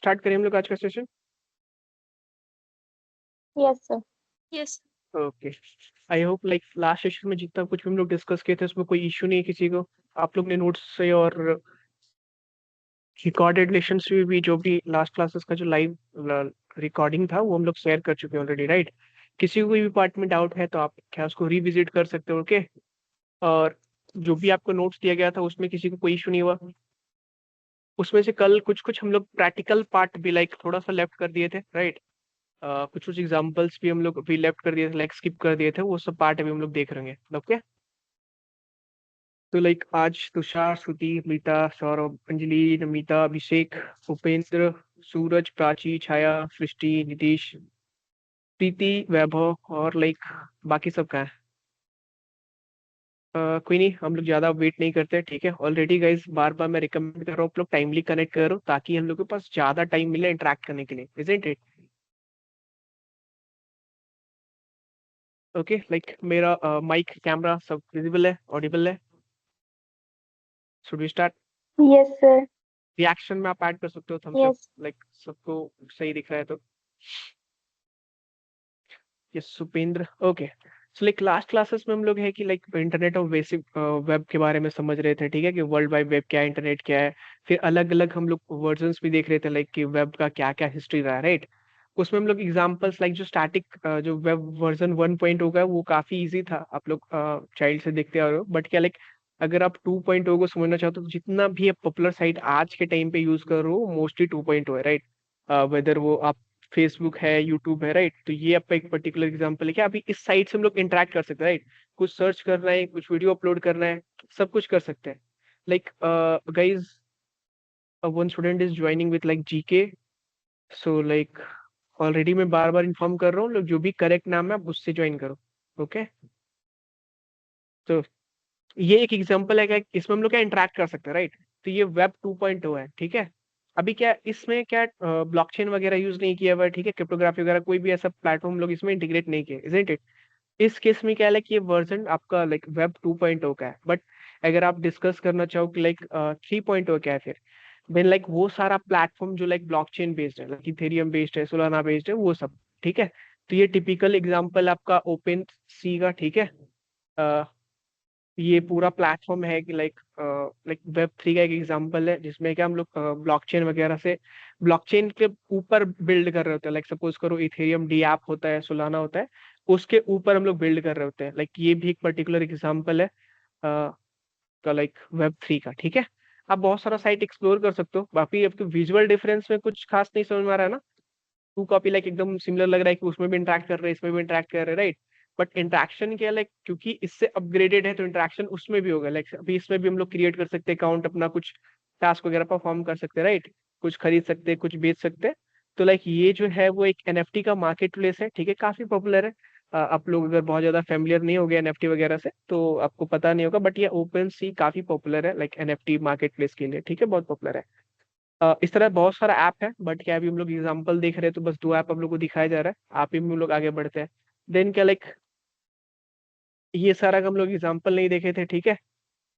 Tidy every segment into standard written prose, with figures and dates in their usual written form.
Start करें हम लोग आज का session. Yes sir. Yes okay. I hope like last session में जितना कुछ भी हम लोग डिस्कस किए थे उसमें कोई इश्यू नहीं है किसी को। आप लोग ने नोट्स से और रिकॉर्डेड लेसन्स में भी जो भी लास्ट क्लासेस का जो लाइव रिकॉर्डिंग था वो हम लोग शेयर कर चुके हैं ऑलरेडी, राइट। किसी को कोई भी पार्ट में डाउट है तो आप क्या उसको रिविजिट कर सकते हो, ओके। और जो भी आपको नोट्स दिया गया था उसमें किसी को कोई इशू नहीं हुआ। उसमें से कल कुछ कुछ हम लोग प्रैक्टिकल पार्ट भी लाइक थोड़ा सा लेफ्ट कर दिए थे, राइट। कुछ कुछ एग्जांपल्स भी हम लोग अभी लेफ्ट कर दिए थे, लाइक स्किप कर दिए थे, वो सब पार्ट अभी हम लोग देख रहे हैं, ओके। तो लाइक आज तुषार, श्रुति, मीता, सौरभ, अंजलि, नमिता, अभिषेक, उपेंद्र, सूरज, प्राची, छाया, सृष्टि, नीतीश, प्रीति, वैभव और लाइक बाकी सब का है। कोई नहीं, हम लोग ज्यादा वेट नहीं करते, ठीक है। ऑलरेडी गाइज बार बार मैं रिकमेंड कर रहा हूँ आप लोग टाइमली कनेक्ट करो ताकि हम लोग के पास ज्यादा टाइम मिले इंटरेक्ट करने के लिए, इजंट इट? ओके, लाइक मेरा माइक कैमरा सब विजिबल है, ऑडिबल है? Should we start? Yes sir. Reaction में आप ऐड कर सकते हो थम्स अप, यस। लाइक सबको सही दिख रहा है तो। Yes Supendra, okay. So like last classes में हम लोग है कि like internet of basic web के बारे में समझ रहे थे, ठीक है, कि वर्ल्ड वाइड वेब क्या है, इंटरनेट क्या है। फिर अलग अलग हम लोग वर्जन्स भी देख रहे थे, लाइक कि वेब का क्या क्या हिस्ट्री रहा है, राइट। उसमें हम लोग एग्जांपल्स लाइक जो स्टैटिक जो वेब वर्जन 1 होगा वो काफी इजी था, आप लोग चाइल्ड से देखते आ रहे हो। बट क्या लाइक अगर आप 2 को समझना चाहते हो तो जितना भी पॉपुलर साइट आज के टाइम पे यूज कर रहे हो मोस्टली 2 है, राइट। वेदर वो आप फेसबुक है, यूट्यूब है, राइट। तो ये आपका एक पर्टिकुलर एग्जांपल है कि अभी इस साइट से हम लोग इंटरेक्ट कर सकते हैं, राइट। कुछ सर्च करना है, कुछ वीडियो अपलोड करना है, सब कुछ कर सकते हैं। Like guys one student is joining with like GK. So like already मैं बार बार इन्फॉर्म कर रहा हूँ, लोग जो भी करेक्ट नाम है आप उससे ज्वाइन करो, ओके। तो ये एक एग्जांपल है कि इसमें हम लोग क्या इंटरेक्ट कर सकते हैं, राइट। तो ये वेब 2 है, ठीक है। अभी क्या इसमें क्या ब्लॉकचेन वगैरह यूज नहीं किया हुआ है, ठीक है, क्रिप्टोग्राफी वगैरह कोई भी ऐसा प्लेटफॉर्म लोग इसमें इंटीग्रेट नहीं किए, इजंट इट? इस केस में क्या है कि ये वर्जन आपका लाइक वेब 2 का है। बट अगर आप डिस्कस करना चाहो कि लाइक 3 क्या है, फिर देन लाइक वो सारा प्लेटफॉर्म जो लाइक ब्लॉकचेन बेस्ड है, लाइक इथेरियम बेस्ड है, सोलाना बेस्ड है, वो सब, ठीक है। तो ये टिपिकल एग्जांपल आपका ओपन सी का, ठीक है। ये पूरा प्लेटफॉर्म है कि लाइक लाइक वेब 3 का एक एग्जांपल है जिसमें क्या हम लोग ब्लॉकचेन वगैरह से ब्लॉकचेन के ऊपर बिल्ड कर रहे होते हैं। लाइक सपोज करो इथेरियम डी ऐप होता है, सोलाना होता है, उसके ऊपर हम लोग बिल्ड कर रहे होते हैं। लाइक ये भी एक पर्टिकुलर एग्जांपल है का लाइक वेब 3 का, ठीक है। आप बहुत सारा साइट एक्सप्लोर कर सकते हो, बाकी आपको विजुअल डिफरेंस में कुछ खास नहीं समझ में आ रहा है ना? 2 लाइक एकदम सिमिलर लग रहा है कि उसमें भी इंटरेक्ट कर रहे हैं, इसमें भी इंटरेक्ट कर रहे हैं, राइट। बट इंटरेक्शन क्या लाइक क्योंकि इससे अपग्रेडेड है तो इंटरेक्शन उसमें भी होगा। लाइक अभी इसमें भी हम लोग क्रिएट कर सकते हैं अकाउंट, अपना कुछ टास्क वगैरह परफॉर्म कर सकते हैं, राइट। कुछ खरीद सकते हैं, कुछ बेच सकते हैं। तो लाइक ये जो है वो एक एनएफटी का मार्केट प्लेस है, ठीक है, काफी पॉपुलर है। आप लोग अगर बहुत ज्यादा फेमिलियर नहीं हो गए एनएफटी वगैरह से तो आपको पता नहीं होगा, बट ये ओपन सी काफी पॉपुलर है लाइक एनएफटी मार्केट प्लेस के लिए, ठीक है, बहुत पॉपुलर है। इस तरह बहुत सारा ऐप है, बट क्या अभी हम लोग एग्जांपल देख रहे हैं तो बस 2 ऐप हम लोग को दिखाया जा रहा है, आप ही में हम लोग आगे बढ़ते हैं। देन क्या लाइक ये सारा का हम लोग एग्जांपल नहीं देखे थे, ठीक है।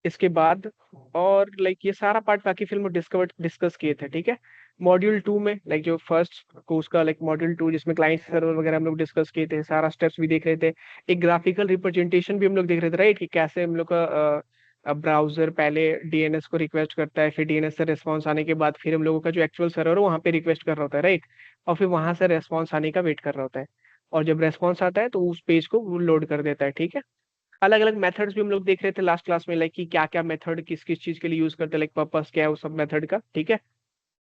इसके बाद और लाइक ये सारा पार्ट बाकी फिल्म डिस्कस किए थे, ठीक है। मॉड्यूल 2 में लाइक जो फर्स्ट कोर्स का लाइक मॉड्यूल 2 जिसमें क्लाइंट सर्वर वगैरह हम लोग डिस्कस किए थे, सारा स्टेप्स भी देख रहे थे। एक ग्राफिकल रिप्रेजेंटेशन भी हम लोग देख रहे थे, राइट, कि कैसे हम लोग का ब्राउजर पहले डीएनएस को रिक्वेस्ट करता है, फिर डीएनएस से रिस्पॉन्स आने के बाद फिर हम लोगों का जो एक्चुअल सर्वर है वहाँ पे रिक्वेस्ट कर रहा होता है, राइट। और फिर वहां से रेस्पॉन्स आने का वेट कर रहा होता है। और जब रेस्पॉन्स आता है तो उस पेज को वो लोड कर देता है, ठीक है। अलग अलग मेथड्स भी हम लोग देख रहे थे लास्ट क्लास में, लाइक कि क्या क्या मेथड किस किस चीज के लिए यूज करते हैं, लाइक पर्पस क्या है उस सब मेथड का, ठीक है।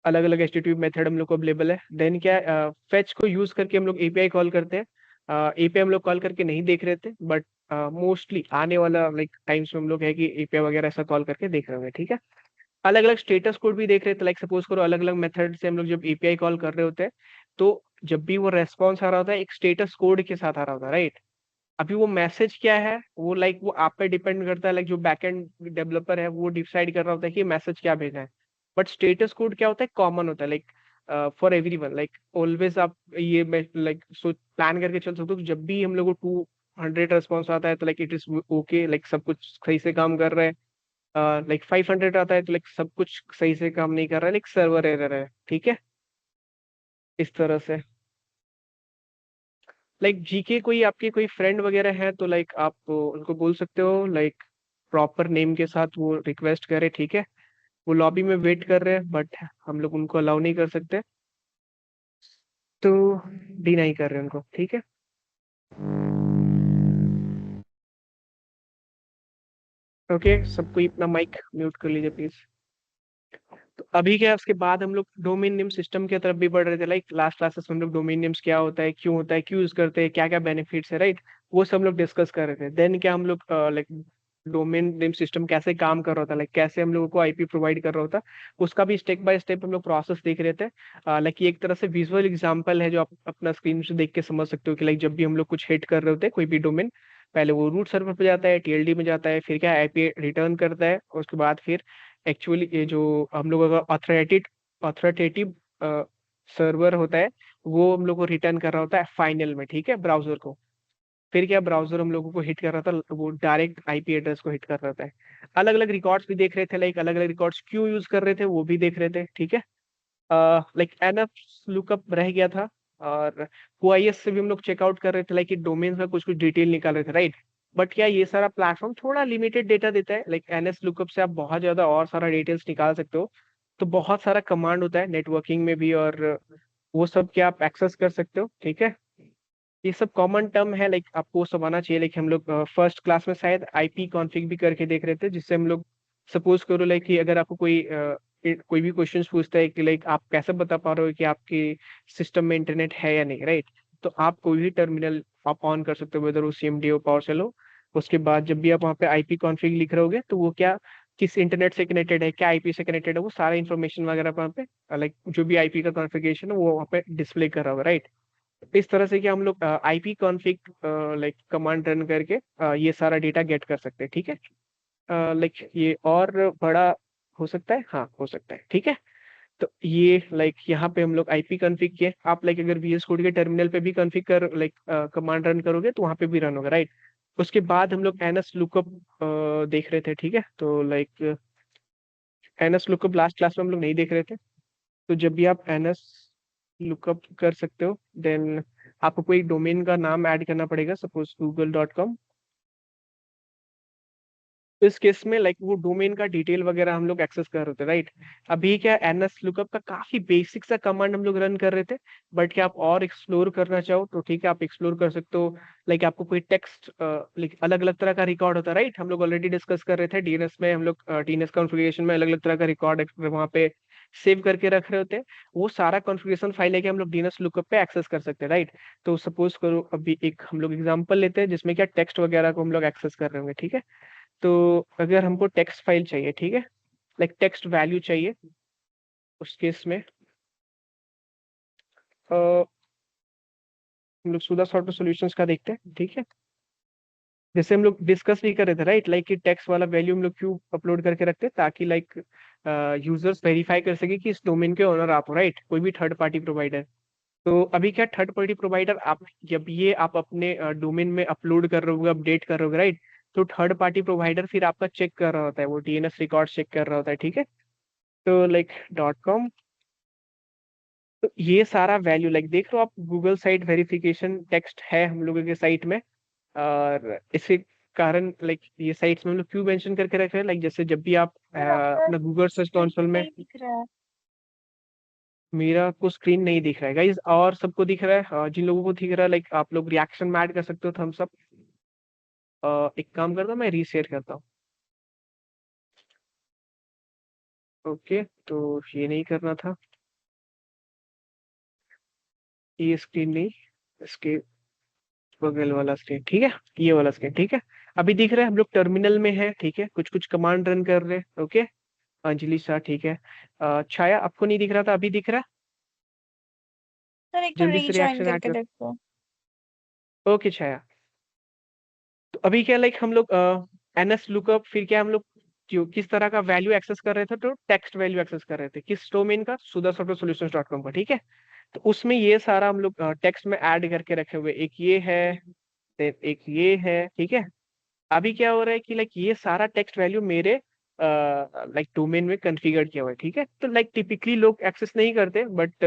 अलग अलग एचटीटीपी मेथड हम लोग को अवेलेबल है। देन क्या फेच को यूज करके हम लोग एपीआई कॉल करते हैं। एपीआई हम लोग कॉल करके नहीं देख रहे थे, बट मोस्टली आने वाला लाइक टाइम्स में हम लोग है कि एपीआई वगैरह ऐसा कॉल करके देख रहे होंगे, ठीक है। अलग अलग स्टेटस कोड भी देख रहे थे, लाइक सपोज करो अलग अलग मेथड से हम लोग जब एपीआई कॉल कर रहे होते हैं तो जब भी वो रेस्पॉन्स आ रहा होता है एक स्टेटस कोड के साथ आ रहा होता है, राइट। अभी वो मैसेज क्या है वो लाइक वो आप पे डिपेंड करता है, लाइक जो बैकएंड डेवलपर है वो डिसाइड कर रहा होता है कि मैसेज क्या भेजना है। बट स्टेटस कोड क्या होता है, कॉमन होता है, like for everyone, like always आप ये लाइक सो प्लान करके चल सकते हो कि जब भी हम लोग को 200 रिस्पॉन्स आता है तो like it is okay, like सब कुछ सही से काम कर रहा है। लाइक 500 आता है तो लाइक सब कुछ सही से काम नहीं कर रहा है, लाइक सर्वर एरर है, ठीक है। इस तरह से। लाइक जीके कोई आपके कोई फ्रेंड वगैरह है तो लाइक आप उनको बोल सकते हो, लाइक प्रॉपर नेम के साथ वो रिक्वेस्ट करे, ठीक है। वो लॉबी में वेट कर रहे हैं बट हम लोग उनको अलाउ नहीं कर सकते, तो डिनाई कर रहे हैं उनको, ठीक है। ओके, सब कोई अपना माइक म्यूट कर लीजिए प्लीज। तो अभी क्या है, उसके बाद हम लोग डोमेन नेम सिस्टम की तरफ भी बढ़ रहे थे। लाइक लास्ट क्लासेस में हम लोग डोमेन नेम्स क्या होता है, क्यों होता है, क्यों यूज करते हैं, क्या क्या बेनिफिट्स है, राइट, वो सब हम लोग डिस्कस कर रहे थे। देन क्या हम लोग लाइक डोमेन नेम सिस्टम कैसे काम कर रहा था, लाइक कैसे हम लोगों को आईपी प्रोवाइड कर रहा होता, उसका भी स्टेप बाय स्टेप हम लोग प्रोसेस देख रहे थे। लाइक ये एक तरह से विजुअल एग्जांपल है जो आप अपना स्क्रीन से देख के समझ सकते हो कि लाइक जब भी हम लोग कुछ हिट कर रहे होते हैं कोई भी डोमेन, पहले वो रूट सर्वर पे जाता है, टीएलडी में जाता है, फिर क्या आईपी रिटर्न करता है, और उसके बाद फिर एक्चुअली ये जो हम लोग का ऑथोरिटेटिव सर्वर होता है, वो हम लोग को रिटर्न कर रहा होता है फाइनल में, ठीक है, ब्राउजर को। फिर क्या ब्राउजर हम लोगों को हिट कर रहा था, वो डायरेक्ट आईपी एड्रेस को हिट कर रहा था। अलग अलग रिकॉर्ड्स भी देख रहे थे, लाइक अलग अलग रिकॉर्ड्स क्यों यूज कर रहे थे वो भी देख रहे थे, ठीक है। लाइक एनएफ लुकअप रह गया था, और ओआईएस से भी हम लोग चेकआउट कर रहे थे, लाइक डोमेन का कुछ कुछ डिटेल निकाल रहे थे, राइट। बट क्या ये सारा प्लेटफॉर्म थोड़ा लिमिटेड डेटा देता है, लाइक एनएस लुकअप से आप बहुत ज्यादा और सारा डिटेल्स निकाल सकते हो। तो बहुत सारा कमांड होता है नेटवर्किंग में भी, और वो सब क्या आप एक्सेस कर सकते हो, ठीक है। ये सब कॉमन टर्म है, लाइक आपको सब आना चाहिए। लाइक हम लोग फर्स्ट क्लास में शायद आईपी कॉन्फ़िग भी करके देख रहे थे, जिससे हम लोग सपोज करो लाइक कि अगर आपको कोई भी क्वेश्चंस पूछता है कि लाइक आप कैसे बता पा रहे हो कि आपके सिस्टम में इंटरनेट है या नहीं, राइट। तो आप कोई भी टर्मिनल आप ऑन कर सकते हो, वेदर वो सीएमडी हो, पावर सेल हो। उसके बाद जब भी आप वहाँ पे आईपी कॉन्फ़िग लिख रहे होगे, तो वो क्या किस इंटरनेट से कनेक्टेड है, क्या आईपी से कनेक्टेड है, वो सारा इन्फॉर्मेशन वगैरह वहाँ पे, लाइक जो भी आईपी का कॉन्फ़िगरेशन है वो वहाँ पे डिस्प्ले कर रहा होगा, राइट। इस तरह से कि हम लोग IP config like command run करके ये सारा डेटा गेट कर सकते हैं, ठीक है। लाइक ये और बड़ा हो सकता है, हाँ हो सकता है, ठीक है। तो ये लाइक यहाँ पे हम लोग आईपी कॉन्फ़िग किए, आप लाइक अगर वीएस कोड के टर्मिनल पे भी कॉन्फ़िग कर लाइक कमांड रन करोगे तो वहाँ पे भी रन होगा, राइट। उसके बाद हम लोग एनएस लुकअप देख रहे थे, ठीक है। तो like NS lookup last class में हम लोग नहीं देख रहे थे। तो जब भी आप एनएस लुकअप कर सकते हो, देन आपको कोई डोमेन का नाम ऐड करना पड़ेगा, सपोज google.com। तो इस केस में लाइक वो डोमेन का डिटेल वगैरह हम लोग एक्सेस कर रहे थे, राइट। अभी क्या एनएस लुकअप का काफी बेसिक सा कमांड हम लोग रन कर रहे थे। बट क्या आप और एक्सप्लोर करना चाहो तो ठीक है, आप एक्सप्लोर कर सकते हो। लाइक आपको कोई टेक्स्ट लाइक अलग अलग तरह का रिकॉर्ड होता है, राइट। हम लोग ऑलरेडी डिस्कस कर रहे थे डीएनएस में, हम लोग डीएनएस कॉन्फ़िगरेशन में अलग अलग तरह का रिकॉर्ड वहाँ पे सेव करके रख रहे होते हैं। वो सारा कॉन्फ़िगरेशन फाइल है कि हम लोग डीएनएस लुकअप पे एक्सेस कर सकते हैं, राइट। तो सपोज करो अभी एक हम लोग एग्जांपल लेते हैं जिसमें क्या टेक्स्ट वगैरह को हम लोग एक्सेस कर रहे होंगे, ठीक है। तो अगर हमको टेक्स्ट फाइल चाहिए, ठीक है, लाइक टेक्स्ट वैल्यू चाहिए, उस केस में हम लोग सुधा सॉर्ट सॉल्यूशंस का देखते हैं, ठीक है। जैसे हम लोग डिस्कस भी कर रहे थे, राइट, लाइक कि टेक्स्ट वाला वैल्यू हम लोग क्यों अपलोड करके रखते हैं, ताकि लाइक यूजर्स वेरीफाई कर सके कि इस डोमेन के ओनर आप हो, राइट, कोई भी थर्ड पार्टी प्रोवाइडर। तो अभी क्या थर्ड पार्टी प्रोवाइडर आप जब ये आप अपने डोमेन में अपलोड कर रहे होगे, अपडेट कर रहे होगे, राइट। तो थर्ड पार्टी प्रोवाइडर फिर आपका चेक कर रहा होता है, वो डीएनएस रिकॉर्ड चेक कर रहा होता है, ठीक है। तो लाइक .com, तो ये सारा वैल्यू लाइक देख लो आप, गूगल साइट वेरिफिकेशन टेक्स्ट है हम लोगों के साइट में। और इसी कारण लाइक ये साइट्स में हम लोग क्यों मेंशन करके रख रहे हैं, लाइक जैसे जब भी आप अपना गूगल सर्च कंसोल में, नहीं दिख रहा है। मेरा को स्क्रीन नहीं दिख रहा है गाइज, और सबको दिख रहा है? जिन लोगों को दिख रहा है लाइक आप लोग रिएक्शन में ऐड कर सकते हो थम्स अप। एक काम करता हूँ, मैं रीशेयर करता हूँ। ओके, तो ये नहीं करना था, ये स्क्रीन नहीं, इसके बगल वाला स्क्रीन, ठीक है, ये वाला स्क्रीन, ठीक है। अभी दिख रहा है, हम लोग टर्मिनल में है, ठीक है, कुछ कुछ कमांड रन कर रहे हैं, ओके। अंजलि शाह, ठीक है। छाया आपको नहीं दिख रहा था, अभी दिख रहा है? सर एक बार जल्दी से रीजॉइन रिएक्शन ऐड करके कर। देखो। ओके छाया। तो अभी क्या लाइक हम लोग एनएस लुकअप, फिर क्या हम लोग जो किस तरह का वैल्यू एक्सेस कर रहे थे, तो टेक्स्ट वैल्यू एक्सेस कर रहे थे, किस डोमेन का, सुधा सॉफ्टवेयर सॉल्यूशंस डॉट कॉम का, ठीक है। तो उसमें ये सारा हम लोग टेक्स्ट में ऐड करके रखे हुए, एक ये है, then एक ये है, ठीक है। अभी क्या हो रहा है कि लाइक ये सारा टेक्स्ट वैल्यू मेरे लाइक डोमेन में कॉन्फ़िगर किया हुआ है, ठीक है। तो लाइक टिपिकली लोग एक्सेस नहीं करते, बट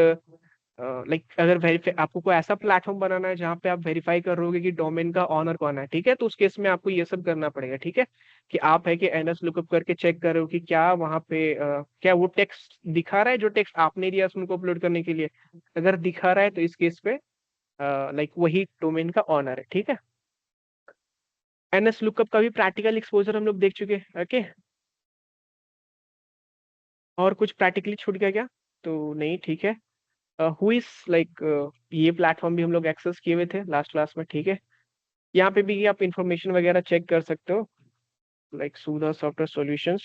लाइक अगर वेरीफाई आपको कोई ऐसा प्लेटफॉर्म बनाना है जहाँ पे आप वेरीफाई कर रहे होगे कि डोमेन का ऑनर कौन है, ठीक है, तो उस केस में आपको ये सब करना पड़ेगा, ठीक है, कि आप है कि एनएस लुकअप करके चेक कर रहे हो कि क्या वहाँ पे क्या वो टेक्स्ट दिखा रहा है जो टेक्स्ट आपने दिया उनको अपलोड करने के लिए। अगर दिखा रहा है तो इस केस पे लाइक वही डोमेन का ऑनर है, ठीक है। एनएस लुकअप का भी प्रैक्टिकल एक्सपोजर हम लोग देख चुके हैं, ओके। और कुछ प्रैक्टिकली छूट गया क्या? तो नहीं, ठीक है। हु इज लाइक ये प्लेटफॉर्म भी हम लोग एक्सेस किए हुए थे लास्ट क्लास में, ठीक है। यहाँ पे भी आप इंफॉर्मेशन वगैरह चेक कर सकते हो, लाइक सुधा सॉफ्टवेयर सॉल्यूशंस,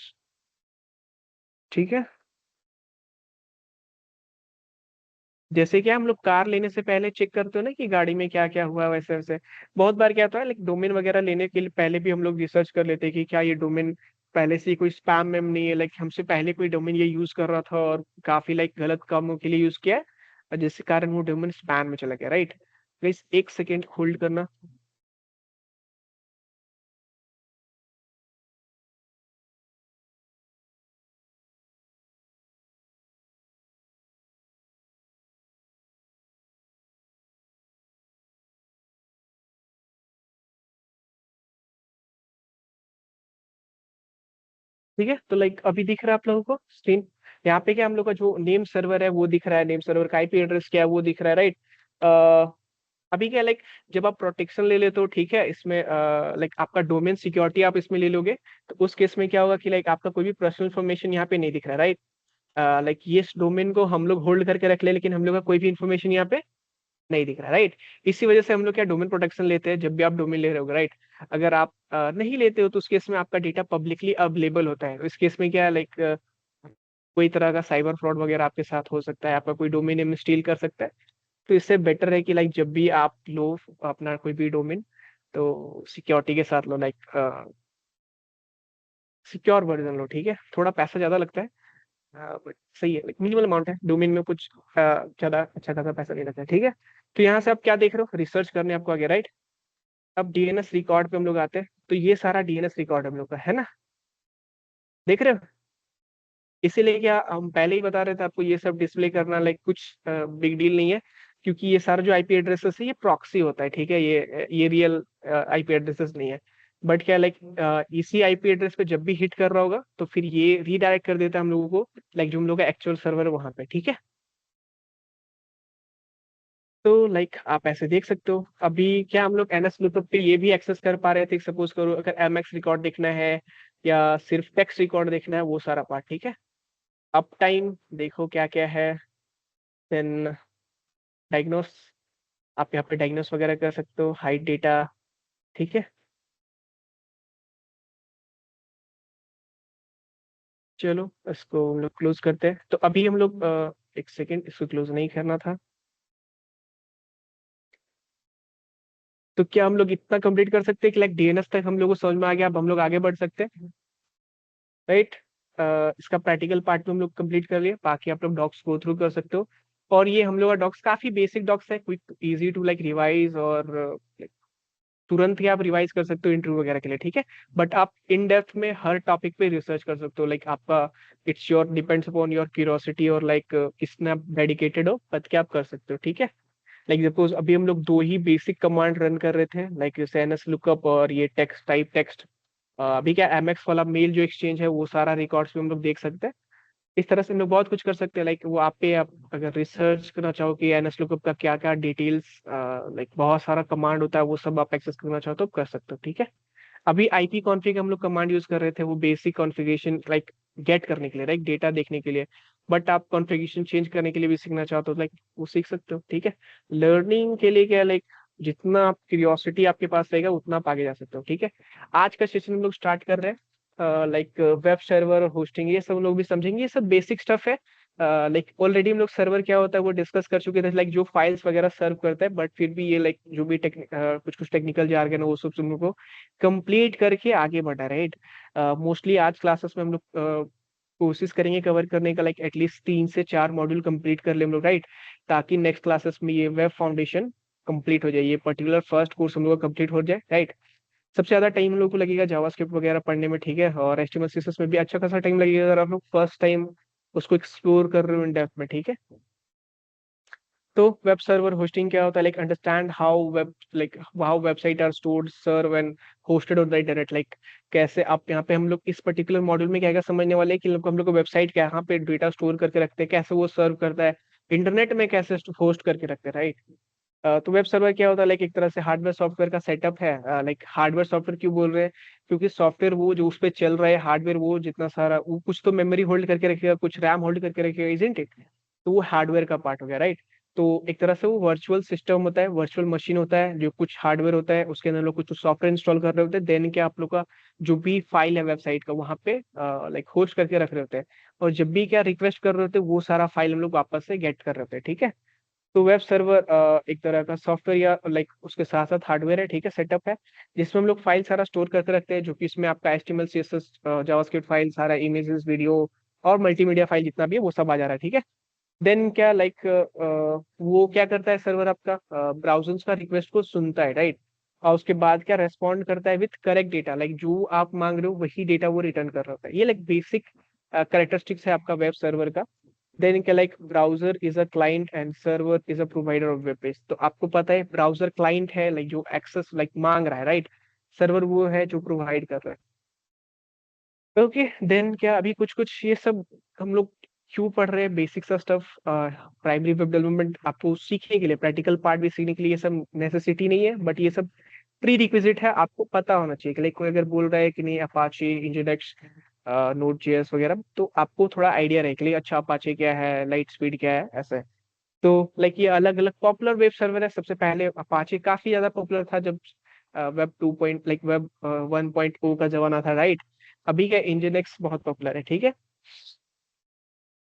ठीक है। जैसे कि हम लोग कार लेने से पहले चेक करते हो ना कि गाड़ी में क्या क्या हुआ, वैसे वैसे बहुत बार क्या होता है, लाइक डोमेन वगैरह लेने के लिए पहले भी हम लोग रिसर्च कर लेते हैं कि क्या ये डोमेन पहले से ही कोई स्पैम में नहीं है, लाइक हमसे पहले कोई डोमेन ये यूज कर रहा था और काफी लाइक गलत कामों के लिए यूज किया है, और जिसके कारण वो डोमेन स्पैम में चला गया, राइट। गाइस एक सेकेंड होल्ड करना। ठीक है, तो लाइक अभी दिख रहा है आप लोगों को स्क्रीन? यहाँ पे क्या हम लोग का जो नेम सर्वर है वो दिख रहा है, नेम सर्वर का आईपी एड्रेस क्या है वो दिख रहा है, राइट। अभी क्या लाइक जब आप प्रोटेक्शन ले लेते हो, ठीक है, इसमें लाइक आपका डोमेन सिक्योरिटी आप इसमें ले लोगे, तो उस केस में क्या होगा कि लाइक आपका कोई भी पर्सनल इन्फॉर्मेशन यहाँ पे नहीं दिख रहा है, राइट। लाइक ये डोमेन को हम लोग होल्ड करके रख ले, लेकिन हम लोग का कोई भी इन्फॉर्मेशन यहाँ पे नहीं दिख रहा, राइट। इसी वजह से हम लोग क्या डोमेन प्रोटेक्शन लेते हैं जब भी आप डोमेन ले रहे हो, राइट। अगर आप नहीं लेते हो तो उस केस में आपका डेटा पब्लिकली अवेलेबल होता है, तो इस केस में क्या है लाइक कोई तरह का साइबर फ्रॉड वगैरह आपके साथ हो सकता है, आपका कोई डोमेन नेम स्टील कर सकता है। तो इससे बेटर है कि लाइक जब भी आप लो अपना कोई भी डोमेन, तो सिक्योरिटी के साथ लो, लाइक सिक्योर वर्जन लो, ठीक है। थोड़ा पैसा ज्यादा लगता है, बट सही है, लाइक मिनिमल अमाउंट है डोमेन में, कुछ ज्यादा अच्छा खासा पैसा नहीं लगता है, ठीक है। तो यहाँ से आप क्या देख रहे हो, रिसर्च करने आपको आगे, राइट। अब डीएनएस रिकॉर्ड पे हम लोग आते हैं, तो ये सारा डीएनएस रिकॉर्ड हम लोग का है ना, देख रहे हो। इसीलिए क्या हम पहले ही बता रहे थे आपको, ये सब डिस्प्ले करना लाइक कुछ बिग डील नहीं है, क्योंकि ये सारा जो आईपी एड्रेसेस है ये प्रॉक्सी होता है, ठीक है, ये रियल आईपी एड्रेसेस नहीं है। बट क्या लाइक इसी आईपी एड्रेस पे जब भी हिट कर रहा होगा तो फिर ये रीडायरेक्ट कर देता है हम लोगों को, लाइक जो हम लोग का एक्चुअल सर्वर है वहां पे, ठीक है। तो लाइक आप ऐसे देख सकते हो, अभी क्या हम लोग एनएस लुकअप पे ये भी एक्सेस कर पा रहे थे, सपोज करो अगर एमएक्स रिकॉर्ड देखना है या सिर्फ टेक्स्ट रिकॉर्ड देखना है, वो सारा पार्ट, ठीक है। अप टाइम देखो क्या क्या है, देन डायग्नोस, आप यहाँ पे डायग्नोस वगैरह कर सकते हो, हाइड डेटा, ठीक है। चलो इसको हम लोग क्लोज करते हैं, तो अभी हम लोग एक सेकेंड, इसको क्लोज नहीं करना था। तो क्या हम लोग इतना कंप्लीट कर सकते हैं कि लाइक डीएनएस तक हम लोग को समझ में आ गया, अब हम लोग आगे बढ़ सकते हैं, राइट। इसका प्रैक्टिकल पार्ट भी हम लोग कंप्लीट कर लिए, बाकी आप लोग डॉक्स गो थ्रू कर सकते हो। और ये हम लोग का डॉक्स काफी बेसिक डॉक्स है, quick easy to like revise, और तुरंत ही आप रिवाइज कर सकते हो इंटरव्यू वगैरह के लिए, ठीक है। बट आप इन डेप्थ में हर टॉपिक पे रिसर्च कर सकते हो, लाइक आपका it's your depends upon your curiosity, और लाइक कितना डेडिकेटेड हो बट क्या आप कर सकते हो, ठीक है। लाइक सपोज अभी हम लोग दो ही बेसिक कमांड रन कर रहे थे, लाइक जैसे एनएस लुकअप और ये टेक्स्ट टाइप टेक्स्ट। अभी क्या एमएक्स वाला मेल जो एक्सचेंज है वो सारा रिकॉर्ड्स भी हम लोग देख सकते हैं। इस तरह से हम लोग बहुत कुछ कर सकते हैं, लाइक वो आप पे, आप अगर रिसर्च करना चाहो कि एनएस लुकअप का क्या क्या डिटेल्स, लाइक बहुत सारा कमांड होता है, वो सब आप एक्सेस करना चाहो तो कर सकते हो, ठीक है। अभी आईपी कॉन्फ़िग हम लोग कमांड यूज कर रहे थे, वो बेसिक कॉन्फ़िगरेशन लाइक गेट करने के लिए, राइट, डेटा देखने के लिए। बट आप कॉन्फ़िगरेशन चेंज करने के लिए भी सीखना चाहते हो, लाइक वो सीख सकते हो, ठीक है। लर्निंग के लिए क्या, लाइक जितना आप क्यूरियोसिटी आपके पास रहेगा उतना आप आगे जा सकते हो, ठीक है। आज का सेशन हम लोग स्टार्ट कर रहे हैं, लाइक वेब सर्वर और होस्टिंग, ये सब हम लोग भी समझेंगे, ये सब बेसिक स्टफ है। लाइक ऑलरेडी हम लोग सर्वर क्या होता है वो डिस्कस कर चुके थे, लाइक जो फाइल्स वगैरह सर्व करता है, बट फिर भी ये लाइक जो भी कुछ कुछ टेक्निकल जार्गन है वो सब तुम लोग को कंप्लीट करके आगे बढ़ा, राइट। मोस्टली आज क्लासेस में हम लोग कोशिश करेंगे कवर करने का, लाइक एटलीस्ट 3 से 4 मॉड्यूल कंप्लीट कर ले हम लोग, राइट, ताकि नेक्स्ट क्लासेस में ये वेब फाउंडेशन कंप्लीट हो जाए, ये पर्टिकुलर फर्स्ट कोर्स हम लोग का कंप्लीट हो जाए, राइट। सबसे ज्यादा टाइम हम लोग को लगेगा जावास्क्रिप्ट वगैरह पढ़ने में, ठीक है, और एचटीएमएल सीएसएस में भी अच्छा खासा टाइम लगेगा अगर आप लोग फर्स्ट टाइम उसको एक्सप्लोर कर रहे हो इन डेप्थ में, ठीक है। तो वेब सर्वर होस्टिंग क्या होता है, like understand how website are stored serve and hosted on the internet. Like कैसे आप यहाँ पे हम लोग इस पर्टिकुलर मॉड्यूल में क्या क्या समझने वाले हैं कि हम लोग को वेबसाइट क्या यहाँ पे डेटा स्टोर करके रखते हैं, कैसे वो सर्व करता है इंटरनेट में, कैसे होस्ट करके रखते हैं, राइट। तो वेब सर्वर क्या होता है, लाइक एक तरह से हार्डवेयर सॉफ्टवेयर का सेटअप है। लाइक हार्डवेयर सॉफ्टवेयर क्यों बोल रहे हैं, क्योंकि सॉफ्टवेयर वो जो उस पे चल रहा है, हार्डवेयर वो जितना सारा वो कुछ तो मेमोरी होल्ड करके रखेगा, कुछ रैम होल्ड करके रखेगा, इजंट इट। तो वो हार्डवेयर का पार्ट हो गया, राइट। तो एक तरह से वो वर्चुअल सिस्टम होता है, वर्चुअल मशीन होता है, जो कुछ हार्डवेयर होता है उसके अंदर लोग कुछ सॉफ्टवेयर इंस्टॉल कर रहे होते हैं, देन क्या आप लोग का जो भी फाइल है वेबसाइट का वहाँ पे लाइक होस्ट करके रख रहे होते हैं। और जब भी क्या रिक्वेस्ट कर रहे होते हैं वो सारा फाइल हम लोग वापस से गेट कर रहे होते हैं, ठीक है। तो वेब सर्वर एक तरह का सॉफ्टवेयर या लाइक उसके साथ साथ हार्डवेयर है, ठीक है, सेटअप है, जिसमें हम लोग फाइल सारा स्टोर करके रखते हैं, जो कि इसमें आपका HTML CSS जावास्क्रिप्ट फाइल सारा, इमेजेस, वीडियो और मल्टीमीडिया फाइल जितना भी है वो सब आ जा रहा है, ठीक है। देन क्या लाइक वो क्या करता है सर्वर आपका, ब्राउजर्स का रिक्वेस्ट को सुनता है, राइट। और उसके बाद क्या रेस्पॉन्ड करता है विथ करेक्ट डेटा, लाइक जो आप मांग रहे हो वही डेटा वो रिटर्न कर रहा होता है। ये लाइक बेसिक करेक्टरिस्टिक्स है आपका वेब सर्वर का। देन क्या like browser is a client and server is a provider of web page. तो आपको पता है ब्राउजर क्लाइंट है, लाइक जो एक्सेस लाइक मांग रहा है, राइट। सर्वर वो है जो प्रोवाइड कर रहा है। ओके, देन क्या अभी कुछ कुछ ये सब हम लोग क्यों पढ़ रहे हैं, बेसिक सा स्टफ, प्राइमरी वेब डेवलपमेंट आपको सीखने के लिए, प्रैक्टिकल पार्ट भी सीखने के लिए, ये सब नेसेसिटी नहीं है, बट ये सब प्री रिक्विजिट है, आपको पता होना चाहिए कि लाइक कोई अगर बोल रहा है कि नहीं अपाचे, इंजिनेक्स, नोड जेएस वगैरह, तो आपको थोड़ा आइडिया रहे कि लिए अच्छा अपाचे क्या है, लाइट स्पीड क्या है, ऐसा है। तो लाइक ये अलग अलग पॉपुलर वेब सर्वर है। सबसे पहले अपाचे काफी ज्यादा पॉपुलर था जब वेब 2 पॉइंट लाइक वेब 1.0 का जमाना था, राइट। अभी क्या इंजिनेक्स बहुत पॉपुलर है, ठीक है।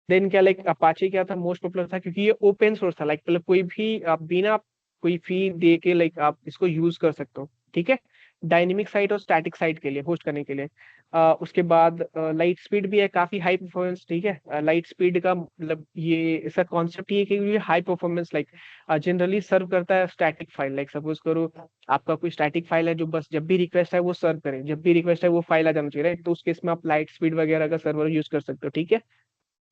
देन क्या लाइक अपाचे क्या था, मोस्ट पॉपुलर था क्योंकि ये ओपन सोर्स था, लाइक मतलब कोई भी आप बिना कोई फी दे के लाइक आप इसको यूज कर सकते हो, ठीक है। डायनेमिक साइट और स्टैटिक साइट के लिए होस्ट करने के लिए। उसके बाद लाइट स्पीड भी है, काफी हाई परफॉर्मेंस, ठीक है। लाइट स्पीड का मतलब ये इसका कॉन्सेप्ट ये है कि ये हाई परफॉर्मेंस लाइक जनरली सर्व करता है स्टैटिक फाइल। लाइक सपोज करो आपका कोई स्टैटिक फाइल है जो बस जब भी रिक्वेस्ट है वो सर्व करे, जब भी रिक्वेस्ट है वो फाइल आ जाना चाहिए, right? तो उस केस में आप लाइट स्पीड वगैरह का सर्वर यूज कर सकते हो, ठीक है।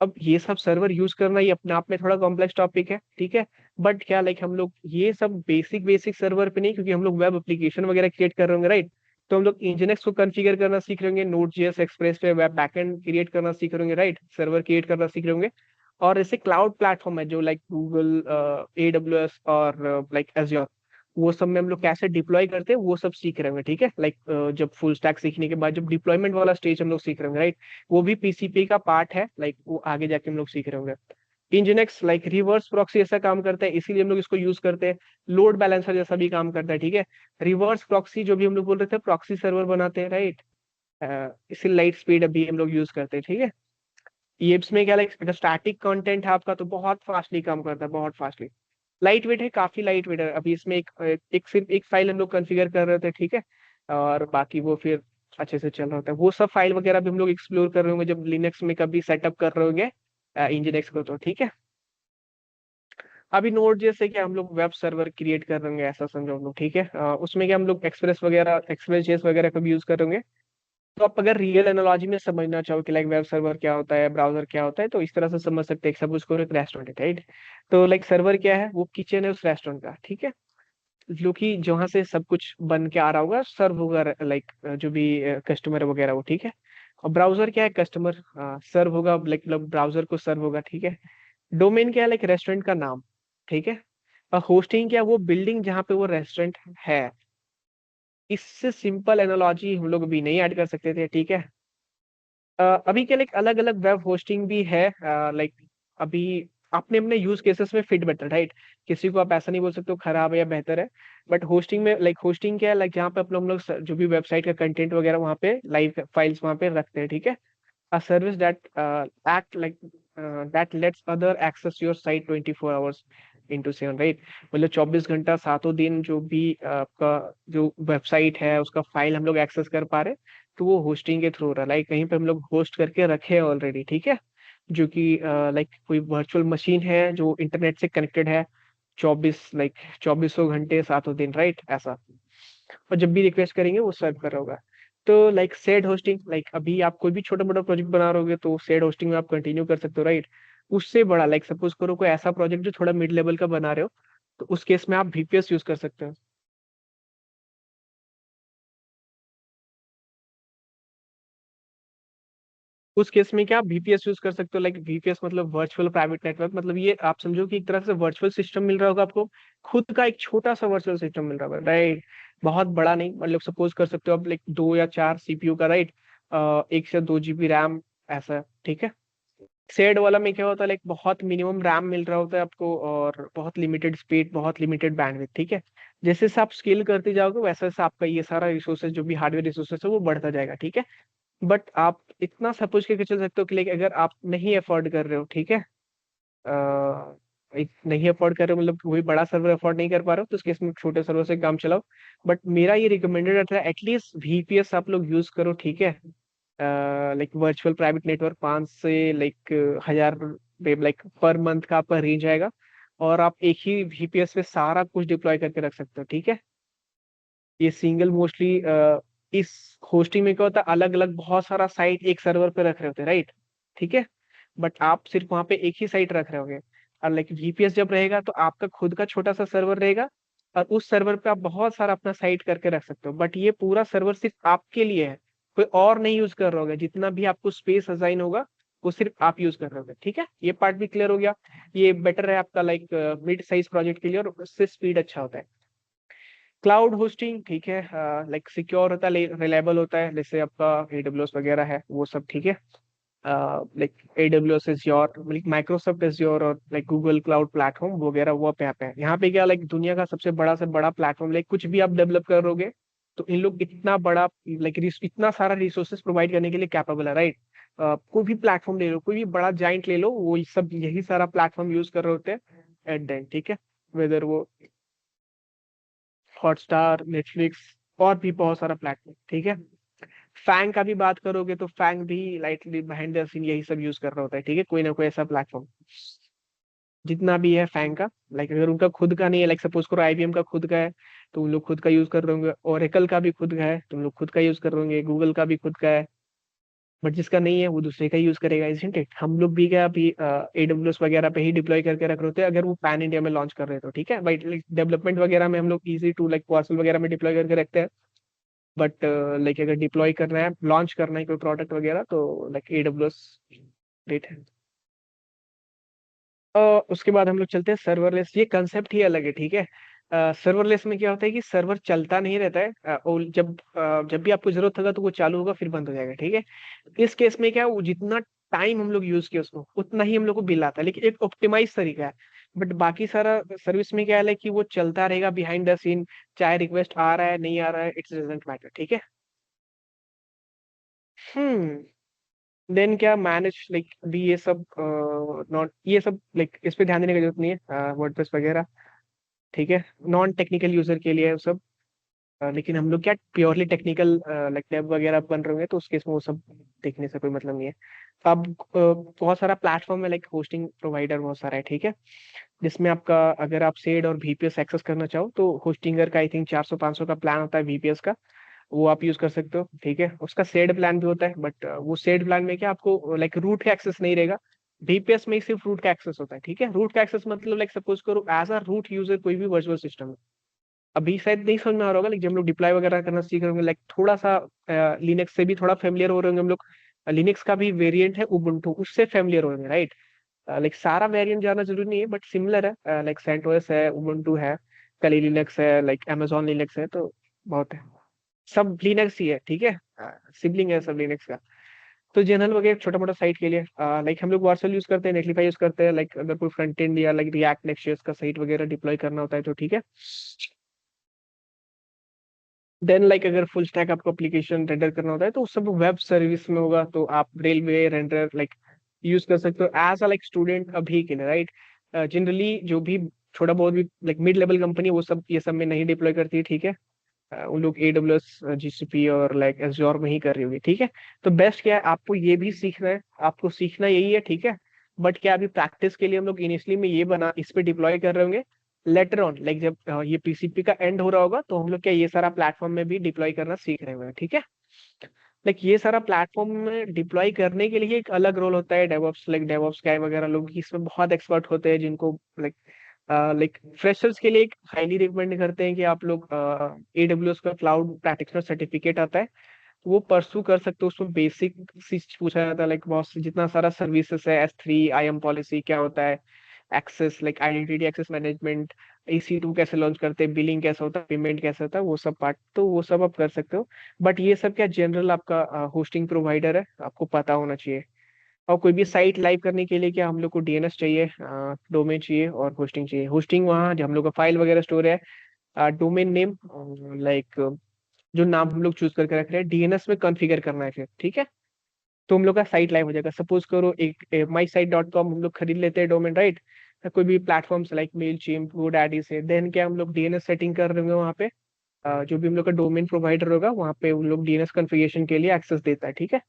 अब ये सब सर्वर यूज करना ये अपने आप में थोड़ा कॉम्प्लेक्स टॉपिक है, ठीक है। बट क्या लाइक हम लोग ये सब बेसिक बेसिक सर्वर पे नहीं, क्योंकि हम लोग वेब एप्लीकेशन वगैरह क्रिएट कर रहे होंगे, राइट। तो हम लोग इंजनेक्स को कॉन्फ़िगर करना सीख रहे होंगे, नोड जेएस एक्सप्रेस पे वेब बैकएंड क्रिएट करना सीख रहे होंगे, राइट, सर्वर क्रिएट करना सीख रहे होंगे। और ऐसे क्लाउड प्लेटफॉर्म है जो लाइक गूगल, AWS और लाइक एज्योर, वो सब में हम लोग कैसे डिप्लॉय करते हैं वो सब सीख रहे होंगे, ठीक है। लाइक जब फुल स्टैक सीखने के बाद जब डिप्लॉयमेंट वाला स्टेज हम लोग सीख रहे होंगे, राइट, वो भी पीसीपी का पार्ट है, लाइक वो आगे जाके हम लोग सीख रहे होंगे। इंजिनेक्स लाइक रिवर्स प्रॉक्सी ऐसा काम करता है, इसीलिए हम लोग इसको यूज करते हैं। लोड बैलेंसर जैसा भी काम करता है, ठीक है। रिवर्स प्रॉक्सी जो भी हम लोग बोल रहे थे, प्रॉक्सी सर्वर बनाते हैं, राइट। इसी लाइट स्पीड अभी हम लोग यूज करते हैं, ठीक है। ये इसमें क्या लाइक अगर स्टैटिक कंटेंट है आपका तो बहुत फास्टली काम करता है, बहुत फास्टली। लाइट वेट है, काफी लाइट वेट है। अभी इसमें एक सिर्फ एक फाइल हम लोग कॉन्फ़िगर कर रहे थे, ठीक है। और बाकी वो फिर अच्छे से चल रहा होता है, वो सब फाइल वगैरह भी हम लोग एक्सप्लोर कर रहे होंगे जब लिनक्स में कभी सेटअप कर रहे होंगे इंजिनेक्स को, तो ठीक है। अभी नोड जैसे कि हम लोग वेब सर्वर क्रिएट कर रहे होंगे ऐसा समझो हम लोग, ठीक है। उसमें क्या हम लोग एक्सप्रेस जेएस वगैरह का भी यूज कर रहे होंगे। तो आप अगर रियल एनालॉजी में समझना चाहो कि लाइक वेब सर्वर क्या होता है, ब्राउजर क्या होता है, तो इस तरह से समझ सकते हैं। सपोज करो एक रेस्टोरेंट है, राइट। तो लाइक सर्वर क्या है, वो किचन है उस रेस्टोरेंट का, ठीक है, जो कि जहाँ से सब कुछ बन के आ रहा होगा, सर्व होगा, लाइक जो भी कस्टमर वगैरह वो, ठीक है। और ब्राउजर क्या है, कस्टमर सर्व होगा, लाइक ब्राउजर को सर्व होगा, ठीक है। डोमेन क्या है, लाइक रेस्टोरेंट का नाम, ठीक है। और होस्टिंग क्या है, वो बिल्डिंग जहाँ पे वो रेस्टोरेंट है। इससे सिंपल एनालॉजी हम लोग भी नहीं ऐड कर सकते थे, ठीक है। अभी क्या लाइक अलग अलग वेब होस्टिंग भी है, लाइक अभी अपने अपने यूज केसेस में फिट बैठता है, राइट। किसी को आप ऐसा नहीं बोल सकते हो खराब है या बेहतर है। बट होस्टिंग में लाइक होस्टिंग क्या है, लाइक जहाँ पे अपने हम लोग जो भी वेबसाइट का कंटेंट वगैरह वहाँ पे लाइव फाइल्स वहाँ पे रखते हैं, ठीक है। A service that act like that lets other access your site 24 hours into 7, right. मतलब 24 घंटा सातों दिन जो भी आपका जो वेबसाइट है उसका फाइल हम लोग एक्सेस कर पा रहे, तो वो होस्टिंग के थ्रू हो रहा है, लाइक कहीं पे हम लोग होस्ट करके रखे हैं ऑलरेडी, ठीक है। जो कि लाइक कोई वर्चुअल मशीन है जो इंटरनेट से कनेक्टेड है 2400 घंटे सातों दिन, राइट, ऐसा। और जब भी रिक्वेस्ट करेंगे वो सर्व कर रहा होगा। तो लाइक सेड होस्टिंग, लाइक अभी आप कोई भी छोटा मोटा प्रोजेक्ट बना रहे होगे तो सेड होस्टिंग में आप कंटिन्यू कर सकते हो, राइट। उससे बड़ा, लाइक सपोज करो कोई ऐसा प्रोजेक्ट जो थोड़ा मिड लेवल का बना रहे हो, तो उस केस में आप VPS यूज कर सकते हो। उस केस में क्या आप VPS यूज कर सकते हो, लाइक VPS मतलब वर्चुअल प्राइवेट नेटवर्क, मतलब ये आप समझो कि एक तरह से वर्चुअल सिस्टम मिल रहा होगा आपको, खुद का एक छोटा सा वर्चुअल सिस्टम मिल रहा होगा, राइट। बहुत बड़ा नहीं, मतलब सपोज कर सकते हो आप लाइक 2 या 4 CPU का, राइट। 1 से 2 GB रैम, ऐसा, ठीक है। शेड वाला में क्या होता है, लाइक बहुत मिनिमम रैम मिल रहा होता है आपको, और बहुत लिमिटेड स्पीड, बहुत लिमिटेड बैंडविड्थ, ठीक है। जैसे जैसे आप स्केल करते जाओगे वैसे वैसे आपका ये सारा रिसोर्सेज, जो भी हार्डवेयर रिसोर्सेज है, वो बढ़ता जाएगा, ठीक है। बट आप इतना सपोज करके चल सकते हो कि लाइक अगर आप नहीं अफोर्ड कर रहे हो, ठीक है, एक नहीं अफोर्ड कर रहे हो, मतलब वही बड़ा सर्वर अफोर्ड नहीं कर पा रहे हो, तो उस केस में छोटे सर्वर से काम चलाओ। बट मेरा ये रिकमेंडेड रहता है एटलीस्ट VPS आप लोग यूज करो, ठीक है। लाइक वर्चुअल प्राइवेट नेटवर्क 5 से लाइक 1000, लाइक पर मंथ का आपका रेंज आएगा, और आप एक ही VPS पे सारा कुछ डिप्लॉय करके रख सकते हो, ठीक है। ये सिंगल मोस्टली इस होस्टिंग में क्या होता है, अलग अलग बहुत सारा साइट एक सर्वर पे रख रहे होते हैं, राइट, ठीक है। बट आप सिर्फ वहां पे एक ही साइट रख रहे होगे, और लाइक VPS जब रहेगा तो आपका खुद का छोटा सा सर्वर रहेगा, और उस सर्वर पे आप बहुत सारा अपना साइट करके रख सकते हो, बट ये पूरा सर्वर सिर्फ आपके लिए है, कोई और नहीं यूज कर रहा होगा, जितना भी आपको स्पेस असाइन होगा वो सिर्फ आप यूज कर रहे होगे, ठीक है। ये पार्ट भी क्लियर हो गया। ये बेटर है आपका लाइक मिड साइज प्रोजेक्ट के लिए, और उससे स्पीड अच्छा होता है। क्लाउड होस्टिंग, ठीक है, लाइक सिक्योर होता है, रिलायबल होता है, जैसे आपका AWS वगैरह है, वो सब, ठीक है। Like AWS azure, like Microsoft azure, और लाइक गूगल क्लाउड प्लेटफॉर्म वगैरह, वो पे आप है। यहाँ पे क्या, लाइक दुनिया का सबसे बड़ा से बड़ा प्लेटफॉर्म, लाइक कुछ भी आप डेवलप करोगे तो इन लोग इतना बड़ा, लाइक इतना सारा रिसोर्सेज प्रोवाइड करने के लिए कैपेबल है, राइट। कोई भी प्लेटफॉर्म ले लो, कोई भी बड़ा जाइंट ले लो, वो सब यही सारा प्लेटफॉर्म यूज कर रहे होते हैं एट द एंड, ठीक है। वेदर वो हॉटस्टार, नेटफ्लिक्स, और भी बहुत सारा प्लेटफॉर्म, ठीक है। फैंग का भी बात करोगे तो फैंग भी लाइटली बिहाइंड द सीन यही सब यूज कर रहा होता है, ठीक है, कोई ना कोई ऐसा प्लेटफॉर्म जितना भी है फैंग का। लाइक अगर उनका खुद का नहीं है, लाइक सपोज करो IBM का खुद का है, तो उन लोग खुद का यूज कर रहे होंगे, ओरेकल का भी खुद का है तो उन लोग खुद का यूज कर रहे होंगे, गूगल का भी खुद का है। बट जिसका नहीं है वो दूसरे का यूज करेगा, इजंट इट। हम लोग भी क्या अभी AWS वगैरह पे ही डिप्लॉय करके रख रहे होते हैं, अगर वो पैन इंडिया में लॉन्च कर रहे हो तो, ठीक है भाई। डेवलपमेंट वगैरह में हम लोग इजी टू लाइक पार्सल वगैरह में डिप्लॉय करके रखते हैं, बट लाइक अगर डिप्लॉय करना है, लॉन्च करना है कोई प्रोडक्ट वगैरह, तो लाइक AWS ग्रेट है। उसके बाद हम लोग चलते हैं सर्वरलेस। ये कंसेप्ट ही अलग है, ठीक है। सर्वरलेस में क्या होता है कि सर्वर चलता नहीं रहता है, और जब भी आपको जरूरत होगा तो वो चालू होगा फिर बंद हो जाएगा, ठीक है। इस केस में क्या है, वो जितना टाइम हम लोग यूज किए उसको उतना ही हम लोग को बिल आता है, लेकिन एक ऑप्टिमाइज तरीका है। बट बाकी सारा सर्विस में क्या है कि वो चलता रहेगा बिहाइंड द सीन, चाहे रिक्वेस्ट आ रहा है नहीं आ रहा है, इट्स डजंट मैटर, ठीक है। हम्म। देन क्या मैनेज, लाइक अभी ये सब नॉट, ये सब लाइक इस पे ध्यान देने की जरूरत नहीं है, वर्डप्रेस वगैरह, ठीक है। नॉन टेक्निकल यूजर के लिए है वो सब। लेकिन हम लोग क्या प्योरली टेक्निकल लाइक डेव वगैरह बन रहे होंगे, तो उस केस में वो सब देखने से कोई मतलब नहीं है। अब बहुत सारा प्लेटफॉर्म है, लाइक होस्टिंग प्रोवाइडर बहुत सारा है, ठीक है। जिसमें आपका अगर आप सेड और VPS एक्सेस करना चाहो तो होस्टिंगर का आई थिंक 400-500 का प्लान होता है VPS का, वो आप यूज कर सकते हो, ठीक है। उसका सेड प्लान भी होता है, बट वो सेड प्लान में क्या आपको लाइक रूट का एक्सेस नहीं रहेगा। VPS में ही सिर्फ रूट का एक्सेस होता है, ठीक है। रूट का एक्सेस मतलब लाइक सपोज करो एज अ रूट यूजर कोई भी वर्चुअल सिस्टम है, अभी शायद नहीं समझ में आ रहा होगा, लेकिन जब हम लोग डिप्लॉय वगैरह करना सीख रहे होंगे, लाइक थोड़ा सा लिनक्स से भी थोड़ा फेमिलियर हो रहे होंगे हम लोग। लिनक्स का भी वेरिएंट है उबुंटू, उससे फेमिलियर होंगे, राइट। लाइक सारा वेरिएंट जाना जरूरी नहीं है, बट सिमिलर है, लाइक सेंटोस है, उबुंटू है, कली लिनक्स है, लाइक अमेजोन लिनक्स है, तो बहुत है। सब लिनक्स ही है, ठीक है, सिबलिंग है सब लिनक्स का। तो जनरल वगैरह छोटा मोटा साइट के लिए लाइक हम लोग वार्सल यूज करते हैं, नेटलीफाई यूज करते हैं, लाइक अगर कोई फ्रंट एंड या लाइक रिएक्ट नेक्स्ट का साइट वगैरह डिप्लॉय करना होता है तो, ठीक है। देन लाइक अगर फुल स्टैक आपको एप्लीकेशन रेंडर करना होता है तो वो सब वेब सर्विस में होगा, तो आप रेलवे रेंडर लाइक यूज कर सकते हो एज अ लाइक स्टूडेंट अभी के लिए, राइट। जनरली जो भी छोटा बहुत भी लाइक मिड लेवल कंपनी, वो सब ये सब में नहीं डिप्लॉय करती है, ठीक है। उन लोग AWS GCP और लाइक एज्योर में ही कर रही होगी, ठीक है। तो बेस्ट क्या है, आपको ये भी सीखना है, आपको सीखना यही है, ठीक है। बट क्या अभी प्रैक्टिस के लिए हम लोग इनिशियली में ये बना इस पे डिप्लॉय कर रहे होंगे, लेटर ऑन लाइक जब ये PCP का एंड हो रहा होगा तो हम लोग क्या ये सारा प्लेटफॉर्म में भी डिप्लॉय करना सीख रहे होंगे, ठीक है। लाइक ये सारा प्लेटफॉर्म में डिप्लॉय करने के लिए एक अलग रोल होता है डेवऑप्स, लाइक डेवऑप्स गाय वगैरह लोग इसमें बहुत एक्सपर्ट होते हैं, जिनको लाइक लाइक फ्रेशर्स के लिए हाईली रिकमेंड करते हैं कि आप लोग AWS का क्लाउड प्रैक्टिशनर सर्टिफिकेट आता है, वो परसू कर सकते हो। उसमें बेसिक चीज पूछा जाता है, लाइक बहुत जितना सारा सर्विसेज है, S3 IAM पॉलिसी क्या होता है, access like identity access management, EC2 कैसे लॉन्च करते हैं, बिलिंग कैसे होता है, पेमेंट कैसे होता है, वो सब पार्ट तो वो सब आप कर सकते हो। बट ये सब क्या जनरल आपका होस्टिंग प्रोवाइडर है, आपको पता होना चाहिए। और कोई भी साइट लाइव करने के लिए क्या हम लोग को DNS चाहिए, डोमेन चाहिए और होस्टिंग चाहिए। होस्टिंग वहाँ जो हम लोग का फाइल वगैरह स्टोर है, डोमेन नेम लाइक जो नाम हम लोग चूज करके रख रहे हैं DNS में कॉन्फ़िगर करना है फिर, ठीक है। तो हम लोग का साइट लाइव हो जाएगा। सपोज करो एक MySite.com हम लोग खरीद लेते हैं डोमेन, राइट। कोई भी प्लेटफॉर्म से लाइक मेलचिम्प, GoDaddy से, देन क्या हम लोग DNS सेटिंग कर रहे होंगे वहाँ पे। जो भी हम लोग का डोमेन प्रोवाइडर होगा वहाँ पे उन लोग DNS कॉन्फ़िगरेशन के लिए एक्सेस देता है, ठीक है।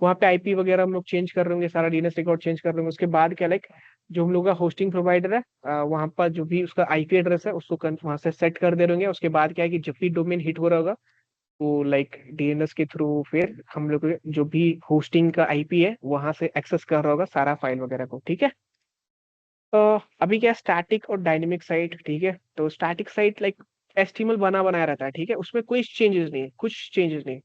वहाँ पे IP वगैरह हम लोग चेंज कर रहे होंगे, सारा DNS रिकॉर्ड चेंज कर रहे होंगे। उसके बाद क्या लाइक जो हम लोग का होस्टिंग प्रोवाइडर है, वहाँ पर जो भी उसका IP एड्रेस है उसको वहाँ से सेट कर दे रहे होंगे। उसके बाद क्या है कि जब भी डोमेन हिट हो रहा होगा, वो लाइक DNS के थ्रू फिर हम लोग जो भी होस्टिंग का IP है वहां से एक्सेस कर रहा होगा सारा फाइल वगैरह को, ठीक है। अभी क्या स्टैटिक और डायनेमिक साइट, ठीक है। तो स्टैटिक साइट लाइक HTML बना बनाया रहता है, ठीक है, उसमें कोई चेंजेस नहीं है, कुछ चेंजेस नहीं।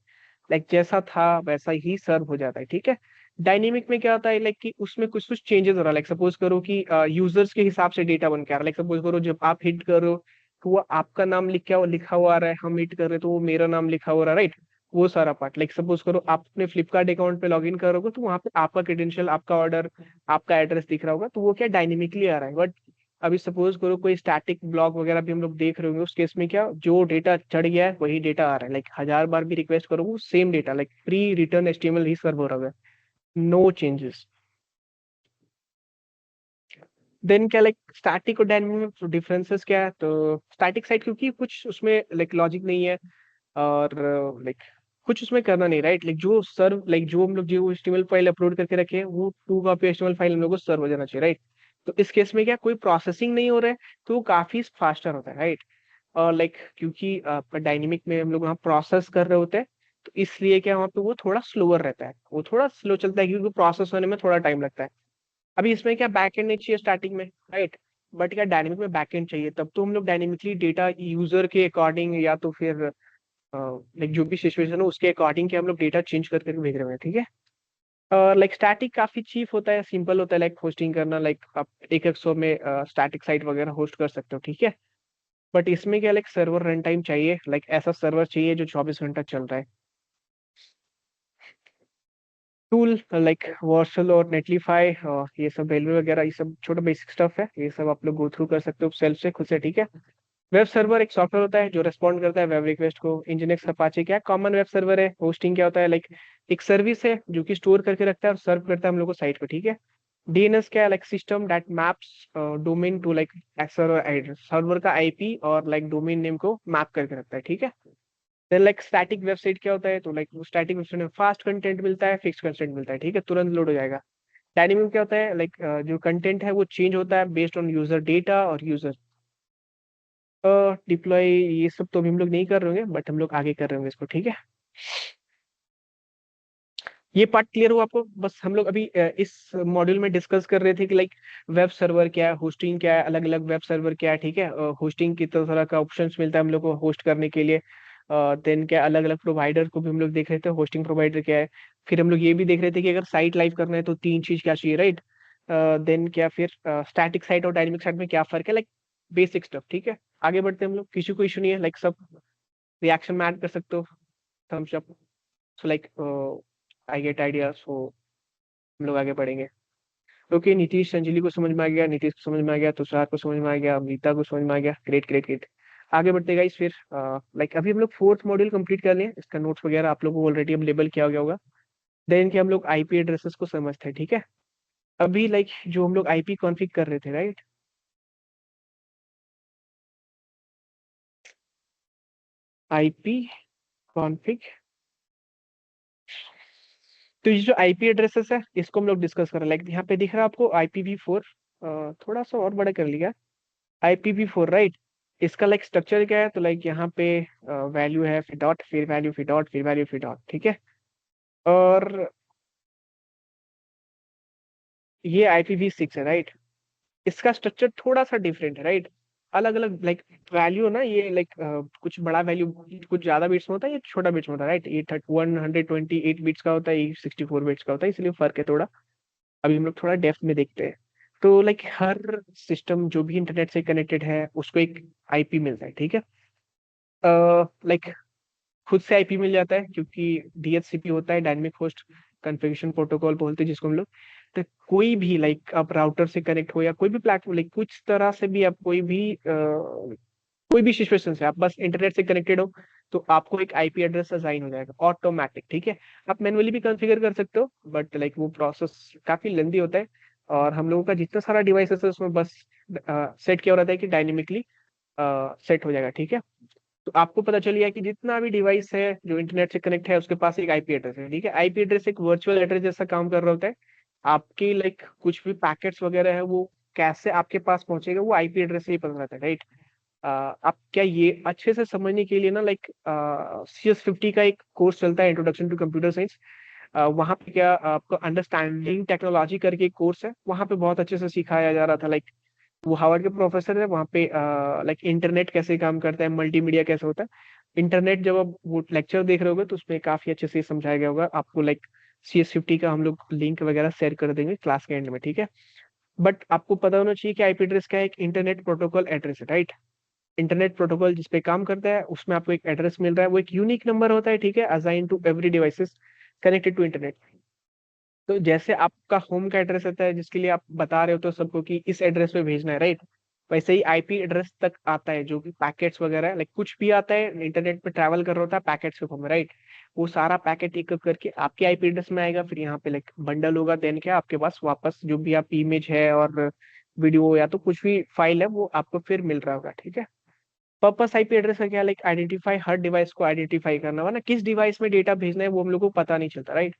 लाइक जैसा था वैसा ही सर्व हो जाता है, ठीक है। डायनेमिक में क्या होता है लाइक कि उसमें कुछ कुछ चेंजेस हो रहा है। लाइक सपोज करो कि यूजर्स के हिसाब से डेटा बन के आ रहा है। लाइक सपोज करो जब आप हिट कर रहे हो तो वो आपका नाम लिखा हुआ आ रहा है, हम हिट कर रहे हैं तो वो मेरा नाम लिखा हुआ आ रहा है, राइट। वो सारा पार्ट लाइक सपोज करो आप अपने फ्लिपकार्ट अकाउंट पे लॉग इन करोगे तो वहाँ पे आपका क्रेडेंशियल, आपका ऑर्डर, आपका एड्रेस दिख रहा होगा, तो वो क्या डायनेमिकली आ रहा है। बट अभी सपोज करो कोई स्टैटिक ब्लॉक वगैरह भी हम लोग देख रहे होंगे, उस केस में क्या जो डेटा चढ़ गया है वही डेटा आ रहा है। लाइक 1000 बार भी रिक्वेस्ट करोगे same data, like pre return HTML ही सर्व हो रहा है, नो चेंजेस। देन क्या लाइक स्टैटिक और डायनेमिक में डिफरेंसेस क्या है, तो स्टैटिक साइट क्योंकि कुछ उसमें लाइक लॉजिक नहीं है, और लाइक कुछ उसमें करना नहीं, राइट। लाइक जो सर्व लाइक जो हम लोग जो HTML फाइल अपलोड करके रखे हैं वो 2 कॉपी HTML फाइल हम लोग को सर्व हो जाना चाहिए, राइट। तो इस केस में क्या कोई प्रोसेसिंग नहीं हो रहा है, तो वो काफी फास्टर होता है, राइट। और लाइक क्योंकि आपका डायनेमिक में हम लोग वहाँ प्रोसेस कर रहे होते हैं, तो इसलिए क्या वहाँ पे वो थोड़ा स्लोअर रहता है, वो थोड़ा स्लो चलता है क्योंकि प्रोसेस होने में थोड़ा टाइम लगता है। अभी इसमें क्या बैकएंड नहीं चाहिए स्टार्टिंग में, राइट। बट क्या डायनेमिक में बैकएंड चाहिए, तब तो हम लोग डायनेमिकली डेटा यूजर के अकॉर्डिंग या तो फिर लाइक जो भी सिचुएशन हो उसके अकॉर्डिंग के हम लोग डेटा चेंज कर करके भेज रहे हैं, ठीक है। लाइक स्टैटिक काफी चीप होता है, सिंपल होता है लाइक होस्टिंग करना, लाइक आप एक 100 में स्टैटिक साइट वगैरह होस्ट कर सकते हो, ठीक है। बट इसमें क्या लाइक सर्वर रन टाइम चाहिए, लाइक ऐसा सर्वर चाहिए जो 24 घंटा चल रहा है। टूल लाइक वर्सल और नेटलीफाई, ये सब रेलवे वगैरह, ये सब छोटा बेसिक स्टफ है, ये सब आप लोग गो थ्रू कर सकते हो सेल्फ से, खुद से, ठीक है। वेब सर्वर एक सॉफ्टवेयर होता है जो रेस्पॉन्ड करता है वेब रिक्वेस्ट को। इंजिनेक्स अपाचे क्या कॉमन वेब सर्वर है। होस्टिंग क्या होता है लाइक एक सर्विस है जो कि स्टोर करके रखता है और सर्व करता है हम लोग को साइट पे, ठीक है। DNS क्या है like system that maps domain to like server address, server का IP और लाइक डोमेन नेम को मैप करके रखता है, ठीक है। देन लाइक स्टैटिक वेबसाइट क्या होता है, तो लाइक स्टैटिक वेबसाइट में फास्ट कंटेंट मिलता है, फिक्स कंटेंट मिलता है, ठीक है, तुरंत लोड हो जाएगा। डायनेमिक क्या होता है लाइक जो कंटेंट है वो चेंज होता है बेस्ड ऑन यूजर डेटा और यूजर डिप्लॉय। ये सब तो अभी हम लोग नहीं कर रहे होंगे, बट हम लोग आगे कर रहे होंगे इसको, ठीक है। ये पार्ट क्लियर हुआ आपको। बस हम लोग अभी इस मॉड्यूल में डिस्कस कर रहे थे कि लाइक वेब सर्वर क्या है, होस्टिंग क्या है, अलग अलग वेब सर्वर क्या है, ठीक है। होस्टिंग की तरह का ऑप्शंस मिलता है हम लोग को होस्ट करने के लिए। देन क्या अलग अलग प्रोवाइडर को भी हम लोग देख रहे थे, होस्टिंग प्रोवाइडर क्या है। फिर हम लोग ये भी देख रहे थे कि अगर साइट लाइव करना है तो 3 चीज क्या चाहिए, राइट। देन क्या फिर स्टैटिक साइट और डायनेमिक साइट में क्या फर्क है, लाइक बेसिक स्टफ, ठीक है। आगे बढ़ते हैं हम लोग, किसी को इशू नहीं है, लाइक सब रिएक्शन में ऐड कर सकते हो, thumbs up. So like I get idea, so हम लोग आगे बढ़ेंगे। ओके, नीतीश अंजलि को समझ में आ गया, नीतीश को समझ में आ गया, तुषार को समझ में आ गया, अमृता को समझ में आ गया, ग्रेट ग्रेट ग्रेट। आगे बढ़ते गाइस फिर लाइक अभी हम लोग फोर्थ मॉड्यूल कंप्लीट कर लिए, इसका नोट्स वगैरह आप लोगों को ऑलरेडी अवेलेबल किया गया होगा। देन के हम लोग IP एड्रेसेस को समझते हैं, ठीक है। अभी लाइक जो हम लोग IP कॉन्फ़िग कर रहे थे, राइट। IP कॉन्फ़िग, तो ये जो IP एड्रेसेस है इसको हम लोग डिस्कस कर रहे हैं। लाइक यहाँ पे दिख रहा है आपको IPv4, थोड़ा सा और बड़ा कर लिया, IPv4, राइट। इसका लाइक स्ट्रक्चर क्या है, तो लाइक यहाँ पे वैल्यू है, फिर डॉट, फिर वैल्यू, फिर डॉट, फिर वैल्यू, फिर डॉट, ठीक है। और ये IPv6 है, राइट। इसका स्ट्रक्चर थोड़ा सा डिफरेंट है, राइट। अलग अलग लाइक वैल्यू ना, ये लाइक कुछ बड़ा वैल्यू कुछ ज्यादा बिट्स में होता है, ये छोटा बिट्स में होता है, राइट। ये 128 बिट्स का होता है, ये 64 बिट्स का होता है, इसलिए फर्क है थोड़ा। अभी हम लोग थोड़ा डेप्थ में देखते हैं। तो लाइक हर सिस्टम जो भी इंटरनेट से कनेक्टेड है उसको एक IP मिलता है, ठीक है। लाइक खुद से IP मिल जाता है, क्योंकि DHCP होता है, डायनेमिक होस्ट कॉन्फ़िगरेशन प्रोटोकॉल बोलते हैं जिसको हम लोग। तो कोई भी लाइक आप राउटर से कनेक्ट हो या कोई भी प्लेटफॉर्म, लाइक कुछ तरह से भी आप कोई भी सिचुएशन से आप बस इंटरनेट से कनेक्टेड हो, तो आपको एक IP एड्रेस असाइन हो जाएगा ऑटोमेटिक, ठीक है। आप मैनुअली भी कॉन्फ़िगर कर सकते हो, बट लाइक वो प्रोसेस काफी लेंदी होता है। और हम लोगों का जितना सारा डिवाइसेस है उसमें बस सेट किया हो रहता है कि डायनेमिकली सेट हो जाएगा, ठीक है। तो आपको पता चल गया कि जितना भी डिवाइस है जो इंटरनेट से कनेक्ट है उसके पास एक IP एड्रेस है, ठीक है। IP एड्रेस एक वर्चुअल एड्रेस जैसा काम कर रहा होता है। आपकी लाइक कुछ भी पैकेट्स वगैरह है वो कैसे आपके पास पहुंचेगा, वो IP एड्रेस से ही पता रहता है, राइट। आप क्या ये अच्छे से समझने के लिए ना, लाइक CS50 का एक कोर्स चलता है, इंट्रोडक्शन टू कंप्यूटर साइंस। वहाँ पे क्या आपको अंडरस्टैंडिंग टेक्नोलॉजी करके एक कोर्स है, वहाँ पे बहुत अच्छे से सिखाया जा रहा था। लाइक वो हार्वर्ड के प्रोफेसर है, वहाँ पे लाइक इंटरनेट कैसे काम करता है, मल्टीमीडिया कैसे होता है। इंटरनेट जब आप वो लेक्चर देख रहे होगे तो उसमें काफी अच्छे से समझाया गया होगा आपको। लाइक CS50 का हम लोग लिंक वगैरह शेयर कर देंगे क्लास के एंड में, ठीक है। बट आपको पता होना चाहिए कि IP एड्रेस क्या है, एक इंटरनेट प्रोटोकॉल एड्रेस है, राइट। इंटरनेट प्रोटोकॉल जिसपे काम करता है उसमें आपको एक एड्रेस मिल रहा है, वो एक यूनिक नंबर होता है, ठीक है, assign to every devices connected to internet. तो जैसे आपका होम का एड्रेस रहता है जिसके लिए आप बता रहे हो तो सबको कि इस एड्रेस पे भेजना है, राइट। वैसे ही IP एड्रेस तक आता है जो भी पैकेट्स वगैरह है, लाइक कुछ भी आता है इंटरनेट पे ट्रैवल कर रहा होता है पैकेट्स के फॉर्म में, राइट। वो सारा पैकेट एक एक करके आपके IP एड्रेस में आएगा, फिर यहाँ पे लाइक बंडल होगा, देन क्या आपके पास वापस जो भी आप इमेज है और वीडियो या तो कुछ भी फाइल है वो आपको फिर मिल रहा होगा, ठीक है। पर्पस IP एड्रेस का क्या, लाइक आइडेंटिफाई, हर डिवाइस को आइडेंटिफाई करना, वरना किस डिवाइस में डेटा भेजना है वो हम लोग को पता नहीं चलता, right.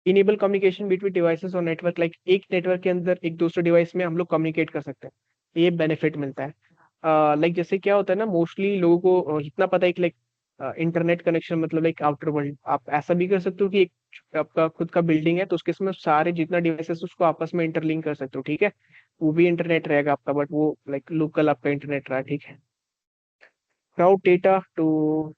Enable communication between devices और नेटवर्क, लाइक एक नेटवर्क के अंदर एक दूसरे डिवाइस में हम लोग कम्युनिकेट कर सकते हैं, ये बेनिफिट मिलता है। लाइक जैसे क्या होता है ना, मोस्टली लोगों को इतना पता है कि लाइक इंटरनेट कनेक्शन मतलब लाइक आउटर वर्ल्ड, आप ऐसा भी कर सकते हो कि एक आपका खुद का बिल्डिंग है तो उसके इसमें सारे जितना डिवाइसेस उसको आपस में इंटरलिंक कर सकते हो, ठीक है। वो भी इंटरनेट रहेगा आपका, बट वो लाइक लोकल आपका इंटरनेट रहा, ठीक है। राउट डेटा टू,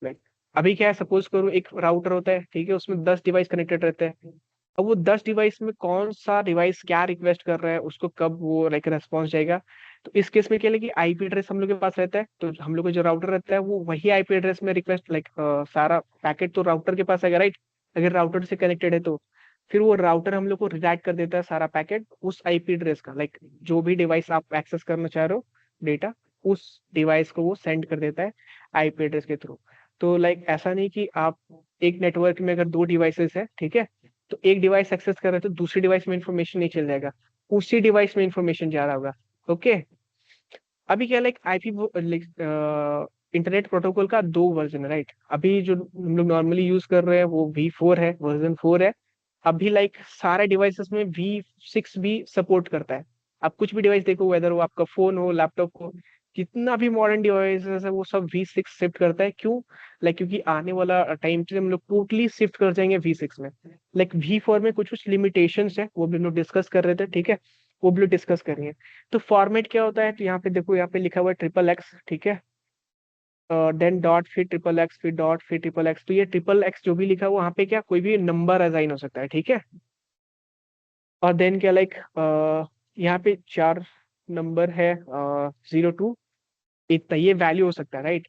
लाइक अभी क्या है, सपोज करो एक राउटर होता है, ठीक है, उसमें 10 डिवाइस कनेक्टेड रहते हैं। अब वो 10 डिवाइस में कौन सा डिवाइस क्या रिक्वेस्ट कर रहा है, उसको कब वो लाइक रेस्पॉन्स जाएगा। तो इस केस में क्या है कि IP एड्रेस हम लोग के पास रहता है, तो हम लोग का जो राउटर रहता है वो वही IP एड्रेस में रिक्वेस्ट लाइक सारा पैकेट तो राउटर के पास आएगा, राइट। अगर राउटर से कनेक्टेड है तो फिर वो राउटर हम लोग को रिडायरेक्ट कर देता है सारा पैकेट उस IP एड्रेस का, लाइक जो भी डिवाइस आप एक्सेस करना चाह रहे हो डेटा, उस डिवाइस को वो सेंड कर देता है IP एड्रेस के थ्रू। तो लाइक ऐसा नहीं कि आप एक नेटवर्क में अगर 2 डिवाइसेस है, ठीक है, तो एक डिवाइस एक्सेस कर रहे हैं तो दूसरी डिवाइस में इंफॉर्मेशन नहीं चल जाएगा, उसी डिवाइस में इंफॉर्मेशन जा रहा होगा, ओके। अभी क्या लाइक IP इंटरनेट प्रोटोकॉल का 2 वर्जन है, राइट। अभी जो हम लोग नॉर्मली यूज कर रहे हैं वो V4 है, वर्जन 4 है। अभी लाइक सारे डिवाइसेस में V6 भी सपोर्ट करता है। आप कुछ भी डिवाइस देखो, वेदर वो आपका फोन हो, लैपटॉप हो, जितना भी मॉडर्न डिवाइसेस है वो सब V6 शिफ्ट करता है, क्यों, लाइक क्योंकि आने वाला टाइम से हम लोग टोटली शिफ्ट कर जाएंगे V6 में। लाइक V4 में कुछ कुछ लिमिटेशंस है, वो भी हम लोग डिस्कस कर रहे थे, ठीक है, वो भी लोग डिस्कस करेंगे। तो फॉर्मेट क्या होता है, तो यहाँ पे देखो, यहाँ पे लिखा हुआ है XXX, ठीक है, देन डॉट फिर XXX फिर डॉट फिर XXX। तो ये XXX जो भी लिखा हुआ वहाँ पे क्या कोई भी नंबर असाइन हो सकता है, ठीक है। और देन क्या लाइक यहाँ पे 4 नंबर है, 02, इतना ये वैल्यू हो सकता है, राइट।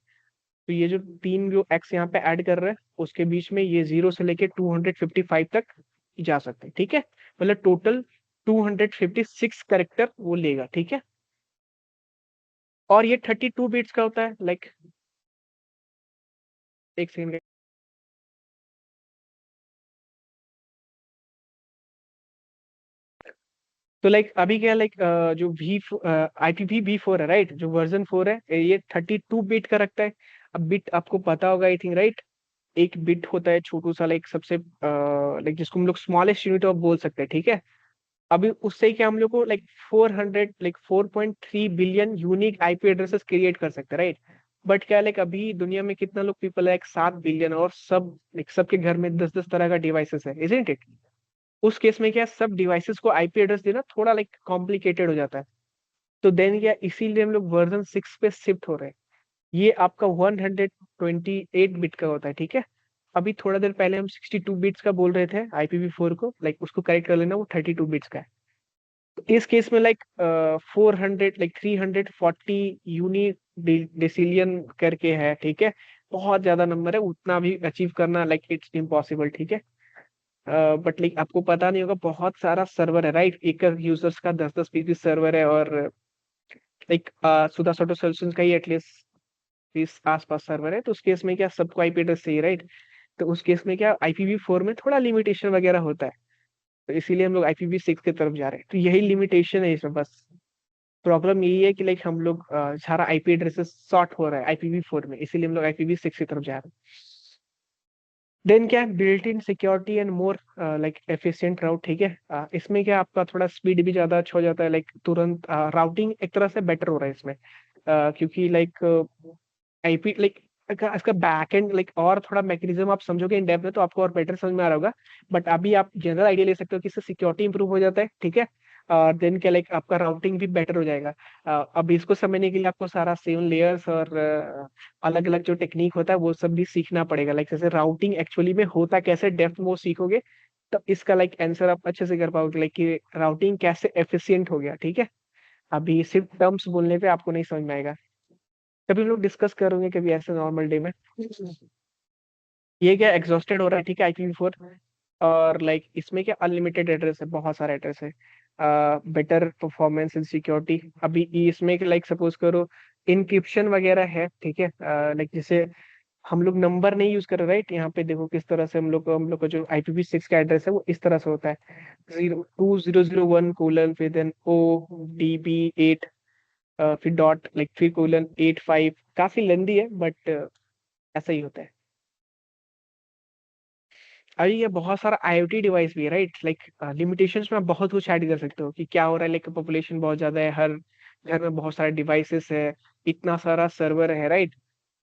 तो ये जो 3 जो एक्स यहाँ पे ऐड कर रहे हैं उसके बीच में ये 0 से लेके 255 तक जा सकते हैं, ठीक है। मतलब टोटल 256 करेक्टर वो लेगा, ठीक है। और ये 32 बिट्स का होता है, लाइक एक सेकंड। तो लाइक अभी क्या लाइक जो IPv4 है, राइट, जो वर्जन 4 है ये 32 बिट का रखता है। अब बिट आपको पता होगा, आई थिंक, राइट। एक बिट होता है छोटू सा, लाइक सबसे लाइक जिसको हम लोग स्मॉलेस्ट यूनिट ऑफ बोल सकते हैं, ठीक है। अभी उससे ही क्या हम लोग को like 400 like 4.3 billion unique IP addresses create कर सकते हैं, राइट। बट क्या लाइक अभी दुनिया में कितना लोग पीपल है, 7 बिलियन, और सब लाइक सबके घर में 10-10 तरह का डिवाइसेस है, इजंट इट? उस केस में क्या सब डिवाइसेस को आईपी एड्रेस देना थोड़ा लाइक कॉम्प्लिकेटेड हो जाता है। तो देन क्या, इसीलिए हम लोग वर्जन 6 पे शिफ्ट हो रहे हैं। ये आपका 128 बिट का होता है, ठीक है। अभी थोड़ा देर पहले हम 62 बिट्स का बोल रहे थे IPv4 को, लाइक उसको करेक्ट कर लेना, वो 32 बिट्स का है। तो इस केस में लाइक 400 लाइक 340 यूनी डेसिलियन करके है, ठीक है। बहुत ज्यादा नंबर है, उतना भी अचीव करना लाइक इट्स इम्पॉसिबल, ठीक है। बट लाइक आपको पता नहीं होगा, बहुत सारा सर्वर है, राइट। एक यूजर्स का 10-10 पीस सर्वर है, और लाइक सुधा सोटो सोल्यूशंस का ही एटलीस्ट 30 आसपास सर्वर है। तो उस केस में क्या सबको आईपी एड्रेस चाहिए, राइट। तो उस केस में क्या IPv4 में थोड़ा लिमिटेशन वगैरह होता है। तो इसीलिए हम लोग IPv6 की तरफ जा रहे हैं, तो यही लिमिटेशन है इसमें बस। प्रॉब्लम यही है कि लाइक हम लोग सारा आईपी एड्रेसेस शॉर्ट हो रहा है IPv4 में, इसीलिए हम लोग IPv6 की तरफ जा रहे हैं। देन क्या है, built in security and more like efficient route, ठीक है। इसमें क्या आपका थोड़ा स्पीड भी ज्यादा अच्छा हो जाता है, लाइक तुरंत राउटिंग एक तरह से बेटर हो रहा है इसमें। क्योंकि लाइक आईपी लाइक इसका बैक एंड लाइक और थोड़ा मैकेनिज्म आप समझोगे इन डेप्थ में तो आपको और बेटर समझ में आ रहा होगा। बट अभी आप जनरल आइडिया ले सकते हो कि इससे सिक्योरिटी इंप्रूव हो जाता है, ठीक है। और देन क्या लाइक आपका राउटिंग भी बेटर हो जाएगा। अब इसको समझने के लिए आपको सारा 7 लेयर्स और अलग अलग जो टेक्निक होता है वो सब भी सीखना पड़ेगा, लाइक जैसे राउटिंग एक्चुअली में होता कैसे, डेप्थ में वो सीखोगे तब इसका लाइक आंसर आप अच्छे से कर पाओगे, लाइक कि राउटिंग कैसे एफिशिएंट हो गया, ठीक है। अभी सिर्फ टर्म्स बोलने पे आपको नहीं समझ में आएगा, कभी हम लोग डिस्कस करेंगे कभी ऐसे नॉर्मल डे में। ये क्या एग्जॉस्टेड हो रहा है, ठीक है, IPv4। और लाइक इसमें क्या अनलिमिटेड एड्रेस है, बहुत सारा एड्रेस है। बेटर परफॉर्मेंस इन सिक्योरिटी, अभी इसमें लाइक सपोज करो इनक्रिप्शन वगैरह है, ठीक है। लाइक जैसे हम लोग नंबर नहीं यूज कर रहे, राइट। यहाँ पे देखो किस तरह से हम लोग का जो IPv6 का एड्रेस है वो इस तरह से होता है, 02001 फिर देन ODB8, फिर डॉट लाइक फिर :85। काफी लेंदी है बट ऐसा ही होता है। अभी ये बहुत सारा IoT डिवाइस भी है, राइट। लाइक लिमिटेशंस में आप बहुत कुछ ऐड कर सकते हो कि क्या हो रहा है, लाइक पॉपुलेशन बहुत ज्यादा है, हर घर में बहुत सारे डिवाइसेस है, इतना सारा सर्वर है, राइट।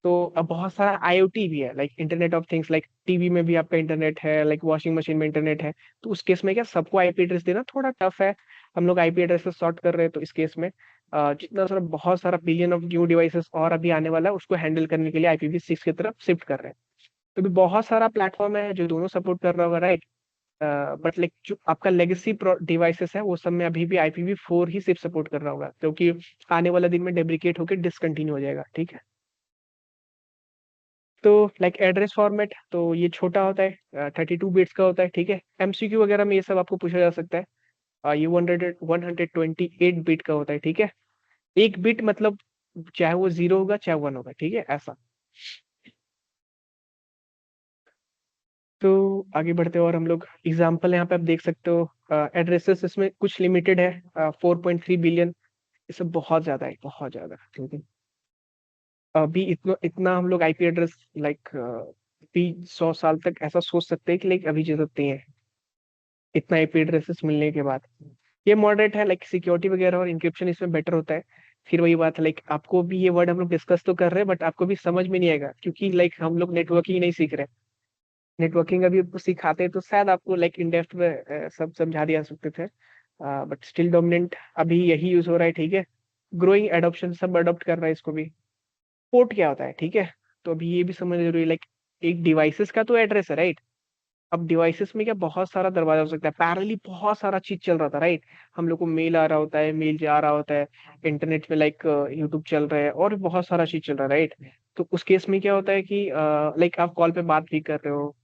तो अब बहुत सारा IoT भी है, like internet of things, like TV में भी आपका इंटरनेट है, लाइक वॉशिंग मशीन में इंटरनेट है। तो उस केस में क्या सबको आईपी एड्रेस देना थोड़ा टफ है। हम लोग आईपी एड्रेस सॉर्ट कर रहे हैं, तो इस केस में जितना सारा बहुत सारा बिलियन ऑफ न्यू डिवाइसेस और अभी आने वाला है उसको हैंडल करने के लिए IPv6 की तरफ शिफ्ट कर रहे हैं। तो भी बहुत सारा प्लेटफॉर्म है जो दोनों सपोर्ट कर रहा होगा, राइट। बट लाइक जो आपका लेगेसी डिवाइसेस है वो सब में अभी भी IPv4 ही सिर्फ सपोर्ट कर रहा होगा, क्योंकि आने वाला दिन में डेब्रिकेट होकर डिसकंटिन्यू हो जाएगा, ठीक है। तो लाइक एड्रेस फॉर्मेट तो ये छोटा होता है, 32 बिट्स का होता है, ठीक है। MCQ वगैरह में ये सब आपको पूछा जा सकता है। ये 128 बिट का होता है, ठीक है। एक बिट मतलब चाहे वो 0 होगा चाहे 1 होगा, ठीक है, ऐसा। तो आगे बढ़ते हैं और हम लोग एग्जाम्पल यहाँ पे आप देख सकते हो। एड्रेसेस इसमें कुछ लिमिटेड है, 4.3 बिलियन। ये सब बहुत ज्यादा है, बहुत ज्यादा, ठीक है। अभी इतना इतना हम लोग आईपी एड्रेस लाइक भी 100 साल तक ऐसा सोच सकते हैं कि लाइक अभी जरूरत नहीं है इतना आईपी एड्रेसेस मिलने के बाद। ये मॉडरेट है, लाइक सिक्योरिटी वगैरह और इंक्रिप्शन इसमें बेटर होता है। फिर वही बात है, लाइक आपको भी ये वर्ड हम लोग डिस्कस तो कर रहे हैं बट आपको भी समझ में नहीं आएगा, क्योंकि लाइक हम लोग नेटवर्किंग नहीं सीख रहे। नेटवर्किंग अभी आपको सिखाते तो शायद आपको लाइक इन डेप्थ में सब समझा दिया सकते थे। बट स्टिल डोमिनेंट अभी यही यूज हो रहा है, ठीक है। ग्रोइंग एडॉप्शन सब अडॉप्ट कर रहा है इसको भी। पोर्ट क्या होता है, ठीक है। तो अभी ये भी समझ जरूरी है, लाइक एक डिवाइसेस का तो एड्रेस है, राइट। अब डिवाइसेस में क्या बहुत सारा दरवाजा हो सकता है, पैरेलली बहुत सारा चीज चल रहा था, राइट। हम लोग को मेल आ रहा होता है, मेल जा रहा होता है, इंटरनेट में लाइक यूट्यूब चल रहा है और भी बहुत सारा चीज चल रहा है, राइट। तो उस केस में क्या होता है कि लाइक आप कॉल पे बात भी कर रहे हो,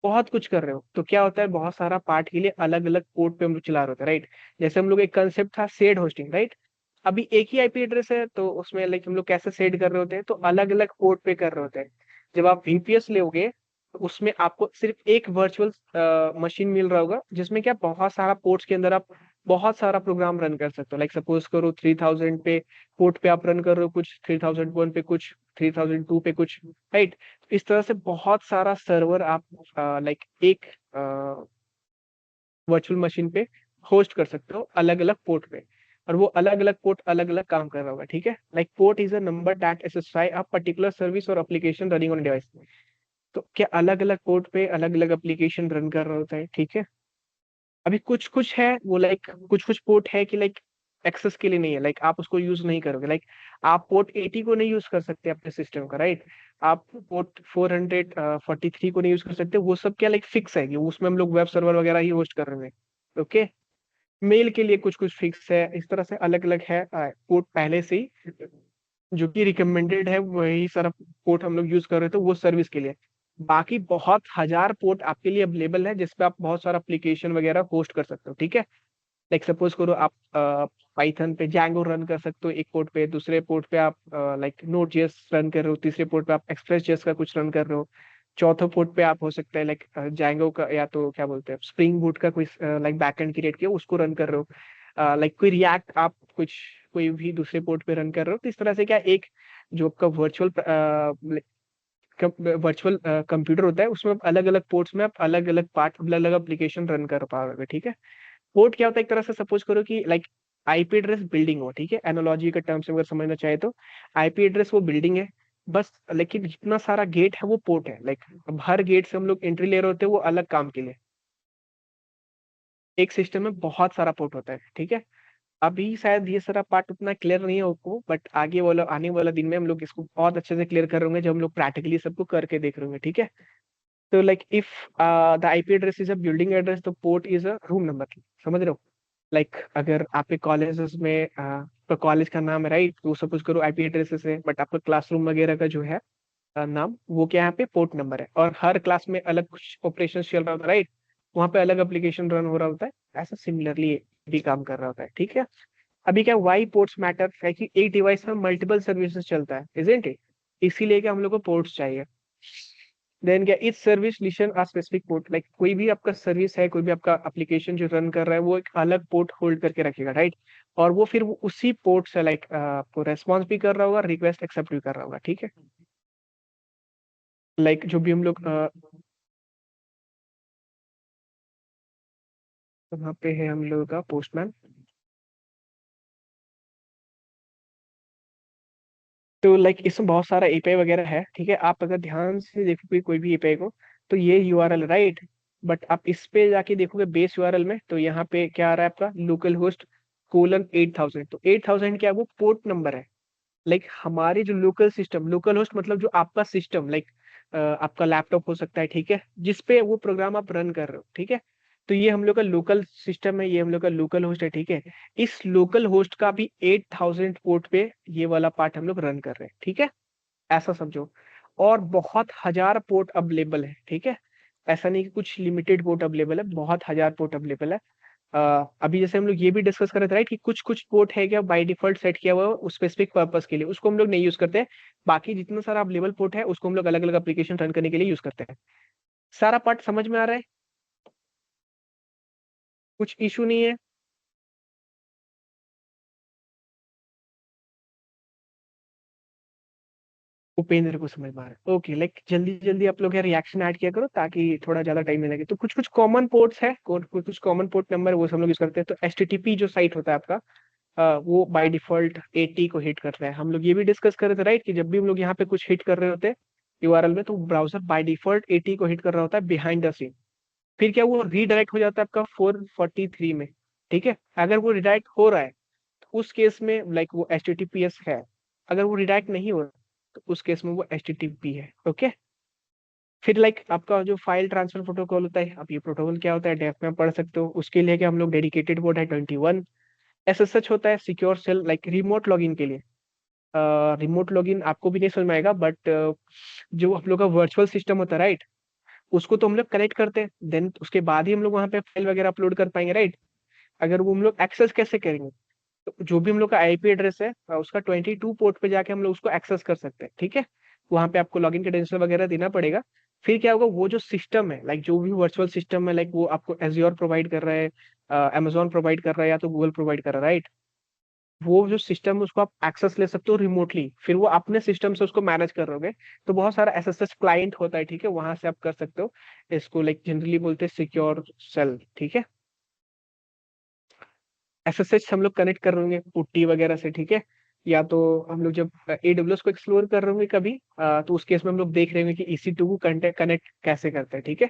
बहुत कुछ कर रहे हो, तो क्या होता है बहुत सारा पार्ट के लिए अलग अलग पोर्ट पे हम लोग चला रहे होते हैं, राइट। जैसे हम लोग एक कंसेप्ट था शेयर्ड होस्टिंग, राइट। अभी एक ही आईपी एड्रेस है तो उसमें लाइक हम लोग कैसे सेट कर रहे होते हैं, तो अलग अलग पोर्ट पे कर रहे होते हैं। जब आप VPS लोगे तो उसमें आपको सिर्फ एक वर्चुअल मशीन मिल रहा होगा, जिसमें क्या बहुत सारा पोर्ट्स के अंदर आप बहुत सारा प्रोग्राम रन कर सकते हो, लाइक सपोज करो 3000 पे पोर्ट पे आप रन कर रहे हो कुछ, 3001 पे कुछ, 3002 पे कुछ, राइट। इस तरह से बहुत सारा सर्वर आप लाइक एक वर्चुअल मशीन पे होस्ट कर सकते हो अलग अलग पोर्ट पे। और वो अलग अलग पोर्ट अलग अलग काम कर रहा होगा, ठीक है। Like port is a number that specify a particular service और एप्लीकेशन रनिंग ऑन डिवाइस। तो क्या अलग अलग पोर्ट पे अलग अलग एप्लीकेशन रन कर रहा होता है, ठीक है। अभी कुछ कुछ है वो लाइक कुछ कुछ पोर्ट है कि लाइक एक्सेस के लिए नहीं है, लाइक आप उसको यूज नहीं करोगे, लाइक आप पोर्ट 80 को नहीं यूज कर सकते अपने सिस्टम का, राइट। आप पोर्ट 443 को नहीं यूज कर सकते, वो सब क्या लाइक फिक्स है कि उसमें हम लोग वेब सर्वर वगैरह ही होस्ट कर रहे हैं, ओके। मेल के लिए कुछ कुछ फिक्स है, इस तरह से अलग अलग है पोर्ट पहले से ही जो कि रिकमेंडेड है, वही सारा पोर्ट हम लोग यूज कर रहे थे वो सर्विस के लिए। बाकी बहुत हजार पोर्ट आपके लिए अवेलेबल है जिसपे आप बहुत सारा एप्लीकेशन वगैरह होस्ट कर सकते हो, ठीक है। लाइक सपोज करो आप पाइथन पे जैंगो रन कर सकते हो एक पोर्ट पे, दूसरे पोर्ट पे आप लाइक नोड जेएस रन कर रहे हो, तीसरे पोर्ट पे आप एक्सप्रेस जेएस का कुछ रन कर रहे हो, चौथे पोर्ट पे आप हो सकता है लाइक जैंगो का या तो क्या बोलते हैं स्प्रिंग बूट का कोई लाइक बैकएंड क्रिएट किया उसको रन कर रहे हो, लाइक कोई रिएक्ट आप कुछ कोई भी दूसरे पोर्ट पे रन कर रहे हो। तो इस तरह से क्या एक जो आपका वर्चुअल कंप्यूटर होता है उसमें अलग अलग पोर्ट्स में आप अलग अलग पार्ट अलग अलग एप्लीकेशन रन कर पाओगे, ठीक है। पोर्ट क्या होता है, एक तरह से सपोज करो कि लाइक आईपी एड्रेस बिल्डिंग हो, ठीक है, एनोलॉजी के टर्म्स में अगर समझना चाहे तो आईपी एड्रेस वो बिल्डिंग है बस, लेकिन जितना सारा गेट है वो पोर्ट है। लाइक अब हर गेट से हम लोग एंट्री ले रहे होते हैं वो अलग काम के लिए। एक सिस्टम में बहुत सारा पोर्ट होता है, ठीक है। अभी शायद ये सारा पार्ट उतना क्लियर नहीं है आपको, बट आगे वाला आने वाला दिन में हम लोग इसको बहुत अच्छे से क्लियर कर रहे होंगे जब हम लोग प्रैक्टिकली सबको करके देख रहे होंगे, ठीक है। तो like if the IP address is a building address तो port is a room number, समझ रहे हो। लाइक अगर आपके कॉलेजेस में तो कॉलेज का नाम है, राइट, तो सपोज करो आईपी एड्रेस है, बट आपका क्लासरूम वगैरह का जो है नाम वो क्या यहाँ पे पोर्ट नंबर है, और हर क्लास में अलग कुछ ऑपरेशन चल रहा होता है, राइट, वहाँ पे अलग एप्लीकेशन रन हो रहा होता है। ऐसा सिमिलरली भी काम कर रहा होता है, ठीक है। अभी क्या वाई पोर्ट्स मैटर है कि एक डिवाइस में मल्टीपल सर्विसेज चलता है, इजंट इट, इसीलिए क्या हम लोग को पोर्ट्स चाहिए। देन क्या इस सर्विस लिसन आ स्पेसिफिक पोर्ट, लाइक कोई भी आपका सर्विस है कोई भी आपका एप्लीकेशन जो रन कर रहा है वो एक अलग पोर्ट होल्ड करके रखेगा, राइट। और वो फिर वो उसी पोर्ट से लाइक आपको रेस्पॉन्स भी कर रहा होगा, रिक्वेस्ट एक्सेप्ट भी कर रहा होगा, ठीक है। लाइक जो भी हम लोग वहाँ पे है हम लोगों का पोस्टमैन। तो लाइक इसमें बहुत सारा एपीआई वगैरह है, ठीक है। आप अगर ध्यान से देखोगे कोई भी एपीआई को तो ये यूआरएल राइट, बट आप इस पे जाके देखोगे बेस यूआरएल में तो यहाँ पे क्या आ रहा है आपका लोकल होस्ट कोलन 8000। तो 8000 क्या है, वो पोर्ट नंबर है। लाइक हमारे जो लोकल सिस्टम, लोकल होस्ट मतलब जो आपका सिस्टम लाइक आपका लैपटॉप हो सकता है, ठीक है, जिसपे वो प्रोग्राम आप रन कर रहे हो, ठीक है। तो ये हम लोग का लोकल सिस्टम है, ये हम लोग का लोकल होस्ट है, ठीक है। इस लोकल होस्ट का भी 8000 पोर्ट पे ये वाला पार्ट हम लोग रन कर रहे हैं, ठीक है। ऐसा समझो। और बहुत हजार पोर्ट अवेलेबल है, ठीक है। ऐसा नहीं कि कुछ लिमिटेड पोर्ट अवेलेबल है, बहुत हजार पोर्ट अवेलेबल है। अभी जैसे हम लोग ये भी डिस्कस कर रहे थे राइट कि कुछ कुछ पोर्ट है क्या बाय डिफॉल्ट सेट किया हुआ है उस स्पेसिफिक पर्पस के लिए, उसको हम लोग नहीं यूज करते। बाकी जितना सारा अवेलेबल पोर्ट है उसको हम लोग अलग अलग एप्लीकेशन रन करने के लिए यूज करते हैं। सारा पार्ट समझ में आ रहा है, कुछ इशू नहीं है। उपेंद्र को समझ में आ रहा है, ओके। लाइक जल्दी जल्दी आप लोग यार रिएक्शन ऐड किया करो ताकि थोड़ा ज्यादा टाइम नहीं लगे। तो कुछ कुछ कॉमन पोर्ट्स है, कुछ कुछ कॉमन पोर्ट नंबर वो सब लोग यूज करते हैं। तो एचटीटीपी जो साइट होता है आपका वो बाय डिफॉल्ट 80 को हिट करता है। हम लोग ये भी डिस्कस कर रहे थे राइट कि जब भी हम लोग यहाँ पे कुछ हिट कर रहे होते हैं यूआरएल में तो ब्राउजर बाय डिफॉल्ट 80 को हिट कर रहा होता है बिहाइंड द सीन। फिर क्या वो रीडायरेक्ट हो जाता है आपका 443 में, ठीक है। अगर वो रिडायरेक्ट हो रहा है तो उस केस में लाइक वो H T T P S है। अगर वो रिडायरेक्ट नहीं हो रहा तो उस केस में वो एच टी टी पी है, ओके। फिर लाइक आपका जो फाइल ट्रांसफर प्रोटोकॉल होता है, आप ये प्रोटोकॉल क्या होता है डेफ में पढ़ सकते हो, उसके लिए कि हम लोग डेडिकेटेड पोर्ट है 21। एसएसएच होता है secure shell like remote login के लिए। रिमोट लॉगिन आपको भी नहीं समझ में आएगा, बट जो हम लोग का वर्चुअल सिस्टम होता है राइट, उसको तो हम लोग कनेक्ट करते हैं, देन उसके बाद ही हम लोग वहाँ पे फाइल वगैरह अपलोड कर पाएंगे, राइट। अगर वो हम लोग एक्सेस कैसे करेंगे, तो जो भी हम लोग का आईपी एड्रेस है उसका 22 पोर्ट पे जाके हम लोग उसको एक्सेस कर सकते हैं, ठीक है। वहाँ पे आपको लॉगिन क्रेडेंशियल वगैरह देना पड़ेगा। फिर क्या होगा, वो जो सिस्टम है लाइक जो भी वर्चुअल सिस्टम है लाइक वो आपको एज्योर प्रोवाइड कर रहा है, अमेजोन प्रोवाइड कर रहा है या तो गूगल प्रोवाइड कर रहा है, राइट। वो जो सिस्टम है उसको आप एक्सेस ले सकते हो रिमोटली, फिर वो अपने सिस्टम से उसको मैनेज कर रहोगे। तो बहुत सारा एसएसएच क्लाइंट होता है, ठीक है, वहां से आप कर सकते हो। इसको लाइक जनरली बोलते हैं सिक्योर सेल, ठीक है। SSH हम लोग कनेक्ट कर रहे होंगे पुट्टी वगैरह से, ठीक है। या तो हम लोग जब AWS को एक्सप्लोर कर रहे होंगे कभी, तो उस केस में हम लोग देख रहे होंगे कि EC2 को कनेक्ट कैसे करते हैं, ठीक है।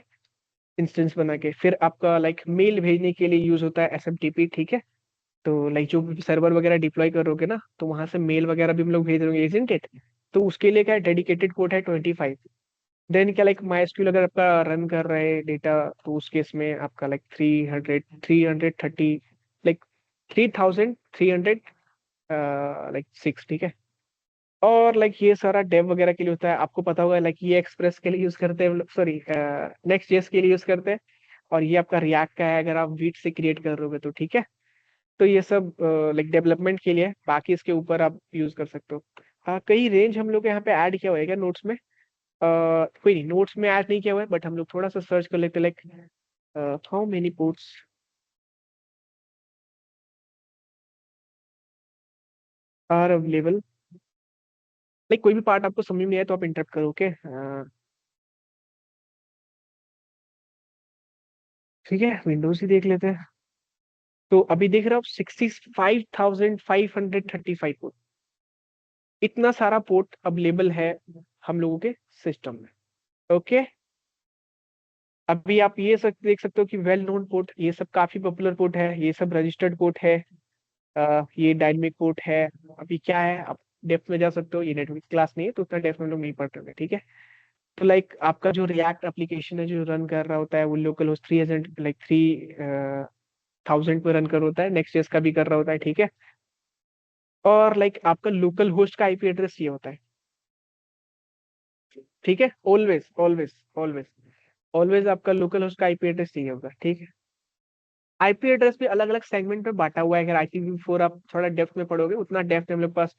इंस्टेंस बना के फिर आपका लाइक मेल भेजने के लिए यूज होता है SMTP, ठीक है। तो लाइक जो सर्वर वगैरह डिप्लॉय करोगे ना, तो वहां से मेल वगैरह भी हम लोग भेज रहे इजंट इट। तो उसके लिए क्या डेडिकेटेड पोर्ट है 25। देन क्या लाइक MySQL अगर आपका रन कर रहे हैं डेटा, तो उस केस में आपका लाइक 330, लाइक 3300 लाइक 6, ठीक है। और लाइक ये सारा डेव वगैरह के लिए होता है, आपको पता होगा लाइक ये एक्सप्रेस के लिए यूज करते हैं, सॉरी नेक्स्ट जेएस के लिए यूज करते हैं। और ये आपका रिएक्ट का है अगर आप वीट से क्रिएट कर रहे हो तो, ठीक है। तो ये सब लाइक डेवलपमेंट के लिए है, बाकी इसके ऊपर आप यूज कर सकते हो। हाँ, कई रेंज हम लोग यहाँ पे ऐड किया हुआ है क्या नोट्स में? कोई नहीं, नोट्स में ऐड नहीं किया हुआ है, बट हम लोग थोड़ा सा सर्च कर लेते like how many ports are available. Like कोई भी पार्ट आपको समझ में नहीं आए तो आप इंटरप्ट करो, ओके। ठीक है, विंडोज ही देख लेते हैं। तो अभी देख रहे हो आप 65,535 पोर्ट, इतना सारा पोर्ट अवेलेबल है हम लोगों के सिस्टम में, ओके। अभी आप ये सब देख सकते हो कि वेल नोन पोर्ट, ये सब काफी पॉपुलर पोर्ट है, ये सब रजिस्टर्ड पोर्ट है। ये डायनेमिक पोर्ट है। अभी क्या है, आप डेप्थ में जा सकते हो, ये नेटवर्क क्लास नहीं है तो उतना डेप्थ में लोग नहीं पढ़ रहे, ठीक है। तो लाइक आपका जो रिएक्ट एप्लीकेशन है जो रन कर रहा होता है, वो लोकल होस्ट 3000 लाइक 3000 पे रन कर होता है, नेक्स्ट जेएस का भी कर रहा होता है, ठीक है। और लाइक आपका लोकल होस्ट का IP एड्रेस ये होता है, ठीक है। ऑलवेज ऑलवेज ऑलवेज ऑलवेज आपका लोकल होस्ट का IP एड्रेस चाहिए होगा, ठीक है। IP एड्रेस भी अलग अलग सेगमेंट में बांटा हुआ है, अगर IPv4 आप थोड़ा डेप्थ में पढ़ोगे, उतना डेप्थ में हम लोग पास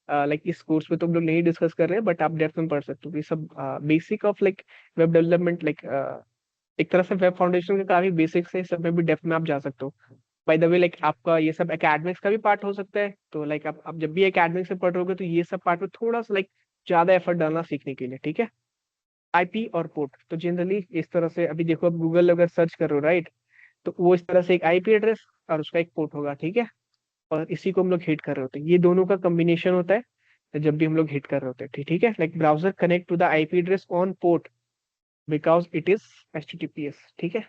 लाइक इस कोर्स में तो हम लोग नहीं डिस्कस कर रहे हैं, बट आप डेप्थ में पढ़ सकते हो। ये सब basic of like web development, like एक तरह से वेब फाउंडेशन के काफी बेसिक्स है, सब में भी डेप्थ में आप जा सकते हो। बाय द वे लाइक आपका ये सब एकेडमिक्स का भी पार्ट हो सकता है, तो लाइक आप जब भी एकेडमिक्स से पढ़ रहे होगे तो ये सब पार्ट में थोड़ा सा लाइक ज्यादा एफर्ट डालना सीखने के लिए, ठीक है। IP और पोर्ट तो जनरली इस तरह से, अभी देखो आप गूगल अगर सर्च करो राइट, तो वो इस तरह से एक IP एड्रेस और उसका एक पोर्ट होगा, ठीक है। और इसी को हम लोग हिट कर रहे होते हैं, ये दोनों का कॉम्बिनेशन होता है जब भी हम लोग हिट कर रहे होते हैं, ठीक है। Like browser connect to the IP address on port because it is HTTPS, ठीक है।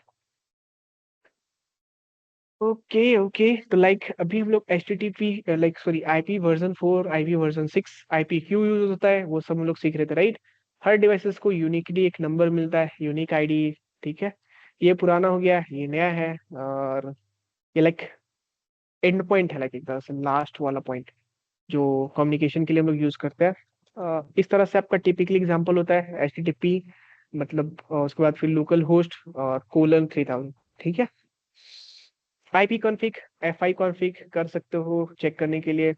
ओके ओके, तो लाइक अभी हम लोग HTTP like sorry IP version 4, IP version 6, IP क्यों यूज होता है वो सब हम लोग सीख रहे थे, राइट। हर डिवाइसेस को यूनिकली एक नंबर मिलता है, यूनिक ID, ठीक है। ये पुराना हो गया, ये नया है। और ये लाइक एंड पॉइंट है, लाइक एक तरह से लास्ट वाला पॉइंट जो कम्युनिकेशन के लिए हम लोग यूज करते हैं। इस तरह से आपका टिपिकली एग्जांपल होता है HTTP, मतलब उसके बाद फिर लोकल होस्ट और :3000, ठीक है। IP कॉन्फ़िग, FI कॉन्फ़िग कर सकते हो चेक करने के लिए।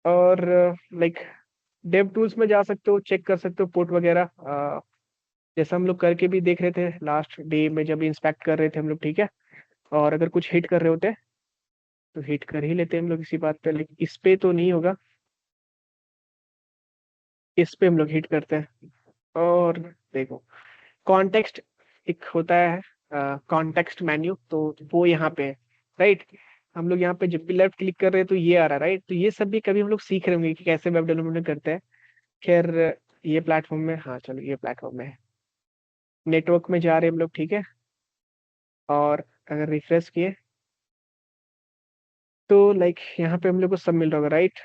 और लाइक डेव टूल्स में जा सकते हो, चेक कर सकते हो पोर्ट वगैरह, जैसा हम लोग करके भी देख रहे थे लास्ट डे में जब इंस्पेक्ट कर रहे थे हम लोग, ठीक है। और अगर कुछ हिट कर रहे होते तो हिट कर ही लेते हम लोग इसी बात पे, लेकिन इस पे तो नहीं होगा, इस पे हम लोग हिट करते हैं। और देखो कॉन्टेक्स्ट एक होता है, कॉन्टेक्स्ट मेन्यू, तो वो यहाँ पे है, राइट। हम लोग यहाँ पे जब भी लेफ्ट क्लिक कर रहे हैं तो ये आ रहा है, राइट। तो ये सब भी कभी हम लोग सीख रहे होंगे कि कैसे वेब डेवलपमेंट करते हैं। खैर, ये प्लेटफॉर्म में, हाँ चलो ये प्लेटफॉर्म में है, नेटवर्क में जा रहे हैं हम लोग, ठीक है। और अगर रिफ्रेश किए तो लाइक यहाँ पे हम लोग को सब मिल रहा होगा, राइट।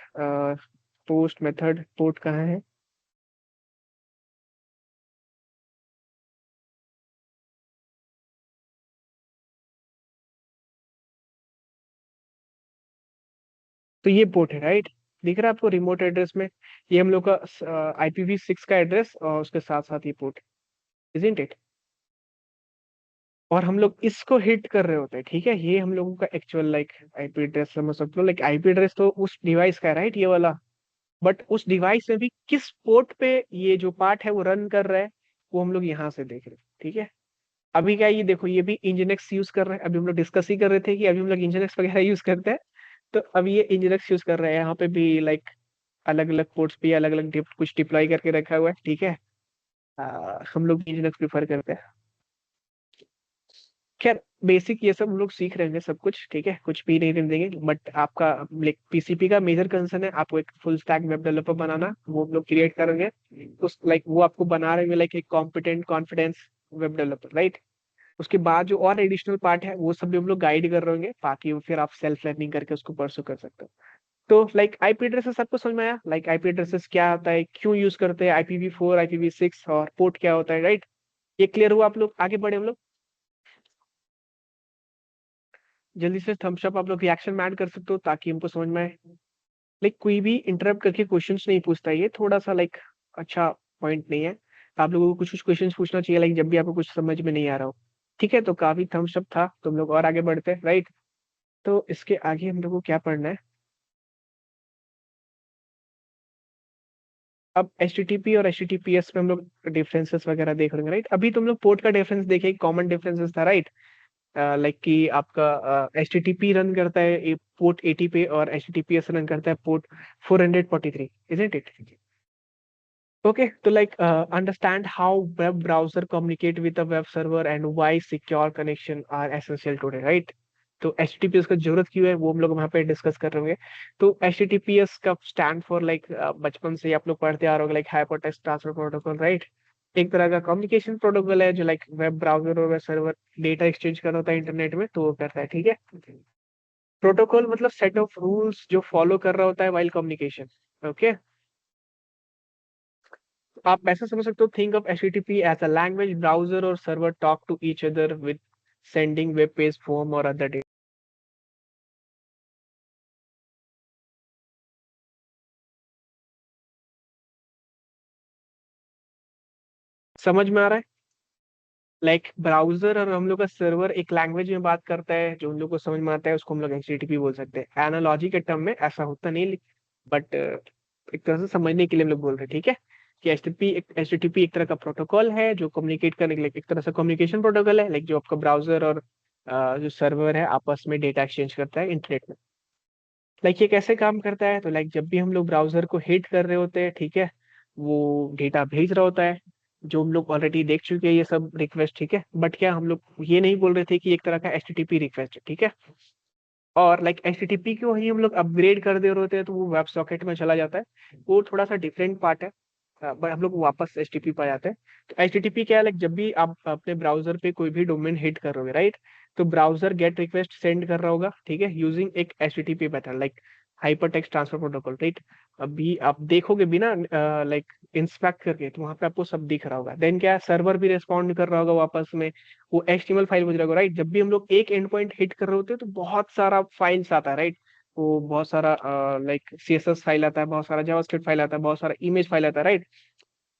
पोस्ट मेथड पोर्ट कहाँ है? तो ये पोर्ट है, राइट। दिख रहा है आपको रिमोट एड्रेस में, ये हम लोग का IPv6 का एड्रेस और उसके साथ साथ ये पोर्ट, इजंट इट। और हम लोग इसको हिट कर रहे होते हैं, ठीक है। ये हम लोगों का एक्चुअल लाइक IP एड्रेस समझ सकते हो, लाइक IP एड्रेस तो उस डिवाइस का है, राइट, ये वाला। बट उस डिवाइस में भी किस पोर्ट पे ये जो पार्ट है वो रन कर रहा है, वो हम लोग यहाँ से देख रहे हैं, ठीक है। अभी क्या है, ये देखो ये भी इंजनेक्स यूज कर रहे हैं, अभी हम लोग डिस्कस ही कर रहे थे कि अभी हम लोग इंजनेक्स वगैरह यूज करते हैं। तो अभी ये इंजनेक्स यूज कर रहे हैं, यहाँ पे भी लाइक अलग अलग पोर्ट्स पे अलग अलग कुछ डिप्लॉय करके रखा हुआ है, ठीक है। हम लोग इंजनेक्स प्रीफर करते हैं। खैर, बेसिक ये सब हम लोग सीख रहे हैं सब कुछ, ठीक है, कुछ भी नहीं देंगे, बट आपका पीसीपी का मेजर कंसर्न है आपको एक फुल स्टैक वेब डेवलपर बनाना, वो हम लोग क्रिएट करेंगे। उस लाइक वो आपको बना रहे हैं लाइक एक competent confidence web developer, right. उसके बाद जो और एडिशनल पार्ट है वो सब भी हम लोग गाइड कर रहे होंगे, ताकि वो फिर आप सेल्फ लर्निंग करके उसको परसू कर सकते हो। तो लाइक आईपी एड्रेसेस आपको समझ में आया, लाइक आईपी एड्रेसेस क्या होता है, क्यों यूज करते हैं, IPv4 IPv6 और पोर्ट क्या होता है, राइट। ये क्लियर हुआ, आप लोग आगे बढ़े हम लोग। जल्दी से थम्स अप आप लोग रिएक्शन में ऐड कर सकते हो ताकि हमको समझ में आए। लाइक कोई भी इंटरप्ट करके क्वेश्चंस नहीं पूछता, ये थोड़ा सा लाइक अच्छा पॉइंट नहीं है। आप लोगों को कुछ कुछ क्वेश्चंस पूछना चाहिए लाइक जब भी आपको कुछ समझ में नहीं आ रहा हो। ठीक है, तो काफी थम्स अप था, तो हम लोग और आगे बढ़ते हैं, राइट। तो इसके आगे हम लोग को क्या पढ़ना है, अब HTTP और HTTPS में हम लोग डिफरेंसेस वगैरह देख रहे हैं, राइट। अभी तुम लोग पोर्ट का डिफरेंस देखे, कॉमन डिफरेंसेस था, राइट। लाइक कि आपका HTTP रन करता है पोर्ट 80 पे और HTTPS रन करता है port 443, isn't it. Okay, so like understand how web browser communicate with a web server and why secure connection are essential today, right? तो HTTPS का जरूरत क्यों है वो हम लोग वहाँ पे डिस्कस कर रहे होंगे। तो HTTPS का स्टैंड फॉर लाइक बचपन से ही आप लोग पढ़ते आ रहे होंगे, like hyper text transfer protocol, right. एक तरह का कम्युनिकेशन प्रोटोकॉल है जो लाइक वेब ब्राउजर और वेब सर्वर डेटा एक्सचेंज कर रहा होता है इंटरनेट में, तो वो करता है, ठीक है। प्रोटोकॉल मतलब सेट ऑफ रूल्स जो फॉलो कर रहा होता है वाइल कम्युनिकेशन। ओके, आप ऐसा समझ सकते हो, think of HTTP as a language browser और server talk to each other with sending web page form और अदर डेटा। समझ में आ रहा है, लाइक ब्राउजर और हम लोग का सर्वर एक लैंग्वेज में बात करता है जो हम लोग को समझ में आता है, उसको हम लोग HTTP बोल सकते हैं। एनालॉजी के टर्म में ऐसा होता नहीं, बट एक तरह से समझने के लिए हम लोग बोल रहे हैं, ठीक है, कि HTTP एक तरह का प्रोटोकॉल है जो कम्युनिकेट करने के लिए, एक तरह से कम्युनिकेशन प्रोटोकॉल है, लाइक जो आपका ब्राउजर और जो सर्वर है आपस में डेटा एक्सचेंज करता है इंटरनेट में। लाइक ये कैसे काम करता है, तो लाइक जब भी हम लोग ब्राउजर को हिट कर रहे होते हैं, ठीक है, वो डेटा भेज रहा होता है, जो हम लोग ऑलरेडी देख चुके हैं ये सब रिक्वेस्ट, ठीक है। बट क्या हम लोग ये नहीं बोल रहे थे कि एक तरह का HTTP रिक्वेस्ट है, ठीक है। और लाइक HTTP को ही हम लोग अपग्रेड कर दे रहे होते हैं तो वो वेब सॉकेट में चला जाता है, वो थोड़ा सा डिफरेंट पार्ट है। बट हम लोग वापस HTTP पर जाते हैं। तो HTTP क्या है, लाइक जब भी आप अपने ब्राउजर पे कोई भी डोमेन हिट कर रहे हो, राइट, तो ब्राउजर गेट रिक्वेस्ट सेंड कर रहा होगा, ठीक है, यूजिंग एक HTTP method like hyper text transfer protocol, right. अभी आप देखोगे भी ना लाइक इंस्पेक्ट करके, तो वहां पे आपको सब दिख रहा होगा। देन क्या सर्वर भी रिस्पॉन्ड कर रहा होगा वापस में, वो HTML फाइल भेज रहा होगा, राइट। जब भी हम लोग एक एंड पॉइंट हिट कर रहे होते हैं तो बहुत सारा फाइल्स आता है, राइट। वो बहुत सारा लाइक CSS फाइल आता है, बहुत सारा जावास्क्रिप्ट फाइल आता है, बहुत सारा इमेज फाइल आता है, राइट।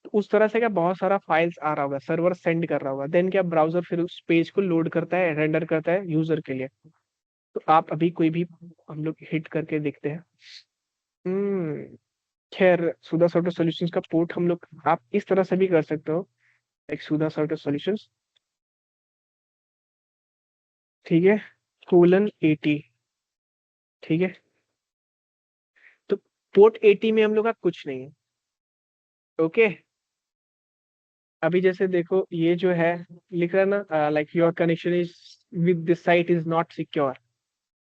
तो उस तरह से क्या बहुत सारा फाइल्स आ रहा होगा, सर्वर सेंड कर रहा होगा, देन क्या ब्राउजर फिर उस पेज को लोड करता है, रेंडर करता है यूजर के लिए। तो आप अभी कोई भी हम लोग हिट करके देखते हैं। खैर सुधा सॉफ्टवेयर सॉल्यूशंस का पोर्ट हम लोग आप इस तरह से भी कर सकते हो, एक सुधा सॉफ्टवेयर सॉल्यूशंस, ठीक है, :80, ठीक है। तो पोर्ट 80 में हम लोग का कुछ नहीं है, ओके। अभी जैसे देखो ये जो है लिख रहा है ना, like your connection is with this site is not secure.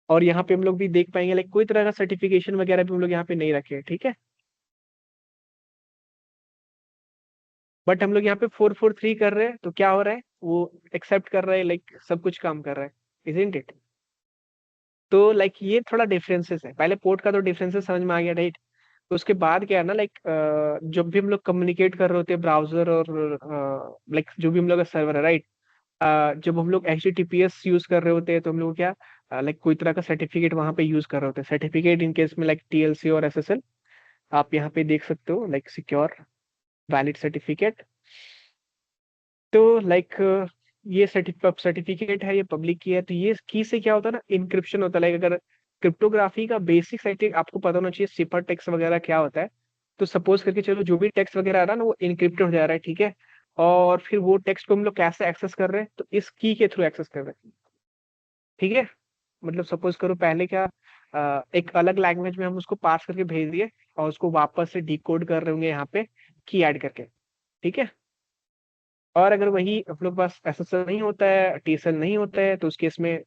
और यहाँ पे हम लोग भी देख पाएंगे लाइक कोई तरह का सर्टिफिकेशन वगैरह भी हम लोग यहाँ पे नहीं रखे हैं, ठीक है। बट हम लोग यहाँ पे 443 कर रहे हैं, तो क्या हो रहा है, वो एक्सेप्ट कर रहा है, लाइक सब कुछ काम कर रहा है, इजंट इट। तो लाइक ये थोड़ा डिफरेंसेस है, पहले पोर्ट का तो डिफरेंसेस समझ में आ गया, राइट। तो उसके बाद क्या है ना, लाइक जब भी हम लोग कम्युनिकेट कर रहे होते हैं ब्राउजर और लाइक जो भी हम लोग का सर्वर है, राइट। जब हम लोग HTTPS यूज कर रहे होते हैं तो हम लोग क्या लाइक कोई तरह का सर्टिफिकेट वहां पे यूज कर रहे होते हैं, सर्टिफिकेट इन केस में लाइक TLC और SSL। आप यहाँ पे देख सकते हो लाइक सिक्योर वैलिड सर्टिफिकेट। तो लाइक ये सर्टिफिकेट है, ये पब्लिक की है, तो ये की से क्या होता है ना, इनक्रिप्शन होता है। लाइक अगर क्रिप्टोग्राफी का बेसिक साइट आपको पता होना चाहिए, सिफर टेक्स्ट वगैरह क्या होता है। तो सपोज करके चलो जो भी टेक्स्ट वगैरह आ रहा है ना वो इनक्रिप्टेड हो जा रहा है, ठीक है। और फिर वो टेक्स्ट को हम लोग कैसे एक्सेस कर रहे हैं, तो इस की के थ्रू एक्सेस कर रहे हैं, ठीक है। मतलब सपोज करो पहले क्या एक अलग लैंग्वेज में हम उसको पास करके भेज दिए, और उसको वापस से डिकोड कर रहे होंगे यहाँ पे की ऐड करके, ठीक है। और अगर वही आप लोग पास एसएसएल नहीं होता है, टीएसएल नहीं होता है, तो उस केस में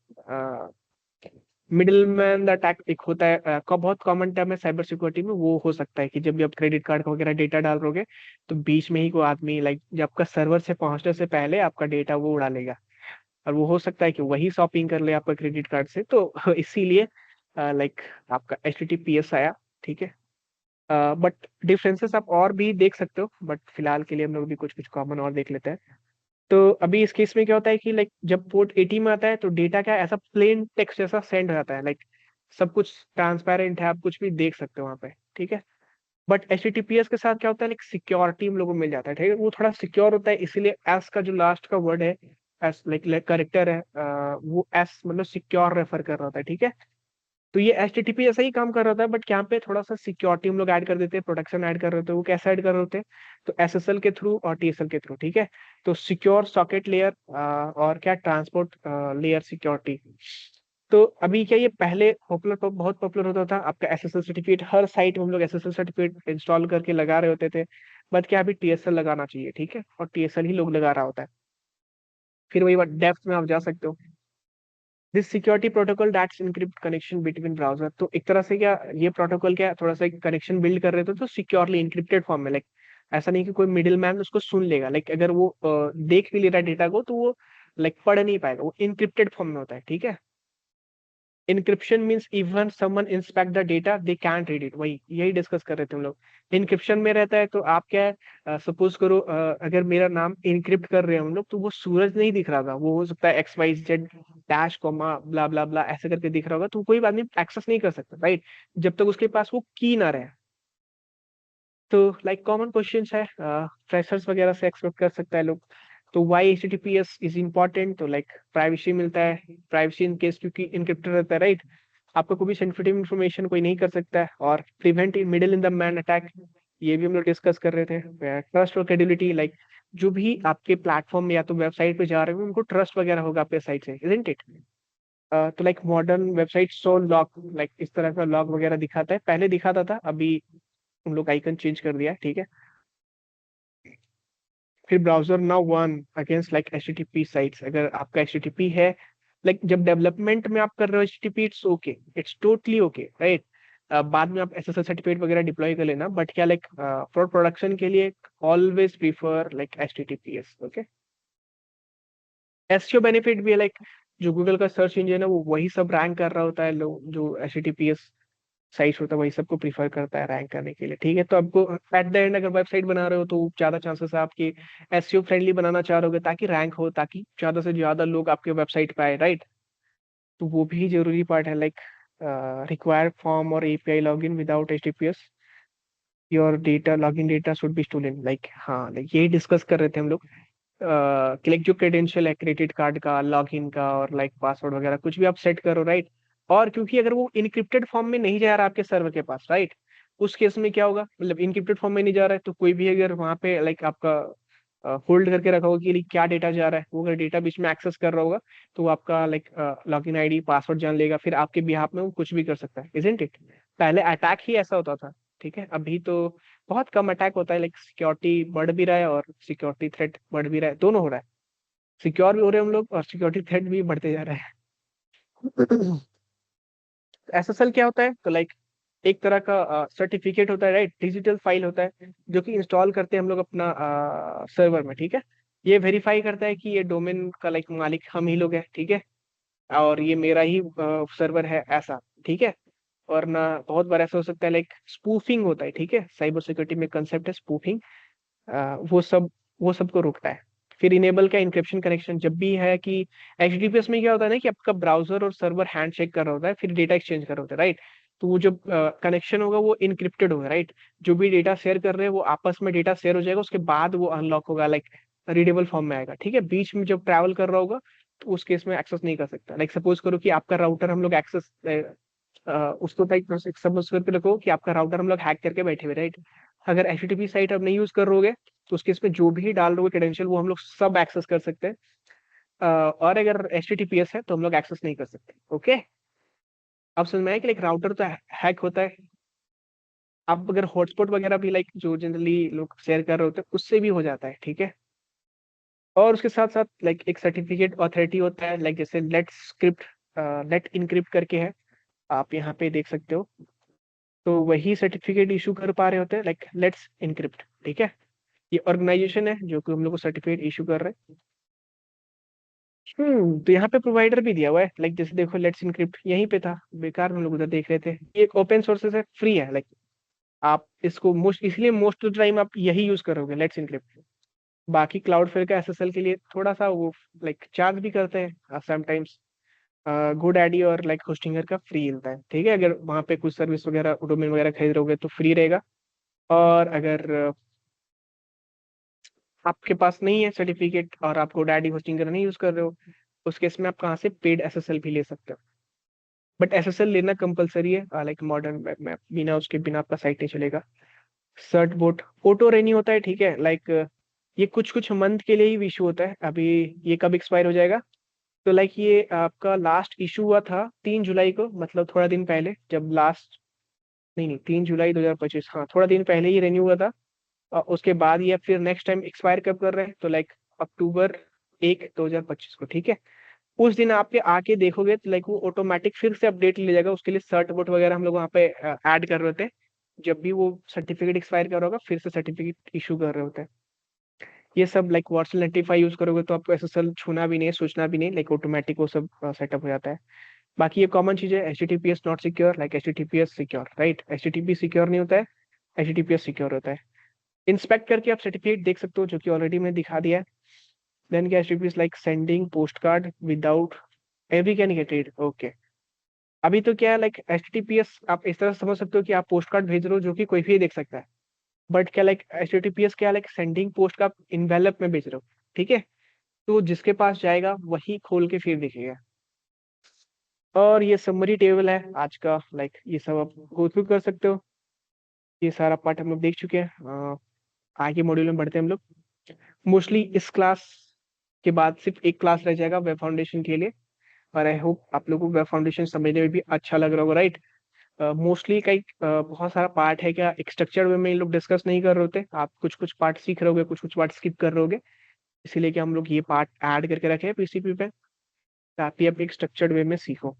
मिडिल मैन द अटैक एक होता है, बहुत कॉमन टर्म है साइबर सिक्योरिटी में। वो हो सकता है कि जब भी आप क्रेडिट कार्ड का वगैरह डेटा डाल रहोगे, तो बीच में ही कोई आदमी लाइक जब आपका सर्वर से पहुंचने से पहले आपका डेटा वो उड़ा लेगा। और वो हो सकता है कि वही शॉपिंग कर ले आपका क्रेडिट कार्ड से, तो इसीलिए लाइक आपका HTTPS आया। ठीक है, बट डिफरेंसेस आप और भी देख सकते हो, बट फिलहाल के लिए हम लोग भी कुछ कुछ कॉमन और देख लेते हैं। तो अभी इस केस में क्या होता है कि लाइक जब पोर्ट 80 में आता है, तो डेटा क्या है, ऐसा प्लेन टेक्स्ट जैसा सेंड हो जाता है, लाइक सब कुछ ट्रांसपेरेंट है, आप कुछ भी देख सकते हो वहां पे। ठीक है, बट HTTPS के साथ क्या होता है, लाइक सिक्योरिटी हम लोगों को मिल जाता है। ठीक है, वो थोड़ा सिक्योर होता है, इसीलिए एस का जो लास्ट का वर्ड है, एस लाइक करेक्टर है, वो एस मतलब सिक्योर रेफर कर रहा होता है। ठीक है, तो ये HTTP ऐसा ही काम कर रहा था, बट यहाँ पे थोड़ा सा सिक्योरिटी हम लोग ऐड कर देते हैं, प्रोटेक्शन ऐड कर रहे होते हैं। वो कैसे ऐड कर रहे होते हैं, तो SSL के थ्रू और TSL के थ्रू। ठीक है, तो सिक्योर सॉकेट लेयर और क्या ट्रांसपोर्ट लेयर सिक्योरिटी। तो अभी क्या, ये पहले पॉपुलर बहुत पॉपुलर होता था आपका SSL सर्टिफिकेट, हर साइट में हम लोग SSL सर्टिफिकेट इंस्टॉल करके लगा रहे होते थे। बट क्या अभी TSL लगाना चाहिए। ठीक है, और TSL ही लोग लगा रहा होता है। फिर वही बात डेप्थ में आप जा सकते हो। This security protocol that's encrypt connection between browser. तो एक तरह से क्या, ये प्रोटोकॉल क्या थोड़ा सा कनेक्शन बिल्ड कर रहे थे, तो सिक्योरली इनक्रिप्टेड फॉर्म में, लाइक ऐसा नहीं कि कोई मिडिल मैन उसको सुन लेगा। लाइक अगर वो देख भी ले रहा है डेटा को, तो वो लाइक पढ़ नहीं पाएगा, वो इनक्रिप्टेड फॉर्म में होता है। ठीक है, encryption means even someone inspect the data they can't read it. वही यही डिस्कस कर रहे थे हम लोग। इनक्रिप्शन में रहता है, तो आप क्या है, सपोज करो अगर मेरा नाम इनक्रिप्ट कर रहे हैं हम लोग, तो वो सूरज नहीं दिख रहा था, वो हो सकता है XYZ डैश कॉमा ब्ला ब्ला ब्ला ऐसे करके दिख रहा होगा, तो कोई आदमी एक्सेस नहीं कर सकता, राइट, जब तक उसके पास वो की ना रहे। तो लाइक कॉमन क्वेश्चन है, फ्रेशर्स वगैरह से एक्सपेक्ट कर सकता है लोग। तो वाई HTTPS इज इम्पोर्टेंट, तो लाइक प्राइवेसी मिलता है, प्राइवेसी इन केस क्योंकि इनक्रिप्टेड रहता है, राइट, आपका कोई भी सेंसिटिव इन्फॉर्मेशन कोई नहीं कर सकता है। और prevent middle in the man attack, ये भी हम लोग डिस्कस कर रहे थे। ट्रस्ट और क्रेडिबिलिटी, लाइक जो भी आपके प्लेटफॉर्म में या तो वेबसाइट पे जा रहे हो, उनको ट्रस्ट वगैरह होगा आपके साइट से, इजंट इट। तो like modern website so lock, like इस तरह का लॉक वगैरह दिखाता है, पहले दिखाता था, अभी उन लोग आइकन चेंज कर दिया है। ठीक है, फिर browser now one against like HTTP sites, अगर आपका HTTP है, लाइक जब डेवलपमेंट में आप कर रहे हो HTTP, it's okay, it's totally okay, right. बाद में आप SSL सर्टिफिकेट वगैरह डिप्लॉय कर लेना, बट क्या लाइक फॉर प्रोडक्शन के लिए always prefer like HTTPS। Okay, SEO benefit भी है, लाइक जो गूगल का सर्च इंजन है, वो वही सब रैंक कर रहा होता है, लोग जो HTTPS साइट होता है वही सबको प्रीफर करता है रैंक करने के लिए। ठीक है, तो आपको एट द एंड अगर वेबसाइट बना रहे हो, तो ज्यादा चांसेस है आपकी SEO फ्रेंडली बनाना चाह रहे हो, ताकि रैंक हो, ताकि ज्यादा से ज्यादा लोग आपके वेबसाइट पे आए, राइट। तो वो भी जरूरी पार्ट है, लाइक रिक्वायर्ड फॉर्म और API login without HTTPS your data login data should be stolen, like हाँ, लाइक यही डिस्कस कर रहे थे हम लोग। लाइक जो क्रेडेंशियल है क्रेडिट कार्ड का, लॉगिन का, और लाइक पासवर्ड वगैरह कुछ भी आप सेट करो, राइट। और क्योंकि अगर वो इनक्रिप्टेड फॉर्म में नहीं जा रहा आपके सर्वर के पास, राइट, उस केस में क्या होगा, मतलब इनक्रिप्टेड फॉर्म में नहीं जा रहा है, तो कोई भी अगर वहां पे लाइक आपका होल्ड करके रखा होगा कि like, क्या डेटा जा रहा है, वो अगर डेटा बीच में एक्सेस कर रहा होगा, तो वो आपका लाइक लॉगिन आईडी पासवर्ड जान लेगा, फिर आपके बिहाफ में वो कुछ भी कर सकता है, इजंट इट। पहले अटैक ही ऐसा होता था। ठीक है, अभी तो बहुत कम अटैक होता है, लाइक सिक्योरिटी बढ़ भी रहा है और सिक्योरिटी थ्रेट बढ़ भी रहा है, दोनों हो रहा है। सिक्योर भी हो रहे हैं हम लोग, और सिक्योरिटी थ्रेट भी बढ़ते जा रहे हैं। SSL क्या होता है, तो लाइक एक तरह का सर्टिफिकेट होता है, राइट, डिजिटल फाइल होता है, जो कि इंस्टॉल करते हैं हम लोग अपना सर्वर में। ठीक है, ये वेरीफाई करता है कि ये डोमेन का लाइक मालिक हम ही लोग हैं। ठीक है, और ये मेरा ही सर्वर है, ऐसा। ठीक है, और ना बहुत बार ऐसा हो सकता है लाइक स्पूफिंग होता है। ठीक है, साइबर सिक्योरिटी में कंसेप्ट है स्पूफिंग, वो सब, वो सबको रोकता है। फिर इनेबल का इंक्रिप्शन कनेक्शन, जब भी है कि HTTPS में क्या होता है ना, कि आपका ब्राउजर और सर्वर हैंड शेक कर रहा होता है, फिर डेटा एक्सचेंज कर रहा होता है, राइट। तो वो जो कनेक्शन होगा वो इनक्रिप्टेड होगा, राइट। जो भी डेटा शेयर कर रहे हैं वो आपस में डेटा शेयर हो जाएगा, उसके बाद वो अनलॉक होगा, लाइक रीडेबल फॉर्म में आएगा। ठीक है, बीच में जब ट्रैवल कर रहा होगा, तो उस केस में एक्सेस नहीं कर सकता। लाइक सपोज करो कि आपका राउटर हम लोग एक्सेस उसको टाइप सपोज करके रखो कि आपका राउटर हम लोग हैक करके बैठे हुए, राइट। अगर HTTP साइट आप नहीं यूज कर रहोगे, तो उसके इसमें जो भी डाल रहे हो क्रेडेंशियल, वो हम लोग सब एक्सेस कर सकते हैं। और अगर HTTPS है तो हम लोग एक्सेस नहीं कर सकते। ओके, अब समझ में आया कि लाइक राउटर तो हैक होता है। अब अगर हॉटस्पॉट वगैरह भी लाइक जो जनरली लोग शेयर कर रहे होते हैं, उससे भी हो जाता है। ठीक है, और उसके साथ साथ लाइक एक सर्टिफिकेट ऑथोरिटी होता है, लाइक जैसे लेट स्क्रिप्ट, लेट इनक्रिप्ट करके है, आप यहाँ पे देख सकते हो। तो वही सर्टिफिकेट इशू कर पा रहे होते हैं, लाइक लेट्स इनक्रिप्ट, ठीक है। ये ऑर्गेनाइजेशन है जो कि हम लोग को सर्टिफिकेट इशू कर रहे हैं। तो यहाँ पे प्रोवाइडर भी दिया हुआ है, लाइक जैसे देखो लेट्स इनक्रिप्ट यहीं पे था, बेकार हम लोग उधर देख रहे थे। ये एक ओपन सोर्सेस है, फ्री है, लाइक आप इसको मोस्ट, इसलिए मोस्ट ऑफ द टाइम आप यही यूज करोगे, लेट्स इनक्रिप्ट। बाकी क्लाउडफ्लेयर का एसएसएल के लिए थोड़ा सा वो लाइक चार्ज भी करते हैं समटाइम्स। GoDaddy और लाइक होस्टिंगर का फ्री मिलता है, ठीक है। अगर वहाँ पे कुछ सर्विस वगैरह डोमेन वगैरह खरीद रहोगे तो फ्री रहेगा। और अगर आपके पास नहीं है सर्टिफिकेट और आप GoDaddy होस्टिंगर नहीं यूज कर रहे हो, उस केस में आप कहाँ से पेड एसएसएल भी ले सकते हो। बट एसएसएल लेना कंपलसरी है, लाइक मॉडर्न वेब में बिना उसके बिना आपका साइट नहीं चलेगा। सर्ट बोट ऑटो रेन्यू होता है, ठीक है, लाइक ये कुछ कुछ मंथ के लिए ही इशू होता है। अभी ये कब एक्सपायर हो जाएगा, तो लाइक ये आपका लास्ट इशू हुआ था 3 जुलाई को, मतलब थोड़ा दिन पहले, जब लास्ट, नहीं नहीं 3 जुलाई 2025, हाँ थोड़ा दिन पहले ही रेन्यू हुआ था। उसके बाद ये फिर नेक्स्ट टाइम एक्सपायर कब कर रहे हैं, तो लाइक अक्टूबर 1 2025 को, ठीक है। उस दिन आप पे आके देखोगे तो लाइक वो ऑटोमेटिक फिर से अपडेट ले जाएगा। उसके लिए सर्ट बोट वगैरह हम लोग वहाँ पे ऐड कर रहे होते हैं। जब भी वो सर्टिफिकेट एक्सपायर कर होगा फिर से सर्टिफिकेट इशू कर रहे होते हैं। ये सब लाइक व्हाट्सएप नेटिफाई यूज करोगे तो आपको एसएसएल छूना भी नहीं, सोचना भी नहीं, लाइक ऑटोमेटिक वो सब सेटअप हो जाता है। बाकी ये कॉमन चीज है, HTTPS not secure, like HTTPS secure, right. HTTP secure नहीं होता है, HTTPS सिक्योर होता है। इंस्पेक्ट करके आप सर्टिफिकेट देख सकते हो, जो कि ऑलरेडी मैंने दिखा दिया है। देन क्या, HTTP like sending post card without every can get it, okay. अभी तो क्या है, लाइक HTTPS आप इस तरह से समझ सकते हो कि आप पोस्ट कार्ड भेज रहे हो जो कि कोई भी देख सकता है। बट क्या, लाइक HTTPS क्या, लाइक सेंडिंग पोस्ट का आप इनवेलप में भेज रहे हो, ठीक है। तो जिसके पास जाएगा वही खोल के फिर दिखेगा। और ये समरी टेबल है आज का, लाइक ये सब आप गो थ्रू कर सकते हो। ये सारा पार्ट हम लोग देख चुके हैं। आगे मॉड्यूल में बढ़ते हैं हम लोग। मोस्टली इस क्लास के बाद सिर्फ एक क्लास रह जाएगा वेब फाउंडेशन के लिए। और आई होप आप लोगों को वेब फाउंडेशन समझने में भी अच्छा लग रहा होगा, राइट। मोस्टली कई बहुत सारा पार्ट है, क्या एक स्ट्रक्चर्ड वे में इन लोग डिस्कस नहीं कर रहे होते। आप कुछ कुछ पार्ट सीख रहे होगे, कुछ कुछ पार्ट स्किप कर रहे होगे। इसीलिए कि हम लोग ये पार्ट ऐड करके रखे हैं पीसीपी पे, ताकि आप एक स्ट्रक्चर्ड वे में सीखो।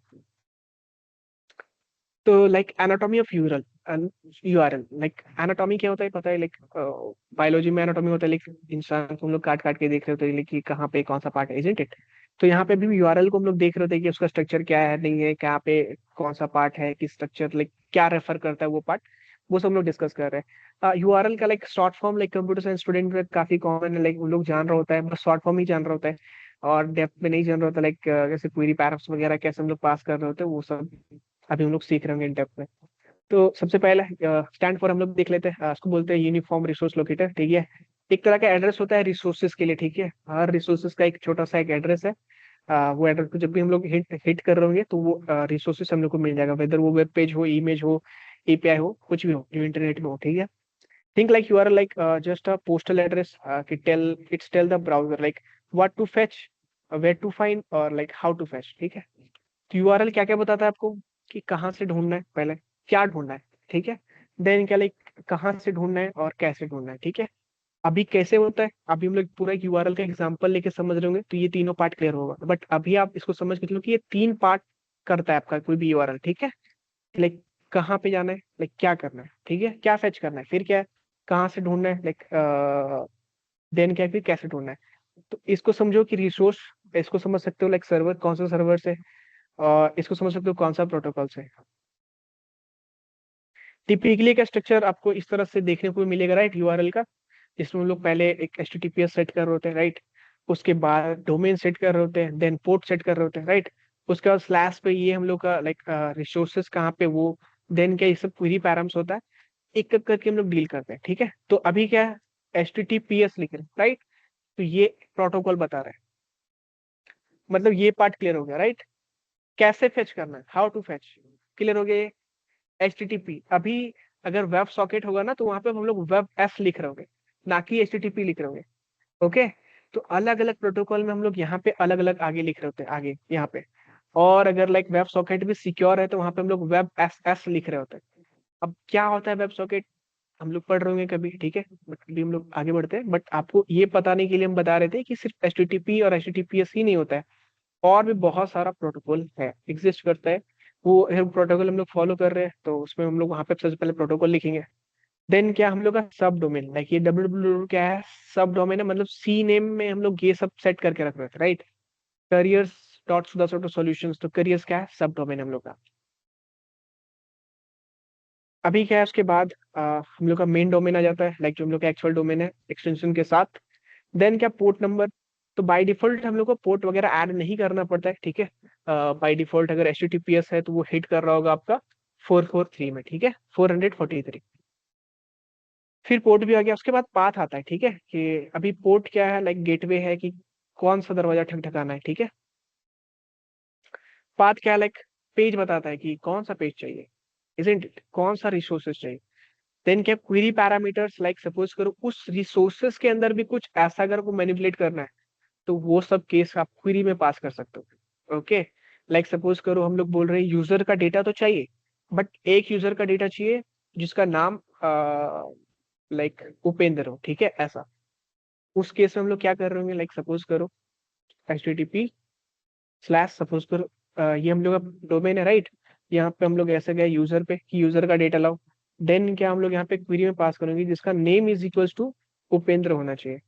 तो like anatomy of URL, like anatomy क्या होता है पता है, लाइक बायोलॉजी में एनाटॉमी होता है, लाइक इंसान को हम लोग काट काट के देख रहे होते हैं, like कि कहाँ पे कौन सा पार्ट है, इजंट इट। तो यहाँ पे भी यूआरएल को हम लोग देख रहे होते हैं कि उसका स्ट्रक्चर क्या है, नहीं है, कहाँ पे कौन सा पार्ट है, किस स्ट्रक्चर, लाइक क्या रेफर करता है वो पार्ट, वो सब हम लोग डिस्कस कर रहे हैं। यूआरएल का like short form, like computer science student में काफी कॉमन है, लाइक उन लोग जान रहा होता है, बस शॉर्ट फॉर्म ही जान रहा होता है। और डेप्थ में नहीं जान रहा होता, लाइक जैसे क्वेरी पैराग्राफ्स वगैरह कैसे हम लोग पास कर रहे होते हैं, वो सब अभी हम लोग सीख रहे होंगे डेप्थ में। तो सबसे पहले स्टैंड फॉर हम लोग देख लेते हैं, उसको बोलते हैं यूनिफॉर्म रिसोर्स लोकेटर, ठीक है। एक तरह का एड्रेस होता है रिसोर्सेज के लिए, ठीक है। हर रिसोर्सेज का एक छोटा सा एक एड्रेस है। वो एड्रेस को जब भी हम लोग हिट हिट कर रहे होंगे तो वो रिसोर्सेज हम लोग को मिल जाएगा, वेदर वो वेब पेज हो, इमेज हो, एपीआई हो, कुछ भी हो जो इंटरनेट में हो, ठीक है। Think like you are like just a postal address कि tell the browser like what to fetch, where to find और लाइक हाउ टू फेच, ठीक है। तो यूआरएल क्या क्या बताता है आपको, कि कहाँ से ढूंढना है, पहले क्या ढूंढना है, ठीक है। देन क्या, लाइक कहाँ से ढूंढना है और कैसे ढूंढना है, ठीक है। अभी कैसे होता है, अभी हम लोग पूरा एक यूआरएल का एग्जांपल लेके समझ रहे होंगे तो ये तीनों पार्ट क्लियर होगा। बट अभी आप इसको समझ के चलो कि ये 3 पार्ट करता है आपका कोई भी यूआरएल, ठीक है। लाइक कहाँ पे जाना है, लाइक क्या करना है, ठीक है, क्या फेच करना है, फिर क्या है, कहाँ से ढूंढना है, लाइक देन क्या है, फिर कैसे ढूंढना है। तो इसको समझो कि रिसोर्स, इसको समझ सकते हो लाइक सर्वर, कौन सा सर्वर से, और इसको समझ सकते हो कौन सा प्रोटोकॉल से। टिपिकली का स्ट्रक्चर आपको इस तरह से देखने को मिलेगा, राइट, यूआरएल का। जिसमें हम लोग पहले एक HTTPS सेट कर रहे होते हैं, राइट। उसके बाद डोमेन सेट कर रहे होते हैं, देन पोर्ट सेट कर रहे होते हैं, राइट। उसके बाद स्लैश पे ये हम लोग का लाइक रिसोर्सेज कहाँ पे वो, देन क्या, ये सब क्वेरी पैराम्स होता है। एक एक करके हम लोग डील करते हैं, ठीक है। तो अभी क्या है, HTTPS लिख रहे हैं, राइट। तो ये प्रोटोकॉल बता रहा है, मतलब ये पार्ट क्लियर हो गया, राइट। कैसे फेच करना है, हाउ टू फेच, क्लियर हो गया। HTTP अभी अगर वेब सॉकेट होगा ना तो वहां पे हम लोग वेब एफ लिख रहे होंगे, ना कि HTTP लिख रहे होंगे, ओके। तो अलग अलग प्रोटोकॉल में हम लोग यहाँ पे अलग अलग आगे लिख रहे होते हैं, आगे यहाँ पे। और अगर लाइक वेब सॉकेट भी सिक्योर है तो वहां पे हम लोग वेब एस एस लिख रहे होते हैं। अब क्या होता है वेब सॉकेट, हम लोग पढ़ रहे होंगे कभी, ठीक है, बट अभी हम लोग आगे बढ़ते हैं। बट आपको ये बताने के लिए हम बता रहे थे कि सिर्फ HTTP और HTTPS ही नहीं होता है, और भी बहुत सारा प्रोटोकॉल है, एग्जिस्ट करता है। वो प्रोटोकॉल हम लोग फॉलो कर रहे हैं, तो उसमें हम लोग वहाँ पे सबसे पहले प्रोटोकॉल लिखेंगे। देन क्या हम लोग का सब डोमेन, लाइक ये डब्ल्यू क्या है, सब डोमेन है, मतलब सी नेम में हम लोग ये सब सेट करके रख रहे थे, राइट। करियर्स डॉट सुधा सॉल्यूशंस, तो करियर्स क्या है, सब डोमेन हम लोग का। अभी क्या है उसके बाद हम लोग का मेन डोमेन आ जाता है, लाइक जो हम लोग का एक्चुअल डोमेन है एक्सटेंशन के साथ। देन क्या, पोर्ट नंबर। तो बाय डिफॉल्ट हम लोग को पोर्ट वगैरह ऐड नहीं करना पड़ता है, ठीक है। बाय डिफॉल्ट अगर HTTPS है तो वो हिट कर रहा होगा आपका 443 में, ठीक है, 443। फिर पोर्ट भी आ गया, उसके बाद पाथ आता है, ठीक है, कि अभी पोर्ट क्या है, लाइक गेटवे है कि कौन सा दरवाजा ठकठकाना है, ठीक है। पाथ क्या है, लाइक पेज बताता है कि कौन सा पेज चाहिए, इजंट इट, कौन सा रिसोर्सेज चाहिए। देन क्या, क्वेरी पैरामीटर्स, लाइक सपोज करो उस रिसोर्सेस के अंदर भी कुछ ऐसा अगर को मैनिपुलेट करना है, तो वो सब केस आप क्वेरी में पास कर सकते हो, ओके। लाइक सपोज करो हम लोग बोल रहे हैं यूजर का डेटा तो चाहिए, बट एक यूजर का डेटा चाहिए जिसका नाम लाइक उपेंद्र हो, ठीक है, ऐसा। उस केस में हम लोग क्या कर रहे होंगे, लाइक सपोज करो HTTP/ सपोज करो ये हम लोग का डोमेन है, राइट। यहाँ पे हम लोग ऐसे गए यूजर पे कि यूजर का डेटा लाओ। देन क्या हम लोग यहाँ पे क्वेरी में पास करेंगे जिसका name is equals to Upendra होना चाहिए,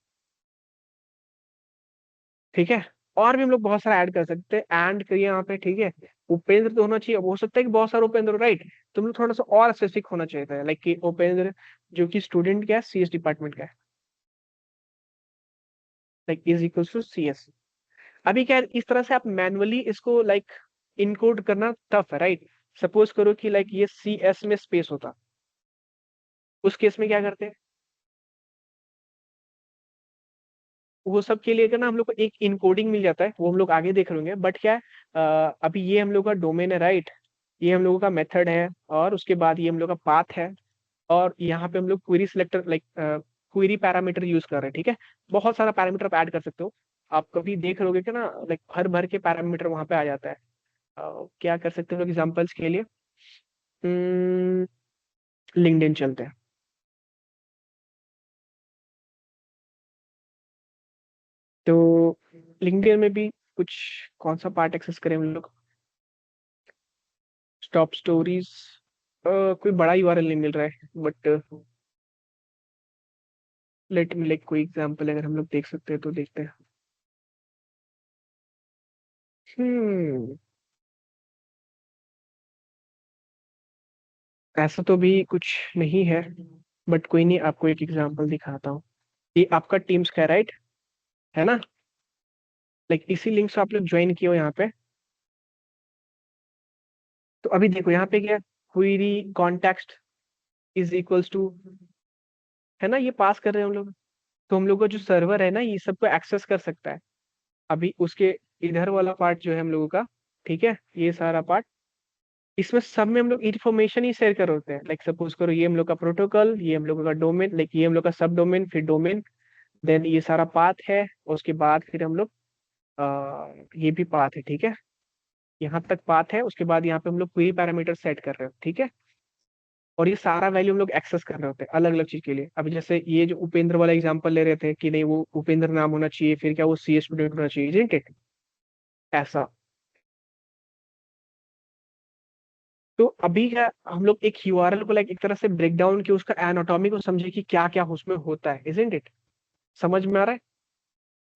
ठीक है। और भी हम लोग बहुत सारा ऐड कर सकते हैं, एंड करिए यहाँ पे, ठीक है। उपेंद्र तो होना चाहिए, अब हो सकता है कि बहुत सारे उपेंद्र, राइट। तुम लोग थोड़ा सा और स्पेसिफिक होना चाहिए था, लाइक कि उपेंद्र जो कि स्टूडेंट का है, CS डिपार्टमेंट का है, like is equals to CS। अभी क्या है, इस तरह से आप मैनुअली इसको लाइक इनकोड करना टफ है, राइट। सपोज करो कि लाइक ये CS में स्पेस होता, उस केस में क्या करते हैं, वो सब के लिए क्या ना हम लोग को एक इनकोडिंग मिल जाता है, वो हम लोग आगे देख लेंगे। बट क्या है, अभी ये हम लोग का डोमेन है, राइट। ये हम लोगों का मेथड है, और उसके बाद ये हम लोग का पाथ है, और यहाँ पे हम लोग query selector, like query parameter use कर रहे हैं, ठीक है। बहुत सारा पैरामीटर आप ऐड कर सकते हो। आप कभी देख लोगे कि ना, लाइक भर भर के पैरामीटर वहां पे आ जाता है। क्या कर सकते हो एग्जांपल्स के लिए, लिंक्डइन चलते हैं। तो लिंक्डइन में भी कुछ, कौन सा पार्ट एक्सेस करें हम लोग, स्टॉप स्टोरीज। कोई बड़ा URL नहीं मिल रहा है, बट लेट मी, लाइक कोई एग्जांपल अगर हम लोग देख सकते हैं तो देखते हैं। हम्म ऐसा तो भी कुछ नहीं है, बट कोई नहीं, आपको एक एग्जांपल दिखाता हूँ। ये आपका टीम्स का राइट है ना, लाइक इसी लिंक से आप लोग ज्वाइन किए हो यहाँ पे। तो अभी देखो यहाँ पे क्या, query context is equals to, है ना, ये पास कर रहे हैं हम लोग। तो हम लोग का जो सर्वर है ना, ये सबको एक्सेस कर सकता है। अभी उसके इधर वाला पार्ट जो है हम लोगों का, ठीक है, ये सारा पार्ट, इसमें सब में हम लोग इन्फॉर्मेशन ही शेयर कर होते हैं। लाइक सपोज करो ये हम लोग का प्रोटोकॉल, ये हम लोग का डोमेन, लाइक ये हम लोग का सब डोमेन, फिर डोमेन, देन ये सारा पाथ है। उसके बाद फिर हम लोग ये भी पाथ है, ठीक है, यहाँ तक पाथ है। उसके बाद यहाँ पे हम लोग क्वेरी पैरामीटर सेट कर रहे हो, ठीक है। और ये सारा वैल्यू हम लोग एक्सेस कर रहे होते हैं अलग अलग चीज के लिए। अभी जैसे ये जो उपेंद्र वाला एग्जांपल ले रहे थे कि नहीं, वो उपेंद्र नाम होना चाहिए, फिर क्या वो CS स्टूडेंट होना चाहिए, isn't it? ऐसा। तो अभी क्या, हम लोग एक URL को लाइक एक तरह से ब्रेक डाउन किया, उसका एनाटॉमी को समझे कि क्या क्या उसमें होता है, isn't it? समझ में आ रहा है।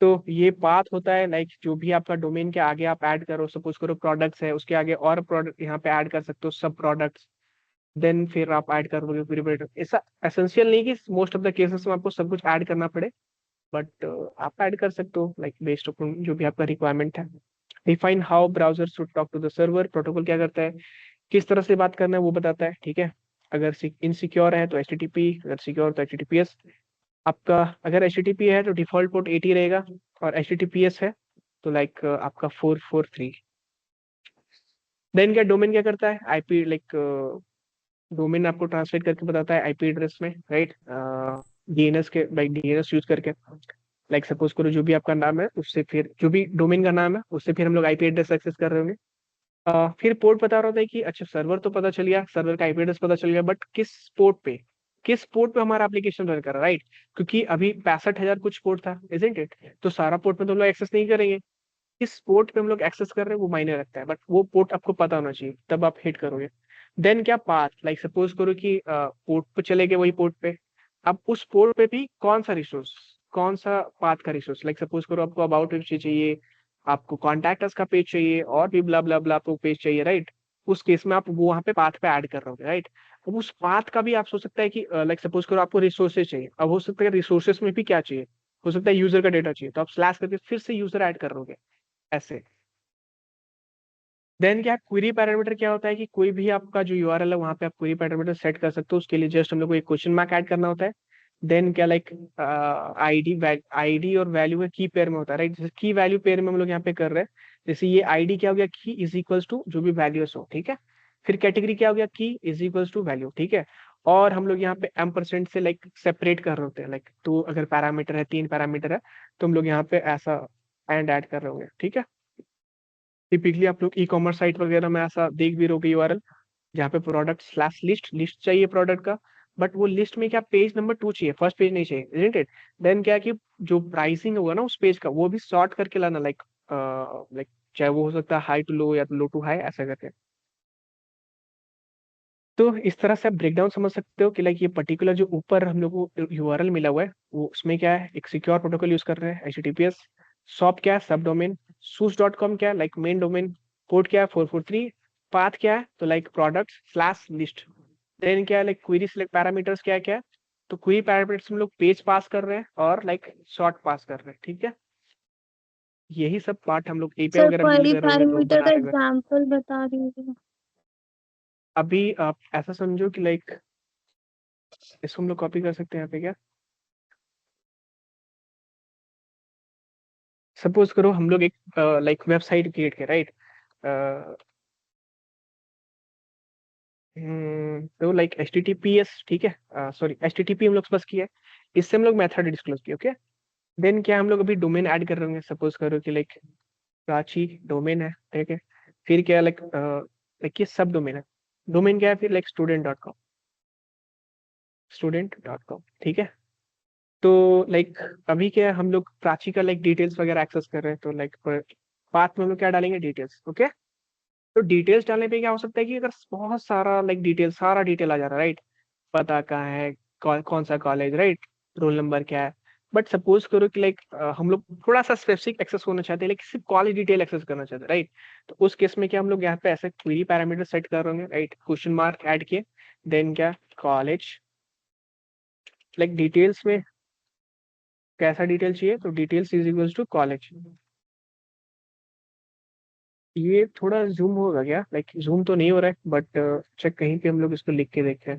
तो ये पाथ होता है, लाइक जो भी आपका डोमेन के आगे आप ऐड करो, सपोज करो प्रोडक्ट्स है, उसके आगे और प्रोडक्ट यहाँ पे ऐड कर सकते हो, सब प्रोडक्ट्स। देन फिर आप ऐड करोगे पूरी प्रोडक्ट। ऐसा एसेंशियल नहीं कि मोस्ट ऑफ द केसेस में आपको सब कुछ ऐड करना पड़े, बट आप ऐड कर सकते हो, लाइक बेस्ड अपॉन जो भी आपका रिक्वायरमेंट है। Define how browser should talk to the server, protocol क्या करता है, किस तरह से बात करना है वो बताता है, ठीक है। अगर इनसिक्योर है तो HTTP, अगर सिक्योर तो HTTPS। आपका अगर HTTP है तो डिफॉल्ट पोर्ट 80 रहेगा, और HTTPS है तो लाइक आपका 443। देन क्या, डोमेन क्या करता है, IP, लाइक डोमेन आपको ट्रांसलेट करके बताता है IP एड्रेस में, राइट। DNS के, लाइक DNS यूज करके, लाइक सपोज करो जो भी आपका नाम है उससे, फिर जो भी डोमेन का नाम है उससे फिर हम लोग IP एड्रेस एक्सेस कर रहे होंगे। फिर पोर्ट बता रहा होता है कि अच्छा सर्वर तो पता चल गया, सर्वर का IP एड्रेस पता चल गया, बट किस पोर्ट पे, किस पोर्ट पे हमारा एप्लीकेशन रन कर रहा है, राइट। क्योंकि अभी 65,000 कुछ पोर्ट था, इजंट इट। तो सारा पोर्ट में तो हम लोग एक्सेस नहीं करेंगे। किस पोर्ट पे हम लोग एक्सेस कर रहे हैं वो मायने रखता है, बट वो पोर्ट आपको पता होना चाहिए, तब आप हिट करोगे। देन क्या पाथ, लाइक सपोज करो कि पोर्ट पे चले गए, वही पोर्ट पे। अब उस पोर्ट पे भी कौन सा रिसोर्स, कौन सा पाथ का रिसोर्स, लाइक सपोज करो आपको अबाउट पेज चाहिए, आपको कॉन्टैक्ट अस का पेज चाहिए, और भी ब्ला ब्ला ब्ला आपको पेज चाहिए, राइट। उस केस में आप वो वहाँ पे पाथ पे ऐड कर रहे हो, राइट। अब उस पाथ का भी आप सोच सकता है कि लाइक सपोज करो आपको रिसोर्सेज चाहिए, अब हो सकता है रिसोर्सेज में भी क्या चाहिए, हो सकता है यूजर का डेटा चाहिए, तो आप स्लैश करके फिर से यूजर ऐड कर रहोगे, ऐसे। देन क्या क्वेरी पैरामीटर क्या होता है कि कोई भी आपका जो यूआरएल है वहां पे आप क्वेरी पैरामीटर सेट कर सकते हो, उसके लिए जस्ट हम लोग को एक क्वेश्चन मार्क ऐड करना होता है। देन क्या लाइक आईडी और वैल्यू का की पेयर में होता है, राइट। जैसे की वैल्यू पेयर में हम लोग यहाँ पे कर रहे हैं, जैसे ये आईडी क्या हो गया, की इज इक्वल्स टू जो भी वैल्यूस हो, ठीक है। फिर कैटेगरी क्या हो गया, की इज इक्वल्स टू वैल्यू, ठीक है। और हम लोग यहाँ पे M% से लाइक सेपरेट कर रहे होते हैं, लाइक तो अगर पैरामीटर है, 3 पैरामीटर है, तो हम लोग यहाँ पे ऐसा एंड ऐड कर रहे होंगे, ठीक है। टिपिकली आप लोग ई कॉमर्स साइट वगैरह में ऐसा देख भी रहोगे यूआरएल, जहाँ पे प्रोडक्ट स्लैश लिस्ट लिस्ट चाहिए प्रोडक्ट का, बट वो लिस्ट में क्या पेज नंबर 2 चाहिए, फर्स्ट पेज नहीं चाहिए, इजंट इट। देन क्या है कि जो प्राइसिंग होगा ना उस पेज का, वो भी सॉर्ट करके लाना, लाइक लाइक चाहे वो हो सकता है हाई टू लो या लो टू हाई, ऐसा करके। तो इस तरह से आप ब्रेकडाउन समझ सकते हो कि लाइक ये पर्टिकुलर जो ऊपर हम लोग को यूआरएल मिला हुआ है, वो उसमें क्या है, एक सिक्योर प्रोटोकॉल यूज कर रहे हैं, HTTPS। सॉप क्या है, सब डोमेन। source.com क्या है, लाइक मेन डोमेन। पोर्ट क्या है, 443। पाथ क्या है, तो like product slash list. Then क्या है, लाइक क्वेरी सिलेक्ट पैरामीटर्स क्या है, क्या है, तो क्वेरी पैरामीटर्स हम लोग पेज पास कर रहे हैं और लाइक शॉर्ट पास कर रहे हैं, ठीक है। यही सब पार्ट हम लोग एपीआई सर वगैरह यूज क्वेरी कर रहे होंगे तो पैरामीटर बना का रहे होंगे। एग्जांपल बता दीजिए। अभी आप ऐसा समझो कि लाइक इसको हम लोग कॉपी कर सकते हैं यहाँ पे, क्या सपोज करो हम लोग एक लाइक वेबसाइट क्रिएट किया, राइट। तो लाइक HTTPS, ठीक है, सॉरी HTTP हम लोग बस किया है, इससे हम लोग मेथड डिस्क्लोज किया, ओके। देन क्या हम लोग अभी डोमेन ऐड कर रहे होंगे, सपोज करो कि लाइक प्राची डोमेन है, ठीक है। फिर क्या लाइक लाइक ये सब डोमेन है। डोमेन क्या है फिर, लाइक स्टूडेंट.com, ठीक है। तो लाइक अभी क्या है, हम लोग प्राची का लाइक डिटेल्स वगैरह एक्सेस कर रहे हैं, तो लाइक पाथ में हम लोग क्या डालेंगे, डिटेल्स, ओके। तो डिटेल्स डालने पे क्या हो सकता है कि अगर बहुत सारा लाइक डिटेल, सारा डिटेल आ जा रहा है, राइट। पता कहाँ है, कौन सा कॉलेज, राइट। रोल नंबर क्या है। बट सपोज करो कि लाइक हम लोग थोड़ा सा स्पेसिफिक एक्सेस होना चाहते हैं, लाइक सिर्फ कॉलेज डिटेल एक्सेस करना चाहते हैं, राइट। तो उस केस में क्या हम लोग यहाँ पे ऐसे क्वेरी पैरामीटर सेट कर रहे हैं, राइट, क्वेश्चन मार्क ऐड किए। देन क्या, कॉलेज, लाइक डिटेल्स में कैसा डिटेल चाहिए, तो details is equals to college. ये थोड़ा जूम होगा क्या, लाइक जूम तो नहीं हो रहा है, बट चेक कहीं पे हम लोग इसको लिख के देखें।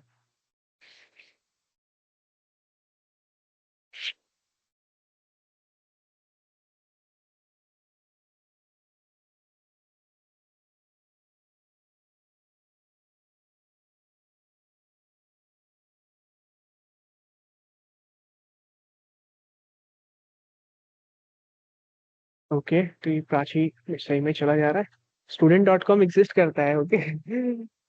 ओके, तो ये प्राची सही में चला जा रहा है, student.com एग्जिस्ट करता है, ओके।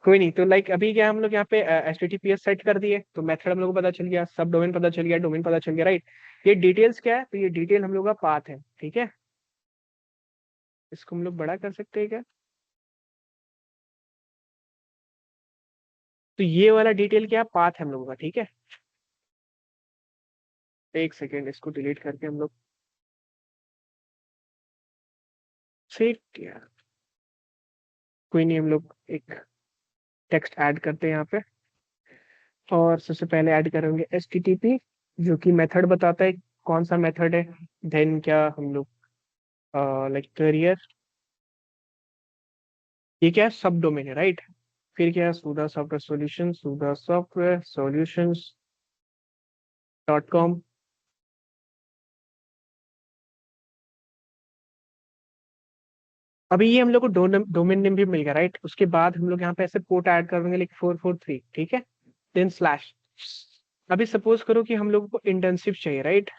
कोई नहीं, तो लाइक अभी क्या हम लोग यहाँ पे HTTPS सेट कर दिए, तो मेथड हम लोग को पता चल गया, सब डोमेन पता चल गया, डोमेन पता चल गया, राइट। ये डिटेल्स क्या है, तो ये डिटेल हम लोग का पाथ है, ठीक है। इसको हम लोग बड़ा कर सकते हैं क्या, तो ये वाला डिटेल क्या पाथ है हम लोगों का, ठीक है। एक सेकेंड, इसको डिलीट करके हम लोग सेव किया। कोई नहीं, हम लोग एक टेक्स्ट ऐड करते हैं यहाँ पे, और सबसे पहले ऐड करेंगे HTTP, जो कि मेथड बताता है कौन सा मेथड है। देन क्या हम लोग लाइक करियर, ये क्या है, सब डोमेन है, राइट। फिर क्या है, sudo software solutions अभी ये हम लोग को डोमेन नेम भी मिल गया, राइट। उसके बाद हम लोग यहाँ पे ऐसे पोर्ट ऐड करेंगे, लाइक 443, ठीक है। Then slash. अभी सपोज करो कि हम लोगों को इंटर्नशिप चाहिए, राइट।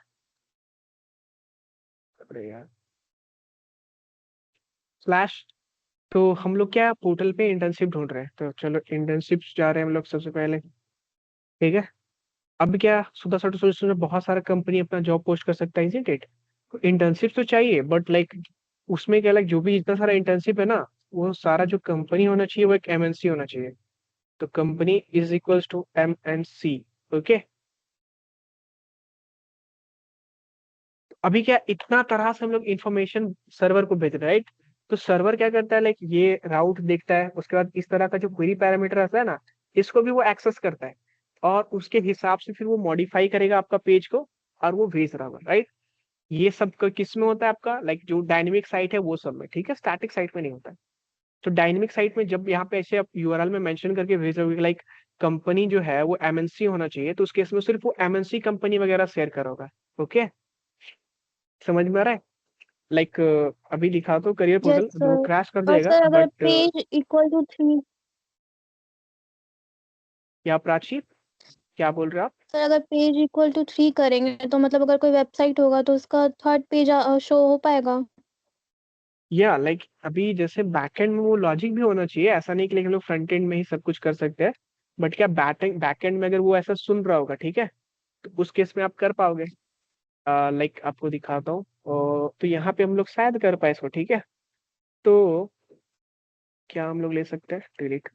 अरे यार, स्लैश। तो हम लोग क्या पोर्टल पे इंटर्नशिप ढूंढ रहे हैं, तो चलो इंटर्नशिप जा रहे हैं हम लोग सबसे पहले, ठीक है। अब क्या सुधा सॉल्यूशन में बहुत सारा कंपनी अपना जॉब पोस्ट कर सकता है, इजंट इट? इंटर्नशिप तो चाहिए, बट लाइक उसमें क्या, लाइक जो भी इतना सारा इंटर्नशिप है ना, वो सारा जो कंपनी होना चाहिए वो एक एमएनसी होना चाहिए। तो company is equals to MNC. Okay. अभी क्या इतना तरह से हम लोग इंफॉर्मेशन सर्वर को भेज रहे हैं, राइट? तो सर्वर क्या करता है, लाइक ये राउट देखता है, उसके बाद इस तरह का जो क्वेरी पैरामीटर आता है ना, इसको भी वो एक्सेस करता है, और उसके हिसाब से फिर वो मॉडिफाई करेगा आपका पेज को, और वो भेज रहा होगा, राइट? ये सब किस में होता है आपका, लाइक जो डायनेमिक साइट है वो सब में, ठीक है, स्टैटिक साइट में नहीं होता है। तो डायनेमिक साइट में जब यहाँ पे ऐसे आप यूआरएल में मेंशन करके भेज रहे हो, लाइक कंपनी जो है वो एमएनसी होना चाहिए, तो उस केस में सिर्फ वो एमएनसी कंपनी वगैरह शेयर करा होगा। ओके, समझ में आ रहा है? लाइक अभी दिखा तो करियर यस पोर्टल वो सर। क्रैश कर और जाएगा, सर अगर बट पेज इक्वल टू 3, क्या प्राची, क्या बोल रहे हो आप? सर अगर पेज इक्वल टू 3 करेंगे तो मतलब अगर कोई वेबसाइट होगा तो उसका थर्ड पेज शो हो पाएगा? या लाइक अभी जैसे बैकएंड में वो लॉजिक भी होना चाहिए, ऐसा नहीं कि लेकिन हम लोग फ्रंट एंड में ही सब कुछ कर सकते हैं। बट क्या बैकएंड में अगर वो ऐसा सुन रहा होगा, ठीक है, तो उस केस में आप कर पाओगे। लाइक आपको दिखाता हूँ। तो यहाँ पे हम लोग शायद कर पाए इसको, ठीक है। तो क्या हम लोग ले सकते हैं डिलीट?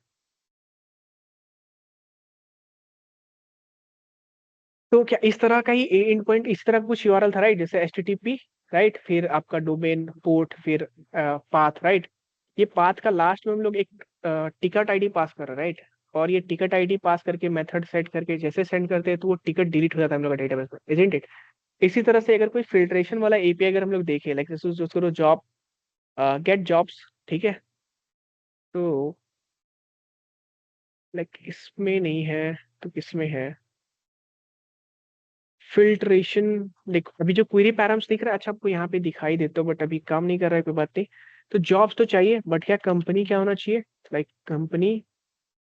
तो क्या इस तरह का ही एंड पॉइंट, इस तरह का कुछ यूआरएल था, राइट? जैसे एचटीटीपी, राइट, फिर आपका डोमेन पोर्ट, फिर पाथ, राइट? ये पाथ का लास्ट में हम लोग एक टिकट आईडी पास कर रहे हैं, राइट? और ये टिकट आईडी पास करके मेथड सेट करके जैसे सेंड करते हैं तो वो टिकट डिलीट हो जाता है हम लोग का डेटाबेस में, इजंट इट? इसी तरह से अगर कोई फिल्ट्रेशन वाला एपीआई अगर हम लोग देखें, लाइक उसको जॉब गेट जॉब्स, ठीक है, तो लाइक इसमें नहीं है, तो किसमें है फिल्ट्रेशन? देखो अभी जो क्वेरी पैराम्स दिख रहा है, अच्छा आपको यहाँ पे दिखाई देता हो, बट अभी काम नहीं कर रहा है, कोई बात नहीं। तो जॉब्स तो चाहिए, बट क्या कंपनी क्या होना चाहिए, लाइक कंपनी,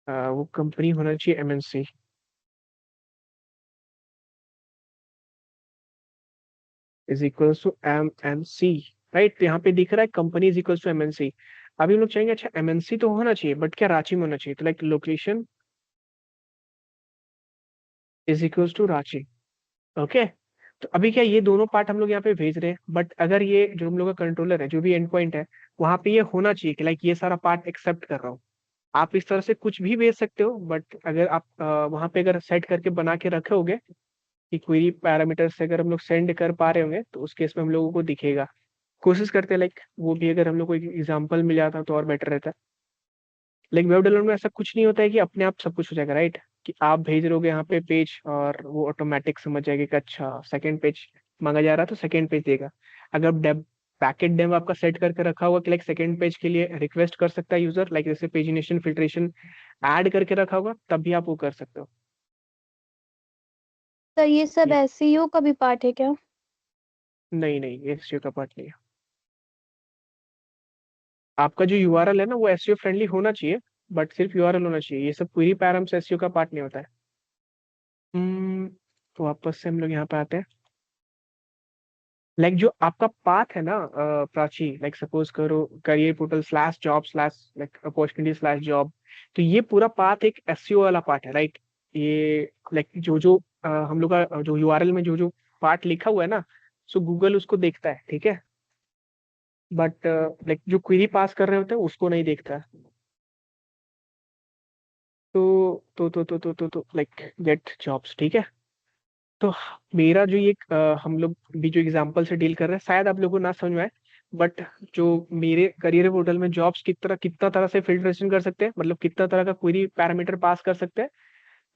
वो कंपनी होना चाहिए MNC, is equals to MNC, right? तो यहाँ पे दिख रहा है company is equals to MNC. अभी हम लोग चाहेंगे अच्छा एमएनसी तो होना चाहिए, बट क्या रांची में होना चाहिए, तो like location is equals to Ranchi. Okay. तो अभी क्या ये दोनों पार्ट हम लोग यहाँ पे भेज रहे हैं, बट अगर ये जो हम लोग का कंट्रोलर है, जो भी एंड पॉइंट है, वहां पे ये होना चाहिए कि लाइक ये सारा पार्ट एक्सेप्ट कर रहा हूँ। आप इस तरह से कुछ भी भेज सकते हो, बट अगर आप वहां पे अगर सेट करके बना के रखे होगे कि क्वेरी पैरामीटर से अगर हम लोग सेंड कर पा रहे होंगे, तो उस केस में हम लोगों को दिखेगा। कोशिश करते हैं लाइक वो भी अगर हम लोग को एक एग्जाम्पल मिल जाता तो और बेटर रहता। लाइक वेब डेवलपमेंट में ऐसा कुछ नहीं होता है कि अपने आप सब कुछ हो जाएगा, राइट? कि आप भेज रहोगे यहाँ पे पेज और वो ऑटोमेटिक समझ जाएगा कि अच्छा सेकंड पेज मांगा जा रहा है तो सेकंड पेज देगा। अगर डेव बैकेंड डेव आपका सेट करके रखा हुआ कि लाइक सेकंड पेज के लिए रिक्वेस्ट कर सकता है यूजर, लाइक जैसे पेजिनेशन फिल्ट्रेशन ऐड करके रखा होगा, तब भी आप वो कर सकते हो। सर ये सब ये एसईओ का भी पार्ट है क्या? नहीं नहीं, ये एसईओ का पार्ट नहीं है। आपका जो यूआरएल है ना वो एसईओ फ्रेंडली होना चाहिए, बट सिर्फ यूआरएल होना चाहिए, ये सब क्वेरी पैराम्स एसईओ का पार्ट नहीं होता है। तो वापस से हम लोग यहाँ पे आते हैं। लाइक जो आपका पाथ है ना प्राची, लाइक सपोज करो career portal slash job slash like opportunity slash job, तो ये पूरा पाथ एक एसईओ वाला पार्ट है, राइट? ये लाइक जो जो हम लोग का जो यूआरएल में जो जो पार्ट लिखा हुआ है ना, सो गूगल उसको देखता है, ठीक है, बट लाइक जो क्वेरी पास कर रहे होते हैं उसको नहीं देखता है। तो लाइक गेट जॉब्स, ठीक है। तो मेरा जो ये हम लोग भी जो एग्जांपल से डील कर रहे हैं, शायद आप लोगों को ना समझ में आए, बट जो मेरे करियर पोर्टल में जॉब्स कितना तरह से फिल्ट्रेशन कर सकते हैं, मतलब कितना तरह का क्वेरी पैरामीटर पास कर सकते हैं।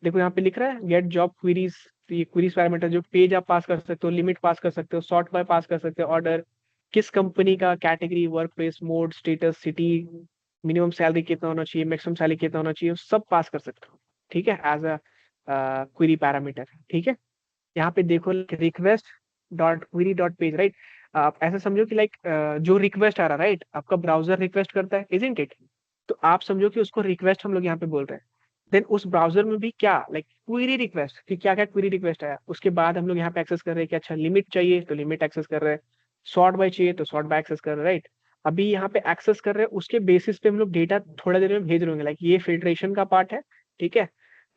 देखो यहाँ पे लिख रहा है गेट जॉब क्वेरीज। ये क्वेरीज पैरामीटर जो पेज आप पास कर सकते हो, लिमिट पास कर सकते हो, सॉर्ट बाय पास कर सकते हो, ऑर्डर, किस कंपनी का, category, work place, mode, status, city, minimum salary कितना होना चाहिए, मैक्सिमम सैलरी कितना होना चाहिए, सब पास कर सकते हो, ठीक है, एज अ क्वेरी पैरामीटर, ठीक है। यहाँ पे देखो request dot query dot page, right? आप ऐसा समझो कि लाइक जो रिक्वेस्ट आ रहा, राइट, आपका ब्राउजर रिक्वेस्ट करता है, इजंट इट? तो आप समझो कि उसको रिक्वेस्ट हम लोग यहाँ पे बोल रहे हैं। देन उस ब्राउजर में भी क्या, लाइक क्वेरी रिक्वेस्ट, कि क्या क्या क्वेरी रिक्वेस्ट आया, उसके बाद हम लोग यहाँ पे एक्सेस कर रहे हैं कि अच्छा लिमिट चाहिए तो लिमिट एक्सेस कर रहे हैं, सॉर्ट बाय चाहिए तो सॉर्ट बाय एक्सेस कर रहे हैं, राइट? अभी यहाँ पे एक्सेस कर रहे हैं, उसके बेसिस पे हम लोग डेटा थोड़ा देर में भेज रहे होंगे, लाइक ये फिल्ट्रेशन का पार्ट है, ठीक है।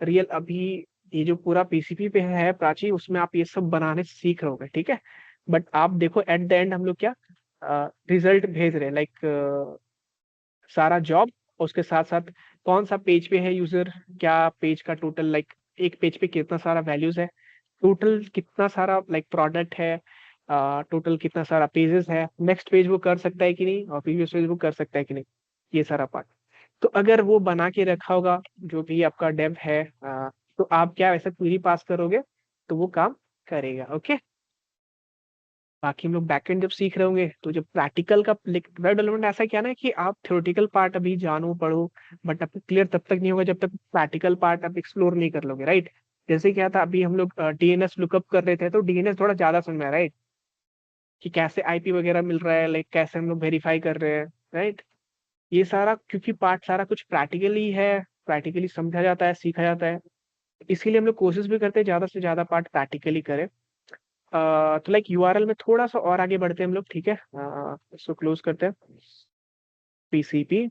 रियल अभी ये जो पूरा पीसीपी पे है प्राची, उसमें आप ये सब बनाने सीख रहे होगे, ठीक है। बट आप देखो एट द एंड हम लोग क्या रिजल्ट भेज रहे हैं, लाइक सारा जॉब, उसके साथ साथ कौन सा पेज पे है यूजर, क्या पेज का टोटल, लाइक एक पेज पे कितना सारा वैल्यूज है, टोटल कितना सारा लाइक प्रोडक्ट है, टोटल कितना सारा पेजेस है, नेक्स्ट पेज वो कर सकता है कि नहीं, और प्रीवियस पेज वो कर सकता है कि नहीं, ये सारा पार्ट। तो अगर वो बना के रखा होगा जो भी आपका डेव है, तो आप क्या वैसे क्वेरी पास करोगे तो वो काम करेगा, ओके। बाकी हम लोग बैकएंड जब सीख रहे होंगे तो जब प्रैक्टिकल का वेब डेवलपमेंट ऐसा क्या ना कि आप थ्योरेटिकल पार्ट अभी जानो पढ़ो, बट आपको क्लियर तब तक नहीं होगा जब तक प्रैक्टिकल पार्ट आप एक्सप्लोर नहीं कर लोगे, राइट। जैसे क्या था, अभी हम लोग डीएनएस लुकअप कर रहे थे, तो डीएनएस थोड़ा ज्यादा समझ में आया, राइट, कि कैसे आईपी वगैरह मिल रहा है, लाइक कैसे हम लोग वेरीफाई कर रहे हैं, राइट। ये सारा क्योंकि पार्ट सारा कुछ प्रैक्टिकली है, प्रैक्टिकली समझा जाता है, सीखा जाता है, इसीलिए हम लोग कोशिश भी करते हैं ज्यादा से ज्यादा पार्ट प्रैक्टिकली करें। तो लाइक यूआरएल में थोड़ा सा और आगे बढ़ते हैं हम लोग, ठीक है। इसको क्लोज करते हैं, पीसीपी।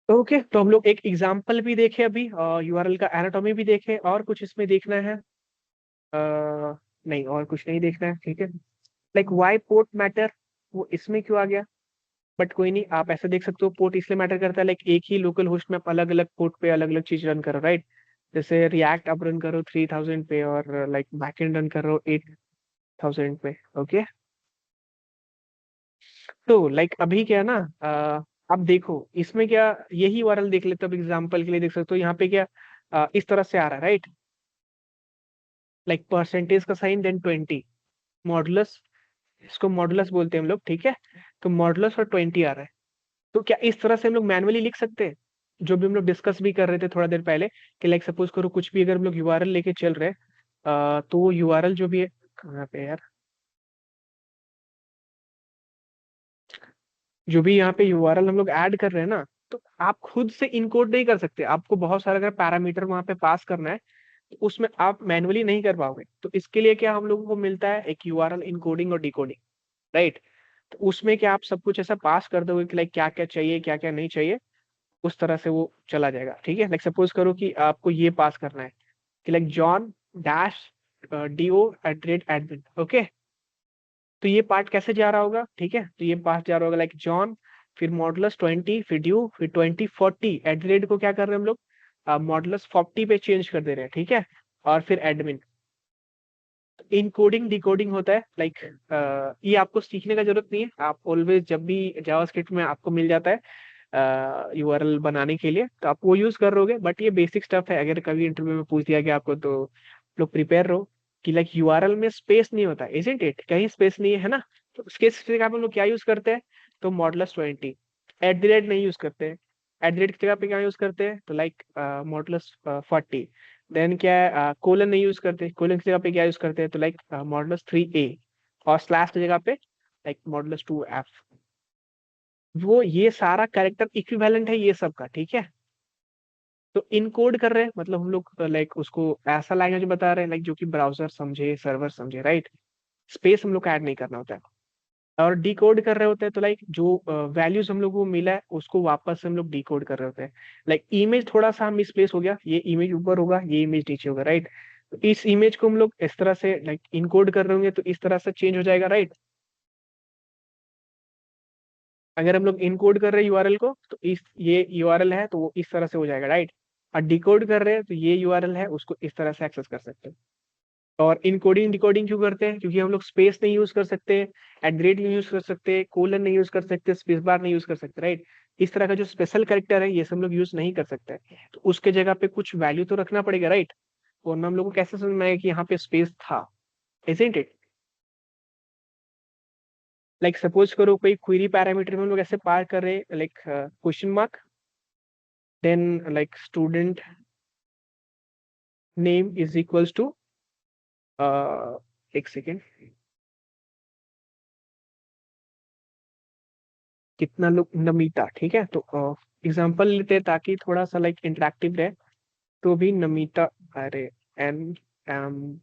ओके, तो हम लोग एक एग्जांपल भी देखे अभी, यूआरएल का एनाटॉमी भी देखे, और कुछ इसमें देखना है? नहीं, और कुछ नहीं देखना है, ठीक है। लाइक वाई पोर्ट मैटर, वो इसमें क्यों आ गया? बट कोई नहीं, आप ऐसे देख सकते हो, पोर्ट इसलिए मैटर करता है, लाइक एक ही लोकल होस्ट में आप अलग अलग पोर्ट पे अलग अलग चीज रन करो, राइट। जैसे रिएक्ट आप रन करो 3000 पे, और लाइक बैकएंड रन करो 8000 पे, ओके। तो लाइक अभी क्या है ना, अब देखो इसमें क्या, यही यूआरएल देख लेते हो, अब एग्जांपल के लिए देख सकते हो, यहाँ पे क्या इस तरह से आ रहा है, राइट, लाइक परसेंटेज का साइन देन 20, मॉडुलस, इसको मॉडुलस बोलते हैं हम लोग, ठीक है। तो मॉडुलस और 20 आ रहा है, तो क्या इस तरह से हम लोग मैनुअली लिख सकते हैं? जो भी हम लोग डिस्कस भी कर रहे थे थोड़ा देर पहले, कि लाइक सपोज करो कुछ भी अगर हम लोग यूआरएल लेके चल रहे हैं, तो वो यूआरएल जो भी है, कहाँ पे यार, जो भी यहाँ पे यूआरएल हम लोग ऐड कर रहे हैं ना, तो आप खुद से इनकोड नहीं कर सकते, आपको बहुत सारा अगर पैरामीटर वहां पे पास करना है, तो उसमें आप मैनुअली नहीं कर पाओगे। तो इसके लिए क्या हम लोगों को मिलता है, एक यूआरएल इनकोडिंग और डिकोडिंग, राइट। तो उसमें क्या आप सब कुछ ऐसा पास कर दोगे कि लाइक क्या क्या चाहिए, क्या क्या नहीं चाहिए, उस तरह से वो चला जाएगा, ठीक है। लाइक सपोज करो कि आपको ये पास करना है कि like John dash DO@admin, okay. तो ये पार्ट कैसे जा रहा होगा, ठीक है, तो ये पार्ट जा रहा होगा लाइक जॉन, फिर मॉडुलस 20, फिर ड्यू, फिर 2040, एट को क्या कर रहे हैं हम लोग, मॉडुलस 40 पे चेंज कर दे रहे हैं, ठीक है, और फिर एडमिन। इनकोडिंग डिकोडिंग होता है, लाइक ये आपको सीखने का जरूरत नहीं है, आप ऑलवेज जब भी जावास्क्रिप्ट में आपको मिल जाता है यूआरएल बनाने के लिए, तो आप वो यूज कर रहोगे, बट ये बेसिक स्टफ है, अगर कभी इंटरव्यू में पूछ दिया गया आपको तो लोग प्रिपेयर रहो कि लाइक यूआरएल में स्पेस नहीं होता, इजंट इट, कहीं स्पेस नहीं है ना। तो उसके जगह पे हम लोग क्या यूज करते हैं, तो मॉडुलस 20, एट द रेट नहीं यूज करते हैं, एट द रेट की जगह पे क्या यूज करते हैं, तो लाइक मॉडुलस 40, देन क्या है, कोलन नहीं यूज करते, कोलन की जगह पे क्या यूज करते हैं, तो लाइक मॉडुलस 3A, और स्लैश की जगह पे लाइक मॉडुलस 2F। वो ये सारा कैरेक्टर इक्विवेलेंट है ये सब का, ठीक है। तो इनकोड कर रहे हैं मतलब हम लोग लाइक उसको ऐसा लैंग्वेज बता रहे हैं, लाइक जो कि ब्राउजर समझे, सर्वर समझे, राइट। स्पेस हम लोग को ऐड नहीं करना होता है। और डिकोड कर रहे होते हैं, तो लाइक जो वैल्यूज हम लोग को मिला है उसको वापस हम लोग डिकोड कर रहे होते हैं। लाइक इमेज थोड़ा सा मिसप्लेस हो गया, ये इमेज ऊपर होगा, ये इमेज नीचे होगा, राइट। तो इस इमेज को हम लोग इस तरह से लाइक इनकोड कर रहे होंगे, तो इस तरह से चेंज हो जाएगा, राइट। अगर हम लोग इनकोड कर रहे हैं यूआरएल को, तो इस ये यूआरएल है तो वो इस तरह से हो जाएगा, राइट। और डिकोड कर रहे हैं तो ये यूआरएल है, उसको इस तरह से एक्सेस कर सकते हैं। और इनकोडिंग डिकोडिंग क्यों करते हैं, क्योंकि हम लोग स्पेस नहीं यूज कर सकते, एट द रेट नहीं यूज कर सकते, कोलन नहीं यूज कर सकते, स्पेस बार नहीं यूज कर सकते, राइट। इस तरह का जो स्पेशल कैरेक्टर है ये सब हम लोग यूज नहीं कर सकते, तो उसके जगह पे कुछ वैल्यू तो रखना पड़ेगा, राइट। वरना हम लोग को कैसे समझ में आएगा कि यहाँ पे स्पेस था, इजंट इट। लाइक सपोज करो कोई क्वेरी पैरामीटर में हम लोग ऐसे पार कर रहे हैं, like question mark, then like student name is equals to, एक सेकेंड, कितना लोग नमिता, ठीक है। तो एग्जांपल लेते हैं ताकि थोड़ा सा लाइक इंटरेक्टिव रहे। तो भी नमिता, अरे एन एम,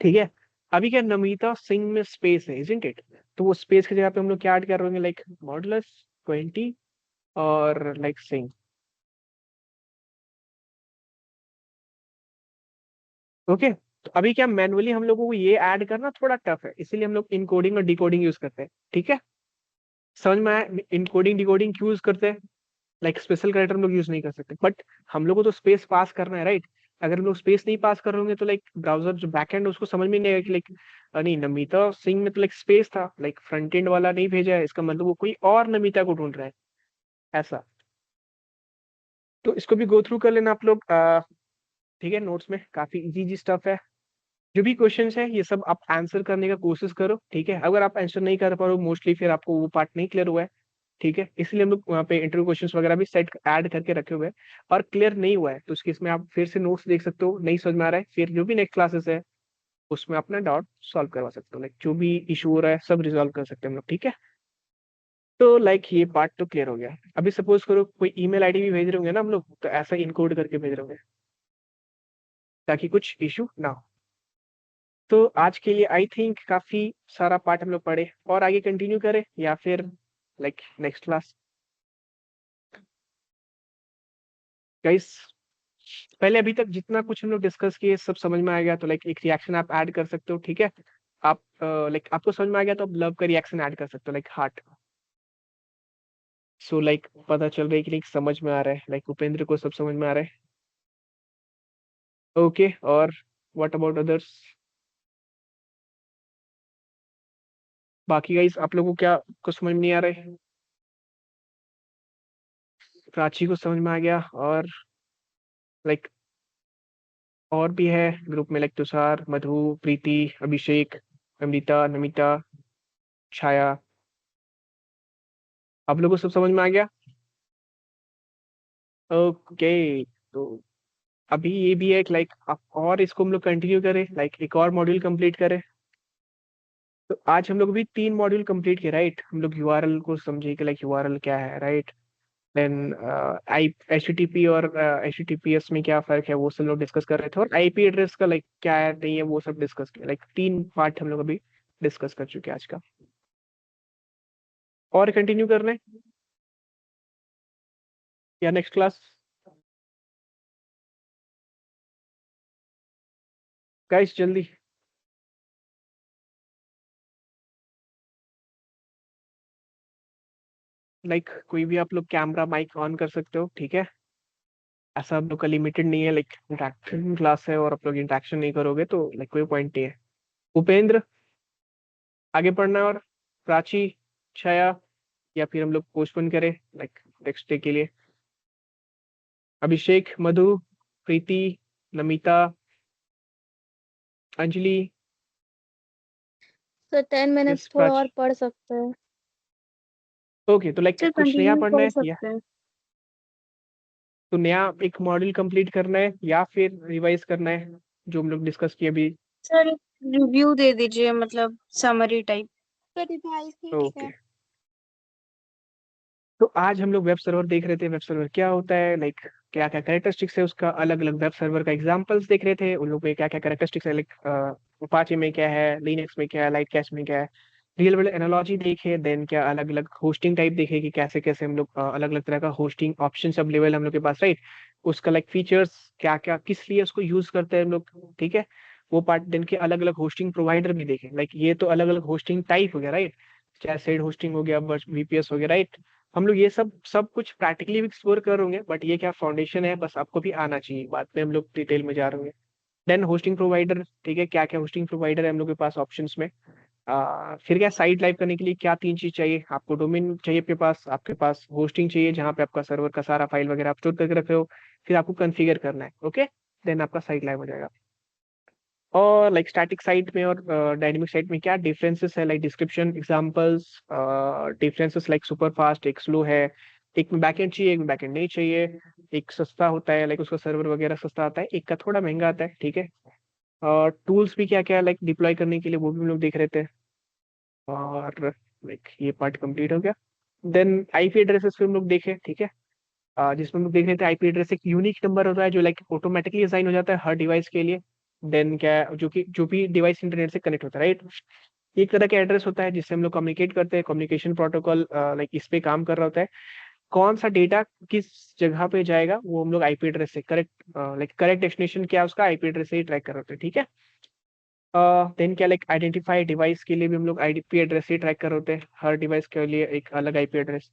ठीक है। अभी क्या नमिता सिंह में स्पेस है, इजंट इट। तो वो स्पेस की जगह पे हम लोग क्या ऐड कर रहे होंगे, लाइक मॉडुलस 20 और लाइक सिंग। ओके, तो अभी क्या मैनुअली हम लोगों को ये ऐड करना थोड़ा टफ है, इसीलिए हम लोग इनकोडिंग और डिकोडिंग यूज करते हैं, ठीक है। समझ में आया इनकोडिंग डिकोडिंग क्यों यूज करते हैं? लाइक स्पेशल कैरेक्टर हम लोग यूज नहीं कर सकते, बट हम लोग को तो स्पेस पास करना है, राइट। अगर हम लोग स्पेस नहीं पास कर होंगे तो लाइक ब्राउजर जो बैकएंड उसको समझ में नहीं आएगा कि लाइक नहीं, नमिता सिंह में तो लाइक स्पेस था, लाइक फ्रंट एंड वाला नहीं भेजा है, इसका मतलब वो कोई और नमिता को ढूंढ रहा है, ऐसा। तो इसको भी गो थ्रू कर लेना आप लोग, ठीक है। नोट्स में काफी इजी इजी स्टफ है। जो भी क्वेश्चंस है ये सब आप आंसर करने का कोशिश करो, ठीक है। अगर आप आंसर नहीं कर पा रहे हो मोस्टली, फिर आपको वो पार्ट नहीं क्लियर हुआ है, ठीक है। इसलिए हम लोग वहाँ पे इंटरव्यू क्वेश्चंस वगैरह भी सेट ऐड करके रखे हुए हैं। और क्लियर नहीं हुआ है तो उसके इसमें आप फिर से नोट्स देख सकते हो, नहीं समझ में आ रहा है फिर जो भी नेक्स्ट क्लासेस है उसमें अपना डाउट सॉल्व करवा सकते हो, लाइक जो भी इशू हो रहा है सब रिजॉल्व कर सकते हैं हम लोग, ठीक है। तो लाइक ये पार्ट तो क्लियर हो गया। अभी सपोज करो कोई ईमेल आईडी भी भेज रहे होंगे ना हम लोग, तो ऐसा इनकोड करके भेज रहे होंगे ताकि कुछ इशू ना हो। तो आज के लिए आई थिंक काफी सारा पार्ट हम लोग पढ़े, और आगे कंटिन्यू करें या फिर लाइक नेक्स्ट क्लास? गाइस, पहले अभी तक जितना कुछ हम लोग डिस्कस किए सब समझ में आ गया तो लाइक एक रिएक्शन आप ऐड कर सकते हो, ठीक है। आप लाइक आपको समझ में आ गया तो आप लव का रिएक्शन ऐड कर सकते हो, लाइक हार्ट। सो लाइक पता चल रहा है कि लाइक समझ में आ रहा है, लाइक उपेंद्र को सब समझ में आ रहा है। ओके, और व्हाट अबाउट अदर्स? बाकी गाइस आप लोगों को क्या कुछ समझ में नहीं आ रहा है? प्राची को समझ में आ गया, और लाइक और भी है ग्रुप में, लाइक तुषार, मधु, प्रीति, अभिषेक, अमृता, नमिता, छाया, आप लोगों को सब समझ में आ गया? ओके, तो अभी ये भी है लाइक आप और इसको हम लोग कंटिन्यू करें, लाइक एक और मॉड्यूल कंप्लीट करें। तो आज हम लोग भी 3 मॉड्यूल कंप्लीट किए, राइट। हम लोग यूआरएल को समझे कि लाइक यूआरएल क्या है, राइट। देन आई एचटीटीपी और एचटीटीपीएस में क्या फर्क है वो सब लोग डिस्कस कर रहे थे, और आईपी एड्रेस का लाइक क्या है नहीं है वो सब डिस्कस किया, लाइक 3 पार्ट हम लोग अभी डिस्कस कर चुके हैं आज का। और कंटिन्यू कर रहे हैं या नेक्स्ट क्लास? गाइस जल्दी, लाइक कोई भी आप लोग कैमरा माइक ऑन कर सकते हो, ठीक है। ऐसा आप लोग का लिमिटेड नहीं है, लाइक इंटरेक्शन क्लास है और आप लोग इंटरेक्शन नहीं करोगे तो लाइक कोई पॉइंट नहीं है। उपेंद्र, आगे पढ़ना है, और प्राची, छाया, या फिर हम लोग पोस्टपोन करें लाइक नेक्स्ट डे के लिए? Abhishek, Madhu, Preeti, Namita, Anjali, sir 10 minutes yes थोड़ा और प्राची। पढ़ सकते हैं। ओके, तो लाइक सर कुछ नया कंटिन्यू पढ़ना कर है या सकते हैं। तो नया एक मॉड्यूल कंप्लीट करना है या फिर रिवाइज करना है जो हम लोग डिस्कस किए अभी? सर रिव्यू दे दीजिए, मतलब समरी टाइप। सर रिवाइज ठीक ओके, है। तो आज हम लोग वेब सर्वर देख रहे थे, वेब सर्वर क्या होता है, लाइक क्या क्या कैरेक्टरिस्टिक्स है उसका, अलग अलग वेब सर्वर का एग्जांपल्स देख रहे थे, उन लोग में क्या क्या कैरेक्टरिस्टिक्स है, लाइक अपाचे में क्या है, लिनक्स में क्या है, लाइट कैश में क्या है, रियल वर्ल्ड एनालॉजी देखे। देन क्या अलग अलग होस्टिंग टाइप देखे कि कैसे कैसे हम लोग अलग अलग तरह का होस्टिंग ऑप्शन अवेलेबल हम लोग के पास, राइट। उसका लाइक फीचर्स क्या क्या किस लिए उसको यूज करते हैं हम लोग, ठीक है। वो पार्ट देन के अलग अलग होस्टिंग प्रोवाइडर भी देखे, लाइक ये तो अलग अलग होस्टिंग टाइप हो गया, राइट। चाहे सेड होस्टिंग हो गया, वीपीएस हो गया, राइट। हम लोग ये सब सब कुछ प्रैक्टिकली भी एक्सप्लोर कर होंगे, बट ये क्या फाउंडेशन है, बस आपको भी आना चाहिए, बाद में हम लोग डिटेल में जा रहे होंगे। देन होस्टिंग प्रोवाइडर, ठीक है, क्या क्या होस्टिंग प्रोवाइडर है हम लोग के पास ऑप्शंस में। फिर क्या साइट लाइव करने के लिए क्या 3 चीज चाहिए आपको, डोमेन चाहिए आपके पास होस्टिंग चाहिए जहाँ पे आपका सर्वर का सारा फाइल वगैरह आप स्टोर करके रखे हो, फिर आपको कॉन्फ़िगर करना है, ओके। देन आपका साइट लाइव हो जाएगा। और लाइक स्टैटिक साइट में और डायनेमिक साइट में क्या डिफरेंसेस है, like description, examples, differences like super fast, एक स्लो है, एक में बैकएंड चाहिए, एक में बैकएंड नहीं चाहिए, एक सस्ता होता है लाइक उसका सर्वर वगैरह सस्ता आता है, एक का थोड़ा महंगा आता है, ठीक है। और टूल्स भी क्या क्या है लाइक डिप्लॉय करने के लिए वो भी हम लोग देख रहे थे। और लाइक ये पार्ट कंप्लीट हो गया। देन आईपी एड्रेसेस पे हम लोग देखे, ठीक है। जिसमें हम लोग देख रहे थे आईपी एड्रेस एक यूनिक नंबर होता है जो लाइक ऑटोमेटिकली असाइन हो जाता है हर डिवाइस के लिए। देन क्या है, जो कि जो भी डिवाइस इंटरनेट से कनेक्ट होता है, राइट। एक तरह का एड्रेस होता है जिससे हम लोग कम्युनिकेट करते हैं, कम्युनिकेशन प्रोटोकॉल लाइक इस पे काम कर रहा होता है। कौन सा डेटा किस जगह पे जाएगा वो हम लोग आईपी एड्रेस से करेक्ट, लाइक करेक्ट डेस्टिनेशन क्या है उसका आईपी एड्रेस से ही ट्रैक कर रहे होते हैं, ठीक है। देन क्या, लाइक आइडेंटिफाई डिवाइस के लिए भी हम लोग आईपी एड्रेस ही ट्रैक कर रहे होते हैं, हर डिवाइस के लिए एक अलग आईपी एड्रेस।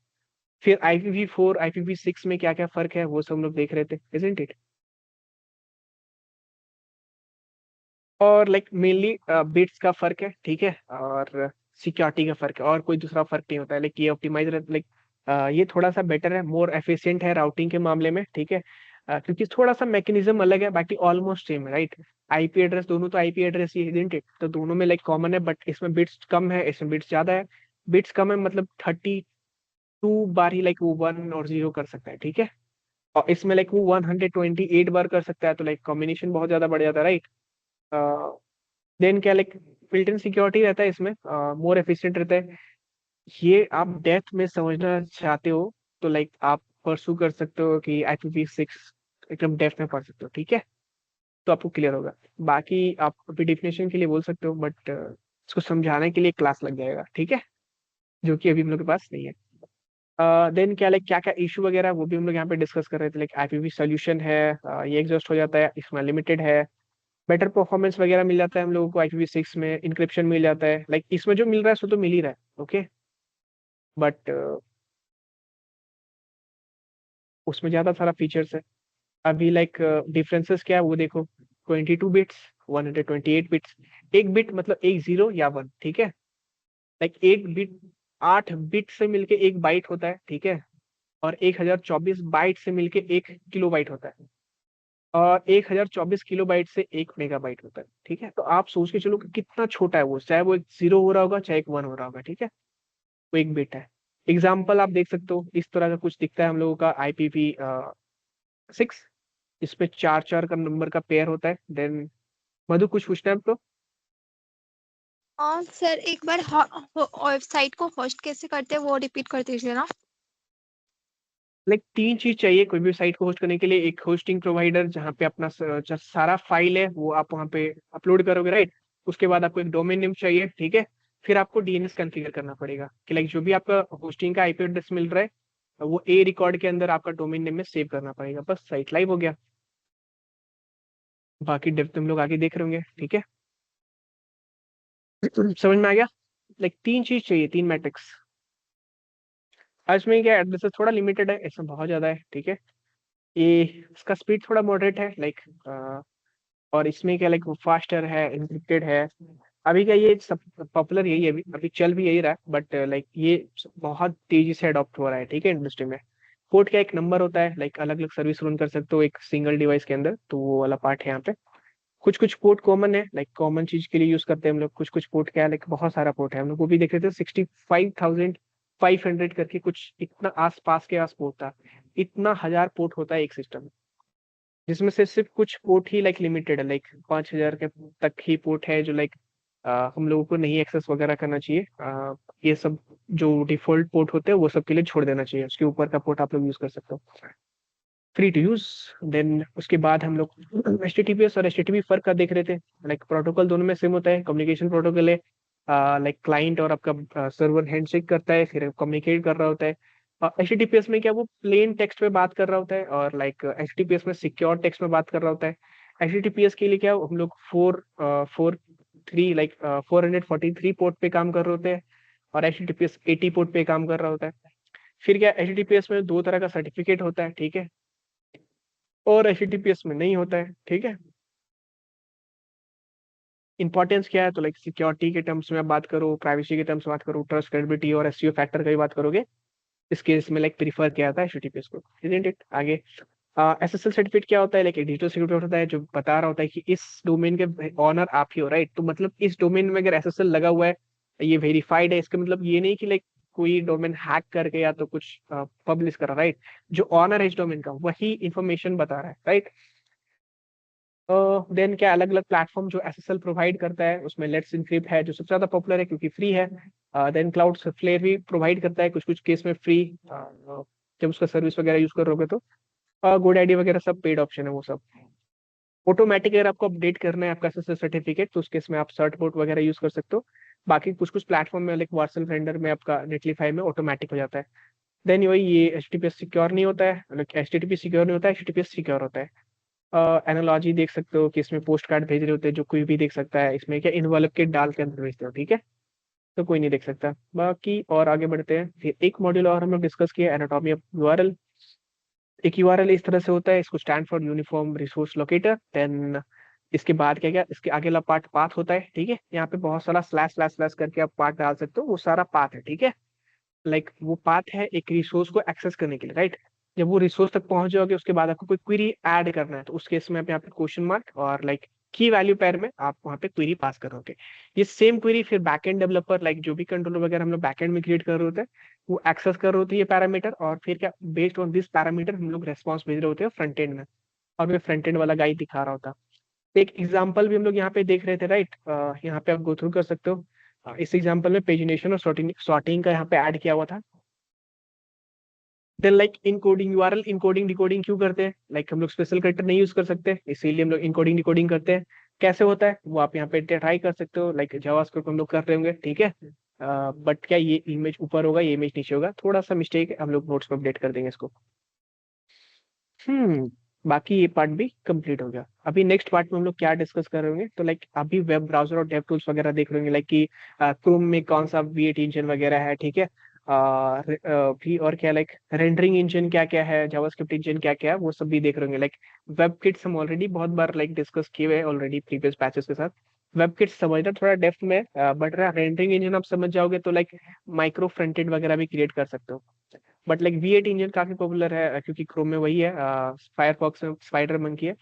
फिर IPv4 IPv6 में क्या क्या फर्क है वो सब हम लोग देख रहे थे, इजंट इट। और लाइक मेनली बिट्स का फर्क है, ठीक है, और सिक्योरिटी का फर्क है, और कोई दूसरा फर्क नहीं होता है। लाइक ये ऑप्टिमाइज, लाइक ये थोड़ा सा बेटर है, मोर एफिशिएंट है राउटिंग के मामले में, ठीक है। क्योंकि थोड़ा सा मैकेनिज्म अलग है, बाकी ऑलमोस्ट सेम है, राइट। आईपी एड्रेस, दोनों तो आईपी एड्रेस ही है, तो दोनों में लाइक कॉमन है, बट इसमें बिट्स कम है, इसमें बिट्स ज्यादा है। बिट्स कम है मतलब 32 बार ही लाइक वो 1 और 0 कर सकता है, ठीक है। और इसमें लाइक वो 128 बार कर सकता है, तो लाइक कॉम्बिनेशन बहुत ज्यादा बढ़ जाता है, राइट। देन क्या, लाइक बिल्ट इन सिक्योरिटी रहता है इसमें, मोर एफिशिएंट रहता है। ये आप डेप्थ में समझना चाहते हो तो लाइक आप परसू कर सकते हो कि IPv6 एकदम डेप्थ में पढ़ सकते हो, ठीक है। तो आपको क्लियर होगा। बाकी आप अभी डिफिनेशन के लिए बोल सकते हो, बट इसको समझाने के लिए क्लास लग जाएगा, ठीक है, जो कि अभी हम लोग के पास नहीं है। देन क्या, लाइक क्या क्या इशू वगैरह वो भी हम लोग यहाँ पे डिस्कस कर रहे थे। लाइक IPv सोल्यूशन है, ये एग्जॉस्ट हो जाता है, इसमें लिमिटेड है। बेटर परफॉर्मेंस वगैरह मिल जाता है हम लोगों को IPv6 में, इंक्रिप्शन मिल जाता है, लाइक इसमें जो मिल रहा है सो तो मिल ही रहा है, ओके। बट उसमें ज्यादा सारा फीचर्स है। अभी लाइक डिफरेंसेस क्या है वो देखो। 22 बिट्स, 128 बिट्स। एक बिट मतलब एक 0 या 1, ठीक है। लाइक एक बिट 8 बिट से मिलके एक बाइट होता है, ठीक है। और 1024 बाइट से मिलके 1 किलोबाइट होता है। और 1024 किलोबाइट से 1 मेगाबाइट होता है, ठीक है। तो आप सोच के चलो कि कितना छोटा है वो, चाहे वो एक 0 हो रहा होगा चाहे एक 1 हो रहा होगा, ठीक है। वो एक बिट है। एग्जाम्पल आप देख सकते हो, इस तरह का कुछ दिखता है हम लोगों का IPv6। इसमें 4 4 का नंबर का पेयर होता है। देन मधु कुछ पूछना है आपको? हाँ सर, एक बार वेबसाइट को होस्ट कैसे करते हैं वो रिपीट कर दीजिए ना। लाइक 3 चीज चाहिए कोई भी साइट को होस्ट करने के लिए। एक होस्टिंग प्रोवाइडर जहाँ पे अपना जो सारा फाइल है वो आप वहाँ पे अपलोड करोगे, राइट। उसके बाद आपको एक डोमेन नेम चाहिए, ठीक है। फिर आपको DNS कॉन्फ़िगर करना पड़ेगा कि लाइक जो भी आपका होस्टिंग का IP एड्रेस मिल रहा है वो A रिकॉर्ड के अंदर आपका डोमेन नेम में सेव करना पड़ेगा, बस साइट लाइव हो गया। बाकी डेव तुम लोग आगे देख रहे होंगे, ठीक है। समझ में आ गया? लाइक 3 चीज चाहिए, 3 मैट्रिक्स। इसमें क्या एड्रेसेस थोड़ा लिमिटेड है, इसमें बहुत ज्यादा है, ठीक है। ये इसका स्पीड थोड़ा मॉडरेट है, लाइक और इसमें क्या, लाइक वो फास्टर है, इंक्रिप्टेड है। अभी क्या ये सब पॉपुलर यही है, अभी अभी चल भी यही रहा है, बट लाइक ये बहुत तेजी से अडॉप्ट हो रहा है, ठीक है, इंडस्ट्री में। पोर्ट का एक नंबर होता है, लाइक अलग अलग सर्विस रन कर सकते हो एक सिंगल डिवाइस के अंदर, तो वो वाला पार्ट है यहाँ पे। कुछ कुछ पोर्ट कॉमन है, लाइक कॉमन चीज के लिए यूज करते हैं हम लोग। कुछ कुछ पोर्ट क्या है, लाइक बहुत सारा पोर्ट है, हम लोग वो भी देख रहे थे। 65,500 करके कुछ इतना आस पास के आस पोर्ट था। इतना हजार पोर्ट होता है एक सिस्टम में, जिसमें से सिर्फ कुछ पोर्ट ही लाइक लिमिटेड है, लाइक 5,000 के तक ही पोर्ट है जो लाइक हम लोगों को नहीं एक्सेस वगैरह करना चाहिए। ये सब जो डिफॉल्ट पोर्ट होते हैं वो सब के लिए छोड़ देना चाहिए, उसके ऊपर का पोर्ट आप लोग यूज कर सकते हो, फ्री टू यूज। देन उसके बाद हम लोग HTTPS और HTTP फर्क का देख रहे थे। लाइक प्रोटोकॉल दोनों में सेम होता है, कम्युनिकेशन प्रोटोकॉल है। लाइक क्लाइंट और आपका सर्वर हैंडशेक करता है, फिर कम्युनिकेट कर रहा होता है। HTTPS में क्या, वो प्लेन टेक्स्ट में बात कर रहा होता है, और लाइक HTTPS में सिक्योर टेक्स्ट में बात कर रहा होता है। HTTPS के लिए क्या हम लोग 443 पोर्ट पे काम कर रहे होते हैं, और HTTPS 80 पोर्ट पे काम कर रहा होता है। फिर क्या, HTTPS में 2 तरह का सर्टिफिकेट होता है, ठीक है, और HTTPS में नहीं होता है, ठीक है। इंपॉर्टेंस क्या है, तो लाइक सिक्योरिटी के टर्म्स में आप बात करो, प्राइवेसी के टर्म्स में बात करो, ट्रस्ट, क्रेडिबिलिटी और SEO फैक्टर का भी बात करोगे, इस केस में लाइक प्रीफर किया जाता है HTTPS को, इजंट इट। आगे SSL सर्टिफिकेट क्या होता है, लाइक एक डिजिटल सर्टिफिकेट होता है जो बता रहा होता है कि इस डोमेन के ऑनर आप ही हो, राइट। तो मतलब इस डोमेन में अगर SSL लगा हुआ है, ये वेरीफाइड है, इसका मतलब ये नहीं कि लाइक कोई डोमेन हैक करके या तो कुछ पब्लिश कर रहा, राइट। जो ऑनर है इस डोमेन का वही इंफॉर्मेशन बता रहा है, राइट। देन क्या, अलग अलग प्लेटफॉर्म जो SSL प्रोवाइड करता है, उसमें लेट्स इनक्रिप्ट है जो सबसे ज्यादा पॉपुलर है क्योंकि फ्री है। देन क्लाउड फ्लेयर भी प्रोवाइड करता है कुछ कुछ केस में फ्री, जब उसका सर्विस वगैरह यूज करोगे तो। गुड आईडी वगैरह सब पेड ऑप्शन है वो सब। ऑटोमेटिक अगर आपको अपडेट करना है आपका SSL सर्टिफिकेट तो उस केस में आप सर्ट बोर्ड वगैरह यूज कर सकते हो। बाकी कुछ कुछ प्लेटफॉर्म में लाइक व्हाट्सएप रेंडर में आपका नेटलिफाई में ऑटोमेटिक हो जाता है। देन वही ये HTTPS सिक्योर नहीं होता है, लाइक HTTP सिक्योर नहीं होता है, HTTPS सिक्योर होता है। एनालॉजी देख सकते हो कि इसमें पोस्ट कार्ड भेज रहे होते हैं जो कोई भी देख सकता है, इसमें क्या इन्वॉल्व के डाल के अंदर भेजते हो, ठीक है, तो कोई नहीं देख सकता। बाकी और आगे बढ़ते हैं, फिर एक मॉड्यूल और हम लोग डिस्कस किया, एनाटॉमी ऑफ यूआरएल। एक यूआरएल इस तरह से होता है, इसको stand for uniform resource locator. Then इसके बाद क्या क्या, इसके आगे वाला पार्ट पाथ होता है, ठीक है, यहाँ पे बहुत सारा स्लैश स्लैश स्लैश करके आप पार्ट डाल सकते हो, वो सारा पाथ है, ठीक है। लाइक वो पाथ है एक रिसोर्स को एक्सेस करने के लिए, राइट। जब वो रिसोर्स तक पहुंच जाओगे उसके बाद आपको कोई क्वेरी ऐड करना है, तो उस केस में आप यहाँ पे क्वेश्चन मार्क और लाइक की वैल्यू पैर में आप वहाँ पे क्वेरी पास करोगे। ये सेम क्वेरी फिर बैकएंड डेवलपर लाइक जो भी कंट्रोलर वगैरह हम लोग बैकएंड में क्रिएट कर रहे होते हैं वो एक्सेस कर रहे होते हैं ये पैरामीटर, और फिर क्या बेस्ड ऑन दिस पैरामीटर हम लोग रेस्पॉन्स भेज रहे होते हैं फ्रंट एंड में, और मैं फ्रंट एंड वाला गाइड दिखा रहा होता। एक एग्जाम्पल भी हम लोग यहाँ पे देख रहे थे, राइट। यहाँ पे आप गो थ्रू कर सकते हो। इस एग्जाम्पल में पेजिनेशन और सॉर्टिंग का यहाँ पे ऐड किया हुआ था। Then like encoding URL, encoding decoding क्यों करते हैं, लाइक हम लोग स्पेशल कैरेक्टर नहीं यूज कर सकते, इसीलिए हम लोग इनकोडिंग डिकोडिंग करते हैं। कैसे होता है वो आप यहाँ पे ट्राई कर सकते हो, लाइक जावास्क्रिप्ट हम लोग कर रहे होंगे, ठीक है। बट क्या ये इमेज ऊपर होगा, ये इमेज नीचे होगा, थोड़ा सा मिस्टेक है, हम लोग नोट्स में अपडेट कर देंगे इसको। बाकी ये पार्ट भी कंप्लीट हो गया। अभी नेक्स्ट पार्ट में हम लोग क्या डिस्कस कर रहे होंगे, तो लाइक अभी वेब ब्राउजर और डेव टूल्स वगैरह देख रहे होंगे, लाइक कि क्रोम में कौन सा V8 इंजन वगैरह है, ठीक है। भी और क्या लाइक रेंडरिंग इंजन क्या क्या है, जावास्क्रिप्ट इंजन क्या क्या है, वो सब भी देख रहे होंगे। लाइक वेब किट्स हम ऑलरेडी बहुत बार लाइक डिस्कस किए हुए हैं ऑलरेडी प्रीवियस बैचेस के साथ। वेब किट्स समझना थोड़ा डेप्थ में, बट रेंडरिंग इंजन आप समझ जाओगे तो लाइक माइक्रो फ्रंट एंड वगैरह भी क्रिएट कर सकते हो। बट लाइक V8 इंजन काफी पॉपुलर है क्योंकि क्रोम में वही है, फायरफॉक्स में स्पाइडर मंकी है।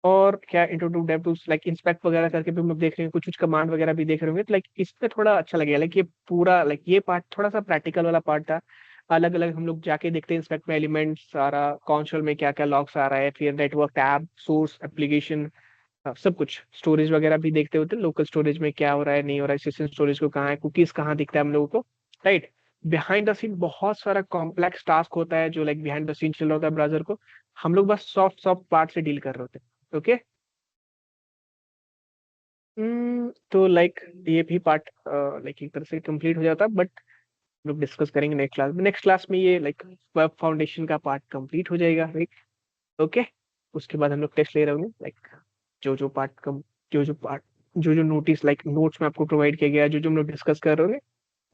और क्या intro to dev tools like inspect वगैरह करके भी हम लोग देख रहे हैं, कुछ कुछ कमांड वगैरह भी देख रहे होंगे, तो लाइक इसमें थोड़ा अच्छा लगेगा। लाइक ये पूरा लाइक ये पार्ट थोड़ा सा प्रैक्टिकल वाला पार्ट था। अलग अलग हम लोग जाके देखते हैं इंस्पेक्ट में एलिमेंट सारा कॉन्सोल में क्या क्या लॉग्स आ रहा है, फिर नेटवर्क टैब सोर्स एप्लीकेशन सब कुछ, स्टोरेज वगैरह भी देखते होते हैं, लोकल स्टोरेज में क्या हो रहा है नहीं हो रहा है, सिस्टम स्टोरेज को कहाँ है, कुकीज कहाँ दिखता है हम लोगों को, राइट। बिहाइंड द सीन बहुत सारा कॉम्प्लेक्स टास्क होता है जो लाइक बिहाइंड द सीन चल रहा होता है ब्राउजर को, हम लोग बस सॉफ्ट सॉफ्ट पार्ट से डील कर रहे होते हैं, ओके। तो लाइक ये भी पार्ट लाइक एक तरह से कंप्लीट हो जाता है, बट लोग डिस्कस करेंगे नेक्स्ट क्लास में। नेक्स्ट क्लास में ये लाइक वेब फाउंडेशन का पार्ट कंप्लीट हो जाएगा, राइट, ओके। उसके बाद हम लोग टेस्ट ले रहे होंगे, लाइक जो जो पार्ट कम जो पार्ट जो नोटिस लाइक नोट्स में आपको प्रोवाइड किया गया, जो हम लोग डिस्कस कर रहे होंगे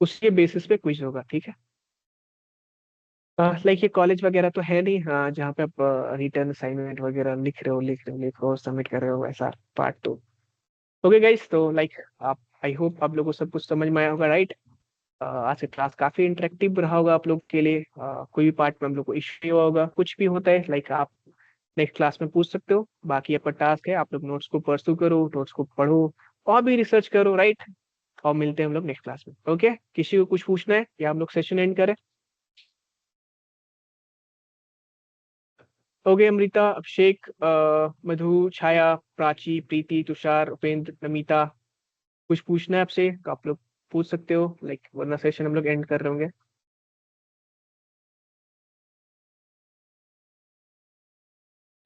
उसके बेसिस पे क्विज होगा, ठीक है। लाइक ये कॉलेज वगैरह तो है नहीं, हाँ, जहाँ पे आप रिटर्न असाइनमेंट वगैरह लिख रहे हो सबमिट कर रहे हो वैसा पार्ट तो। ओके गाइस, तो लाइक आप आई होप आप लोगों को सब कुछ समझ में आया होगा, राइट। आज का क्लास काफी इंटरेक्टिव रहा होगा आप लोग के लिए। कोई भी पार्ट में हम लोग को इश्यू हुआ होगा, कुछ भी होता है लाइक आप नेक्स्ट क्लास में पूछ सकते हो। बाकी आपका टास्क है आप लोग नोट्स को परसू करो, नोट्स को पढ़ो और भी रिसर्च करो, राइट। और मिलते हैं हम लोग नेक्स्ट क्लास में, ओके। किसी को कुछ पूछना है या हम लोग सेशन एंड करें? ओके, अमृता, अभिषेक, मधु, छाया, प्राची, प्रीति, तुषार, उपेंद्र, नमिता, कुछ पूछना है आपसे तो आप लोग पूछ सकते हो, लाइक वरना सेशन हम लोग एंड कर रहे होंगे।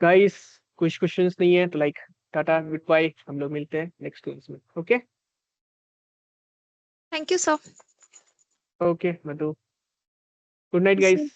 गाइस कुछ क्वेश्चंस नहीं है तो लाइक टाटा गुड बाय, हम लोग मिलते हैं नेक्स्ट क्लास में, okay. Thank you sir. Okay Madhu, good night Yes, guys. sir.